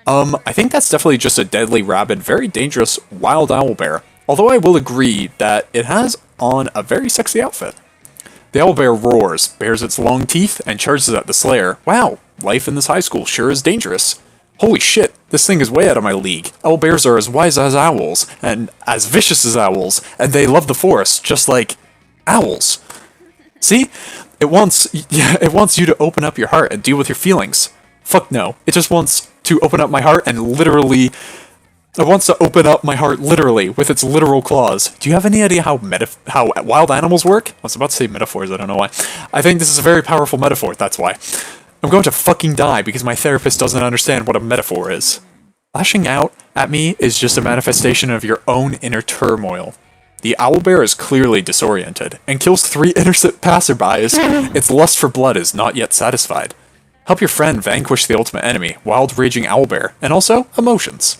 I think that's definitely just a deadly, rabid, very dangerous wild owlbear. Although I will agree that it has on a very sexy outfit. The owlbear roars, bares its long teeth, and charges at the slayer. Wow, life in this high school sure is dangerous. Holy shit, this thing is way out of my league. Owlbears are as wise as owls, and as vicious as owls, and they love the forest, just like owls. See? It wants you to open up your heart and deal with your feelings. Fuck no. It just wants to open up my heart and literally... It wants to open up my heart literally, with its literal claws. Do you have any idea how wild animals work? I was about to say metaphors, I don't know why. I think this is a very powerful metaphor, that's why. I'm going to fucking die because my therapist doesn't understand what a metaphor is. Lashing out at me is just a manifestation of your own inner turmoil. The owlbear is clearly disoriented, and kills 3 innocent passerbys. Its lust for blood is not yet satisfied. Help your friend vanquish the ultimate enemy, wild raging owlbear, and also emotions.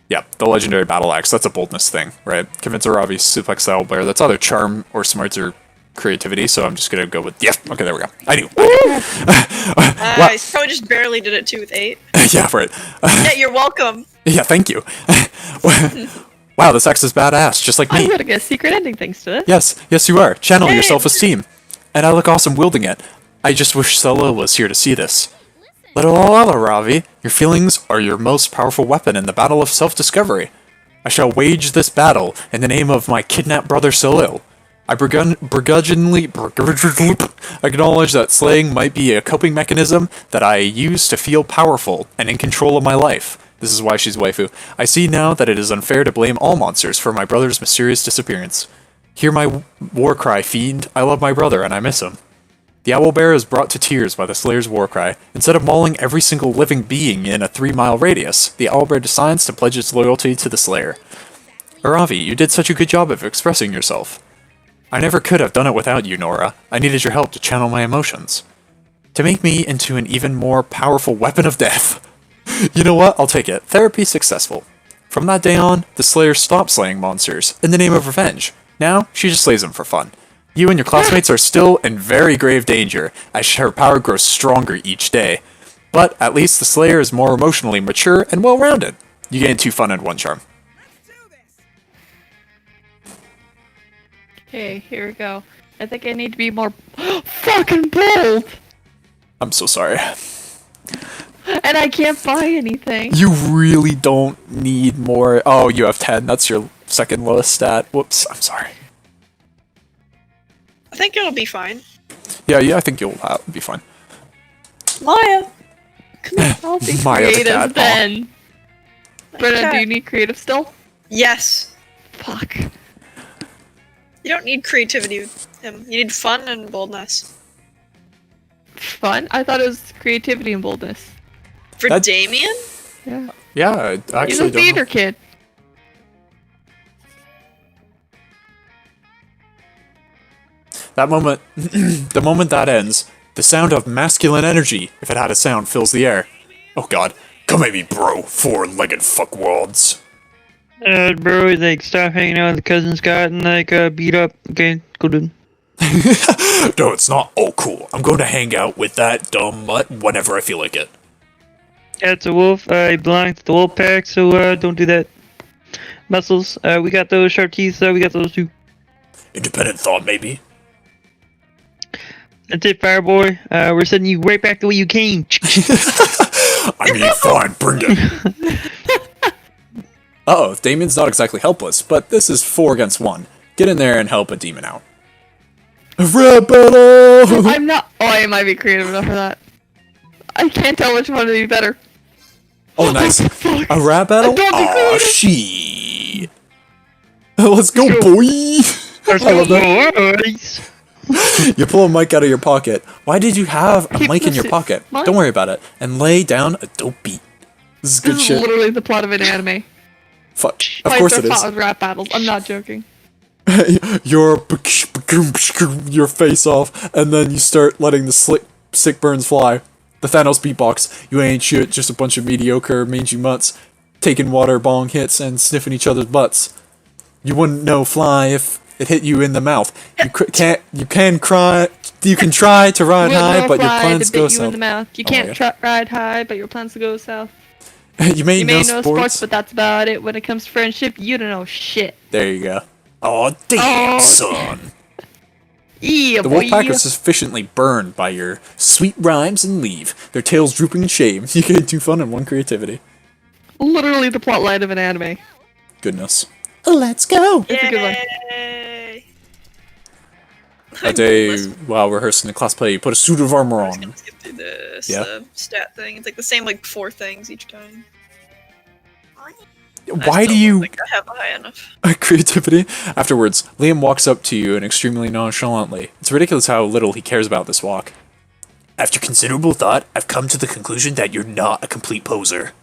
Yep, the legendary battle axe, that's a boldness thing, right? Convince Aravi suplex the owlbear, that's either charm or smarts or creativity, so I'm just gonna go with, yeah, okay, there we go. I knew. I probably just barely did it too with 8. Yeah, right. Yeah, you're welcome. Yeah, thank you. Wow, this axe is badass, just like me. I'm gonna get a secret ending thanks to this. Yes, you are. Channel your Hey. self-esteem. And I look awesome wielding it. I just wish Solo was here to see this. Little Ravi, your feelings are your most powerful weapon in the battle of self-discovery. I shall wage this battle in the name of my kidnapped brother Salil. I begrudgingly acknowledge that slaying might be a coping mechanism that I use to feel powerful and in control of my life. This is why she's waifu. I see now that it is unfair to blame all monsters for my brother's mysterious disappearance. Hear my war cry, fiend. I love my brother and I miss him. The owlbear is brought to tears by the Slayer's warcry. Instead of mauling every single living being in a 3-mile radius, the owlbear decides to pledge its loyalty to the Slayer. Aravi, you did such a good job of expressing yourself. I never could have done it without you, Nora. I needed your help to channel my emotions. To make me into an even more powerful weapon of death. You know what? I'll take it. Therapy successful. From that day on, the Slayer stopped slaying monsters in the name of revenge. Now, she just slays them for fun. You and your classmates are still in very grave danger, as her power grows stronger each day. But at least the Slayer is more emotionally mature and well-rounded. You gain 2 fun and 1 charm. Okay, here we go. I think I need to be more fucking bold! I'm so sorry. And I can't buy anything. You really don't need more. Oh, you have 10. That's your second lowest stat. Whoops, I'm sorry. I think it'll be fine. Yeah, I think you'll be fine. Maya! I'll be Maya the creative cat, then. Brenna, cat. do you need creative still? Yes. Fuck. You don't need creativity with him. You need fun and boldness. Fun? I thought it was creativity and boldness. For That- Damien? Yeah. Yeah, I He's actually a don't know. theater kid. That moment, the moment that ends, the sound of masculine energy, if it had a sound, fills the air. Oh god. Come at me, bro. 4-legged fuckwads. Bro, like, stop hanging out with the cousin Scott and, like, beat up. Okay, go dude. No, it's not. Oh, cool. I'm going to hang out with that dumb mutt whenever I feel like it. That's a wolf. I belong to the wolf pack, so, don't do that. Muscles, we got those sharp teeth, we got those too. Independent thought, maybe. That's it, Fireboy. We're sending you right back the way you came. I mean, fine, bring it. Uh-oh, Damien's not exactly helpless, but this is 4 against 1. Get in there and help a demon out. Rap battle! I'm not. Oh, I might be creative enough for that. I can't tell which one to be better. Oh, nice. A rap battle? Don't be Aw, creative. shit. Let's go, boy! I love that. Boys. You pull a mic out of your pocket. Why did you have a Keep mic in the your shit- pocket? What? Don't worry about it. And lay down a dope beat. This is good This is shit. literally the plot of an anime. Fuck. Of Fights course are it fought is. with rap battles. I'm not joking. your face off, and then you start letting the sick burns fly. The Thanos beatbox. You ain't shit, just a bunch of mediocre, mangy mutts taking water bong hits and sniffing each other's butts. You wouldn't know fly if It hit you in the mouth. You can try to ride high, but your plans go you in south. the mouth. You Oh can't ride high, but your plans go south. You may know sports, but that's about it. When it comes to friendship, you don't know shit. There you go. Oh, damn, son. Yeah, The boy. Wolfpack are sufficiently burned by your sweet rhymes and leave, their tails drooping in shame. You get 2 fun and 1 creativity. Literally the plotline of an anime. Goodness. Let's go. It's a good one. Yay! A day while rehearsing the class play, you put a suit of armor I was on. gonna skip through this Yeah. stat thing. It's like the same 4 things each time. Why do you... I have high enough. creativity? Afterwards, Liam walks up to you and extremely nonchalantly. It's ridiculous how little he cares about this walk. After considerable thought, I've come to the conclusion that you're not a complete poser.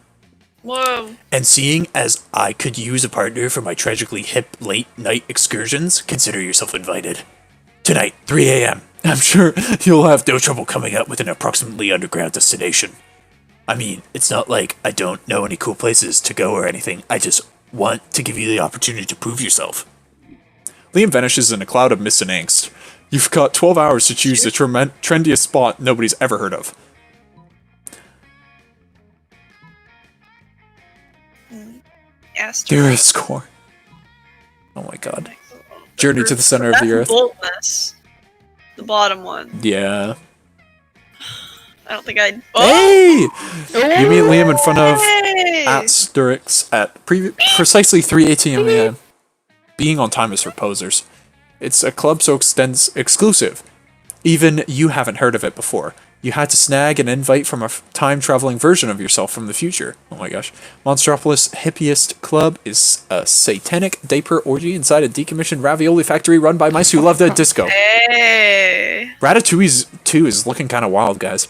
Whoa. And seeing as I could use a partner for my tragically hip late-night excursions, consider yourself invited. Tonight, 3 a.m. I'm sure you'll have... No trouble coming up with an approximately underground destination. I mean, it's not like I don't know any cool places to go or anything. I just want to give you the opportunity to prove yourself. Liam vanishes in a cloud of mist and angst. You've got 12 hours to choose the trendiest spot nobody's ever heard of. There is score. Oh my god. Journey to the center of the earth. Boldness. The bottom one. Yeah. I don't think I'd. Hey! You meet Liam in front of Hey! Asterix at precisely 3:18 a.m. Being on time is for posers. It's a club so exclusive. Even you haven't heard of it before. You had to snag an invite from a time-traveling version of yourself from the future. Oh my gosh. Monstropolis' hippiest club is a satanic diaper orgy inside a decommissioned ravioli factory run by mice who love the disco. Hey! Ratatouille 2 is looking kind of wild, guys.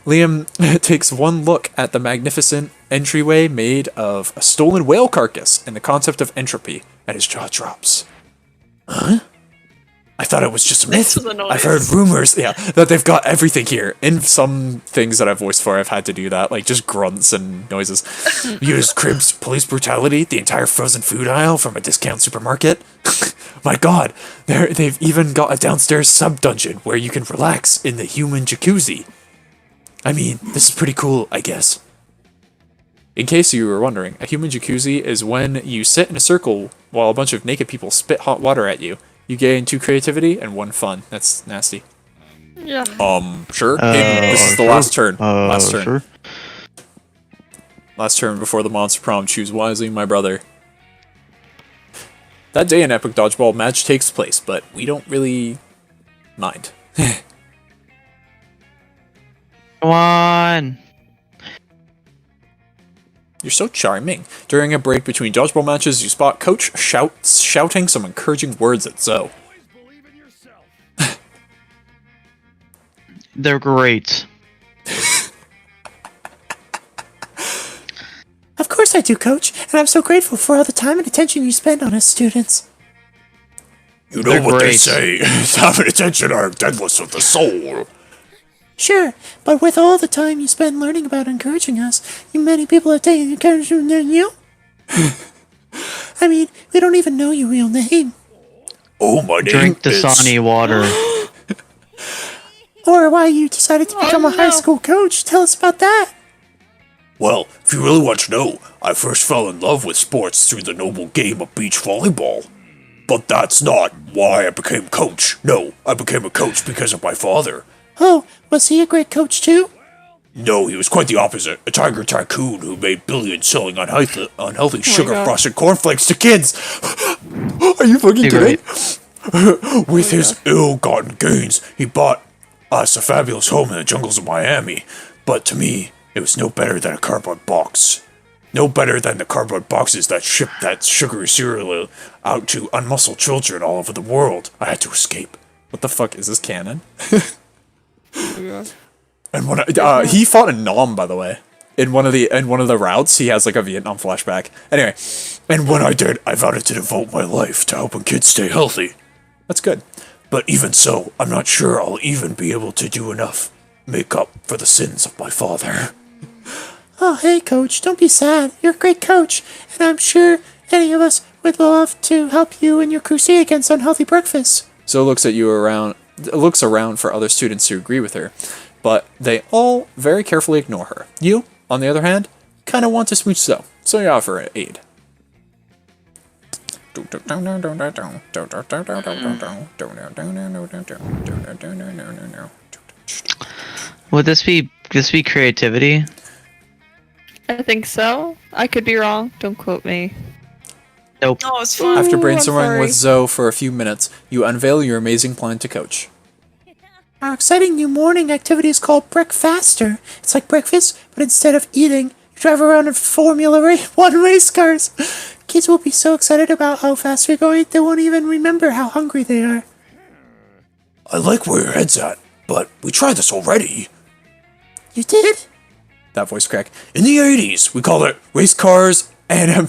Liam takes one look at the magnificent entryway made of a stolen whale carcass and the concept of entropy, and his jaw drops. Huh? I thought it was just a myth. I've heard rumors, that they've got everything here. In some things that I've voiced for, I've had to do that, like just grunts and noises. Use cribs, police brutality, the entire frozen food aisle from a discount supermarket. My god, they've even got a downstairs sub-dungeon where you can relax in the human jacuzzi. I mean, this is pretty cool, I guess. In case you were wondering, a human jacuzzi is when you sit in a circle while a bunch of naked people spit hot water at you. You gain 2 creativity and 1 fun. That's nasty. Yeah. Sure. This is the last turn. Last turn. Sure. Last turn before the monster prom. Choose wisely, my brother. That day an epic dodgeball match takes place, but we don't really mind. Come on. You're so charming. During a break between dodgeball matches, you spot Coach shouting some encouraging words at Zoe. They're great. Of course I do, Coach, and I'm so grateful for all the time and attention you spend on us students. You know They're what they great. say, time and attention are deadless of the soul. Sure, but with all the time you spend learning about encouraging us, many people have taken encouragement than you. I mean, we don't even know your real name. Oh, my name Drink is... Dasani water. Or why you decided to become a high school coach. Tell us about that. Well, if you really want to know, I first fell in love with sports through the noble game of beach volleyball. But that's not why I became coach. No, I became a coach because of my father. Oh, was he a great coach too? No, he was quite the opposite. A tiger tycoon who made billions selling unhealthy sugar-frosted cornflakes to kids. Are you fucking You're kidding? With his ill-gotten gains, he bought us a fabulous home in the jungles of Miami. But to me, it was no better than a cardboard box. No better than the cardboard boxes that ship that sugary cereal out to unmuscled children all over the world. I had to escape. What the fuck is this canon? Yeah. And when he fought in Nam, by the way. In one of the routes, he has like a Vietnam flashback. Anyway, And when I did, I vowed to devote my life to helping kids stay healthy. that's good. But even so, I'm not sure I'll even be able to do enough make up for the sins of my father. Oh, hey, Coach, don't be sad. You're a great coach, and I'm sure any of us would love to help you in your crusade against unhealthy breakfast. Zoe looks around for other students who agree with her, but they all very carefully ignore her. You, on the other hand, kind of want to smooch Zoe, so you offer aid. Would this be creativity? I think so. I could be wrong. Don't quote me. Nope. Oh, it's fun. After Ooh, I'm brainstorming with sorry. Zoe for a few minutes, you unveil your amazing plan to Coach. Our exciting new morning activity is called Breakfaster. It's like breakfast, but instead of eating, you drive around in Formula One race cars. Kids will be so excited about how fast we're going, they won't even remember how hungry they are. I like where your head's at, but we tried this already. You did? That voice crack. In the 80s, we called it race cars and God.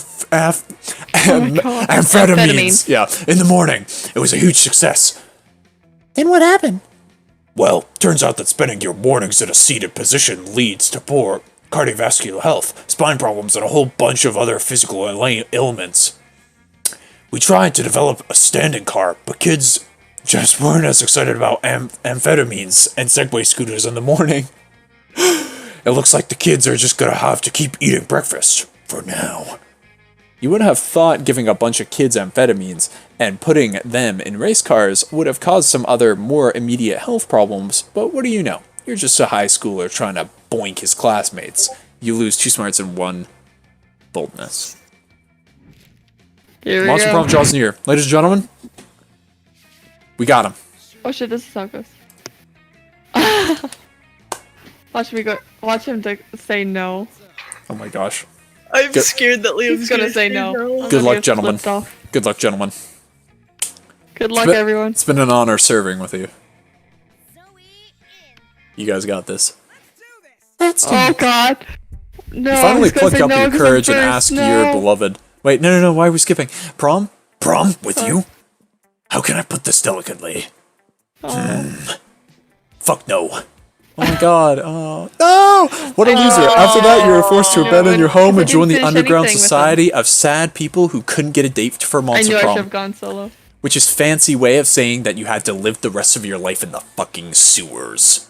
amphetamines. Yeah, in the morning. It was a huge success. Then what happened? Well, turns out that spending your mornings in a seated position leads to poor cardiovascular health, spine problems, and a whole bunch of other physical ailments. We tried to develop a standing car, but kids just weren't as excited about amphetamines and Segway scooters in the morning. It looks like the kids are just gonna have to keep eating breakfast, for now. You would have thought giving a bunch of kids amphetamines and putting them in race cars would have caused some other more immediate health problems, but what do you know? You're just a high schooler trying to boink his classmates. You lose 2 smarts and 1 boldness. Here we Monster go. Prom draws near. Ladies and gentlemen, we got him. Oh shit, this is how it goes. Watch him say no. Oh my gosh. I'm Good- scared that Liam's He's gonna say no. Good luck, Get gentlemen. flipped off. Good luck, gentlemen. Good luck, But- everyone. It's been an honor serving with you. You guys got this. That's Oh god. No. You I finally was gonna pluck say up no your 'cause I'm courage and first. ask No. your beloved. Wait, no, why are we skipping? Prom? Prom with you? How can I put this delicately? Fuck no. Oh my god. Oh no! What a loser. After that, you were forced to abandon your home and join the finish underground anything with society of sad people who couldn't get a date for I Monster knew I should Prom. have gone solo. Which is fancy way of saying that you had to live the rest of your life in the fucking sewers.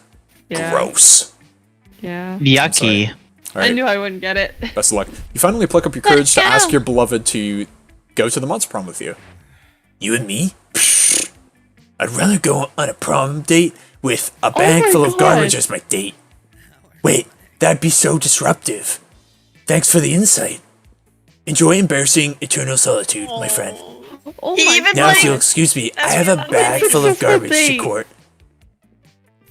Yeah. Gross. Yeah. Yucky. All I right, knew I wouldn't get it. best of luck. You finally pluck up your courage to go. ask your beloved to go to the Monster Prom with you. You and me? Pfft. I'd rather go on a prom date with a bag my full of God. garbage as my date. Wait, that'd be so disruptive. Thanks for the insight. Enjoy embarrassing eternal solitude, my friend. Oh He my even Now, like, if you'll excuse me, I have a That's bag really full of garbage to thing. court.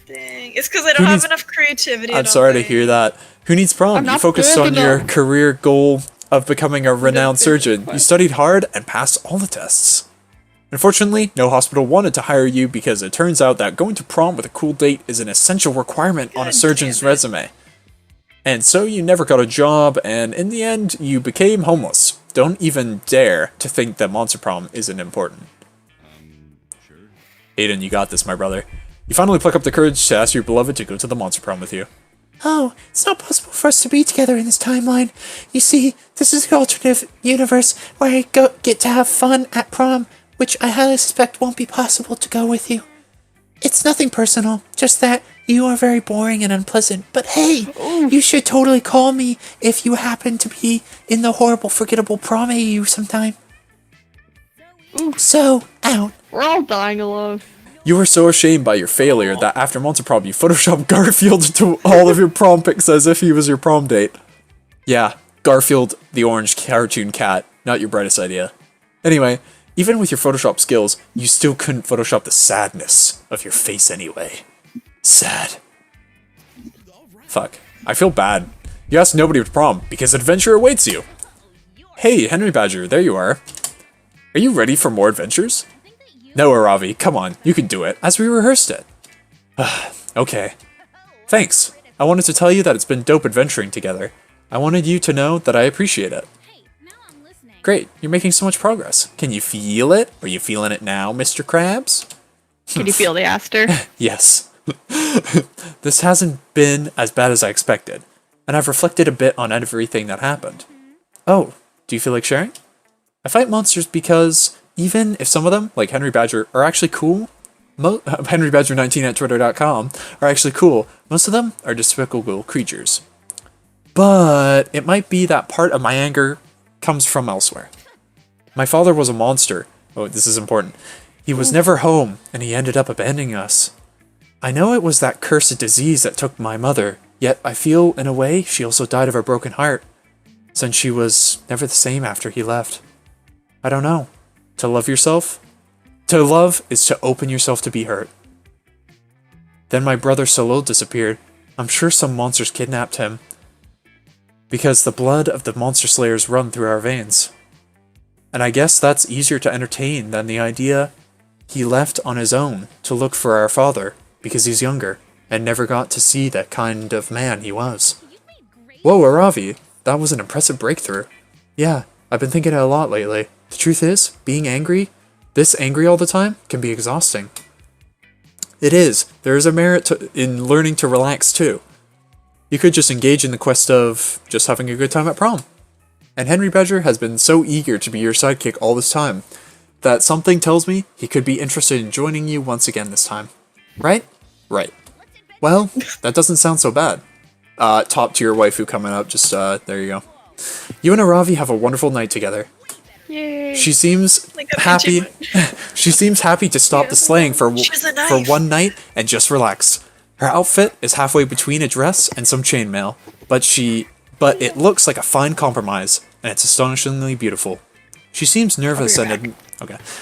dang. It's because I don't Who have needs- enough creativity. I I'm don't sorry to think. hear that. Who needs prom? I'm You not focused good on your enough. career goal of becoming a renowned surgeon. What? You studied hard and passed all the tests. Unfortunately, no hospital wanted to hire you because it turns out that going to prom with a cool date is an essential requirement on a God surgeon's damn it. resume. And so you never got a job, and in the end, you became homeless. Don't even dare to think that Monster Prom isn't important. Aiden, you got this, my brother. You finally pluck up the courage to ask your beloved to go to the Monster Prom with you. Oh, it's not possible for us to be together in this timeline. You see, this is the alternative universe where I get to have fun at prom, which I highly suspect won't be possible to go with you. It's nothing personal, just that you are very boring and unpleasant. But hey, you should totally call me if you happen to be in the horrible, forgettable prom AU sometime. So, out. We're all dying alone. You were so ashamed by your failure that after Monster Prom, you photoshopped Garfield into all of your prom pics as if he was your prom date. Yeah, Garfield, the orange cartoon cat, not your brightest idea. Anyway, even with your Photoshop skills, you still couldn't Photoshop the sadness of your face anyway. Sad. Fuck. I feel bad. You asked nobody to prom because adventure awaits you. Hey, Henry Badger, there you are. Are you ready for more adventures? No, Aravi, come on, you can do it, as we rehearsed it. Okay. Thanks. I wanted to tell you that it's been dope adventuring together. I wanted you to know that I appreciate it. Great, you're making so much progress. Can you feel it? Are you feeling it now, Mr. Krabs? Can you feel the aster? Yes. This hasn't been as bad as I expected, and I've reflected a bit on everything that happened. Oh, do you feel like sharing? I fight monsters because even if some of them, like Henry Badger, are actually cool, Henry Badger 19 at twitter.com, are actually cool, most of them are despicable creatures. But it might be that part of my anger comes from elsewhere. My father was a monster. Oh, this is important. He was never home, and he ended up abandoning us. I know it was that cursed disease that took my mother, yet I feel, in a way, she also died of a broken heart, since she was never the same after he left. I don't know. To love yourself? To love is to open yourself to be hurt. Then my brother Solo disappeared. I'm sure some monsters kidnapped him, because the blood of the monster slayers run through our veins. And I guess that's easier to entertain than the idea he left on his own to look for our father, because he's younger, and never got to see that kind of man he was. Whoa, Aravi, that was an impressive breakthrough. Yeah, I've been thinking it a lot lately. The truth is, being angry, this angry all the time, can be exhausting. It is. There is a merit in learning to relax too. You could just engage in the quest of just having a good time at prom. And Henry Badger has been so eager to be your sidekick all this time, that something tells me he could be interested in joining you once again this time. Right? Right. Well, that doesn't sound so bad. Top tier waifu coming up, just, there you go. You and Aravi have a wonderful night together. Yay. She seems happy. She seems happy to stop the slaying for one night and just relax. Her outfit is halfway between a dress and some chainmail, but it looks like a fine compromise, and it's astonishingly beautiful. She seems nervous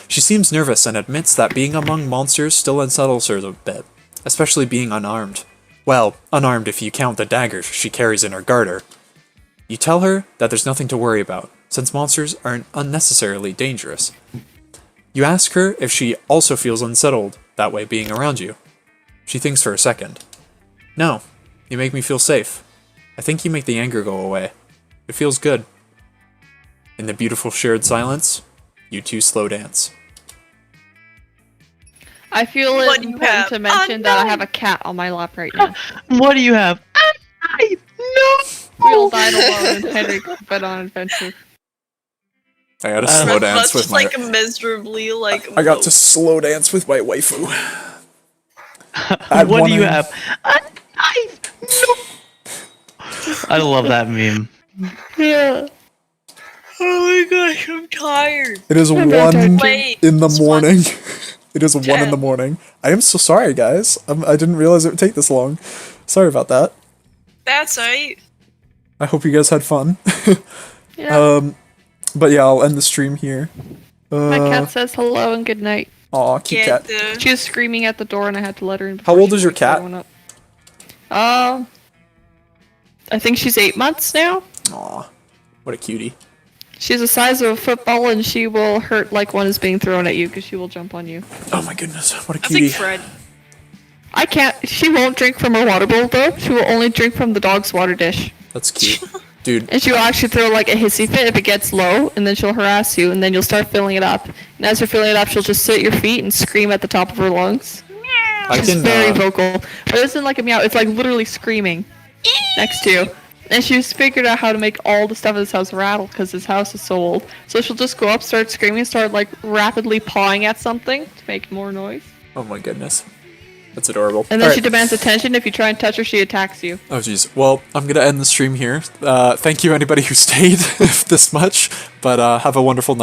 She seems nervous and admits that being among monsters still unsettles her a bit, especially being unarmed. Well, unarmed if you count the daggers she carries in her garter. You tell her that there's nothing to worry about, since monsters aren't unnecessarily dangerous. You ask her if she also feels unsettled that way being around you. She thinks for a second. No, you make me feel safe. I think you make the anger go away. It feels good. In the beautiful shared silence, you two slow dance. I feel What it do you important have? to mention that I have a cat on my lap right now. What do you have? No! We all died alone and Henry went on an adventure. I got to slow dance That's with just my. like miserably like. I got to slow dance with my waifu. What do you have? A knife! No! I love that meme. Yeah. Oh my gosh, I'm tired. It is 1 Wait, in the it's morning. It is 1 in Jen. the morning. I am so sorry, guys. I didn't realize it would take this long. Sorry about that. That's right. I hope you guys had fun. Yeah. But yeah, I'll end the stream here. My cat says hello and good night. Aw, cute cat. She was screaming at the door and I had to let her in. How before old she is your wakes cat? everyone up. I think she's 8 months now. Aw, what a cutie. She's the size of a football and she will hurt like one is being thrown at you because she will jump on you. Oh my goodness, what a I cutie. think Fred. I can't. She won't drink from her water bowl though. She will only drink from the dog's water dish. That's cute. Dude, And she will actually throw like a hissy fit if it gets low, and then she'll harass you, and then you'll start filling it up. And as you're filling it up, she'll just sit at your feet and scream at the top of her lungs. I She's can, very vocal. But it isn't like a meow, it's like literally screaming next to you. And she's figured out how to make all the stuff in this house rattle because this house is so old. So she'll just go up, start screaming, start like rapidly pawing at something to make more noise. oh my goodness. That's adorable. And then All she right. demands attention. If you try and touch her, she attacks you. Oh jeez. Well, I'm gonna end the stream here. Thank you anybody who stayed this much, but have a wonderful night.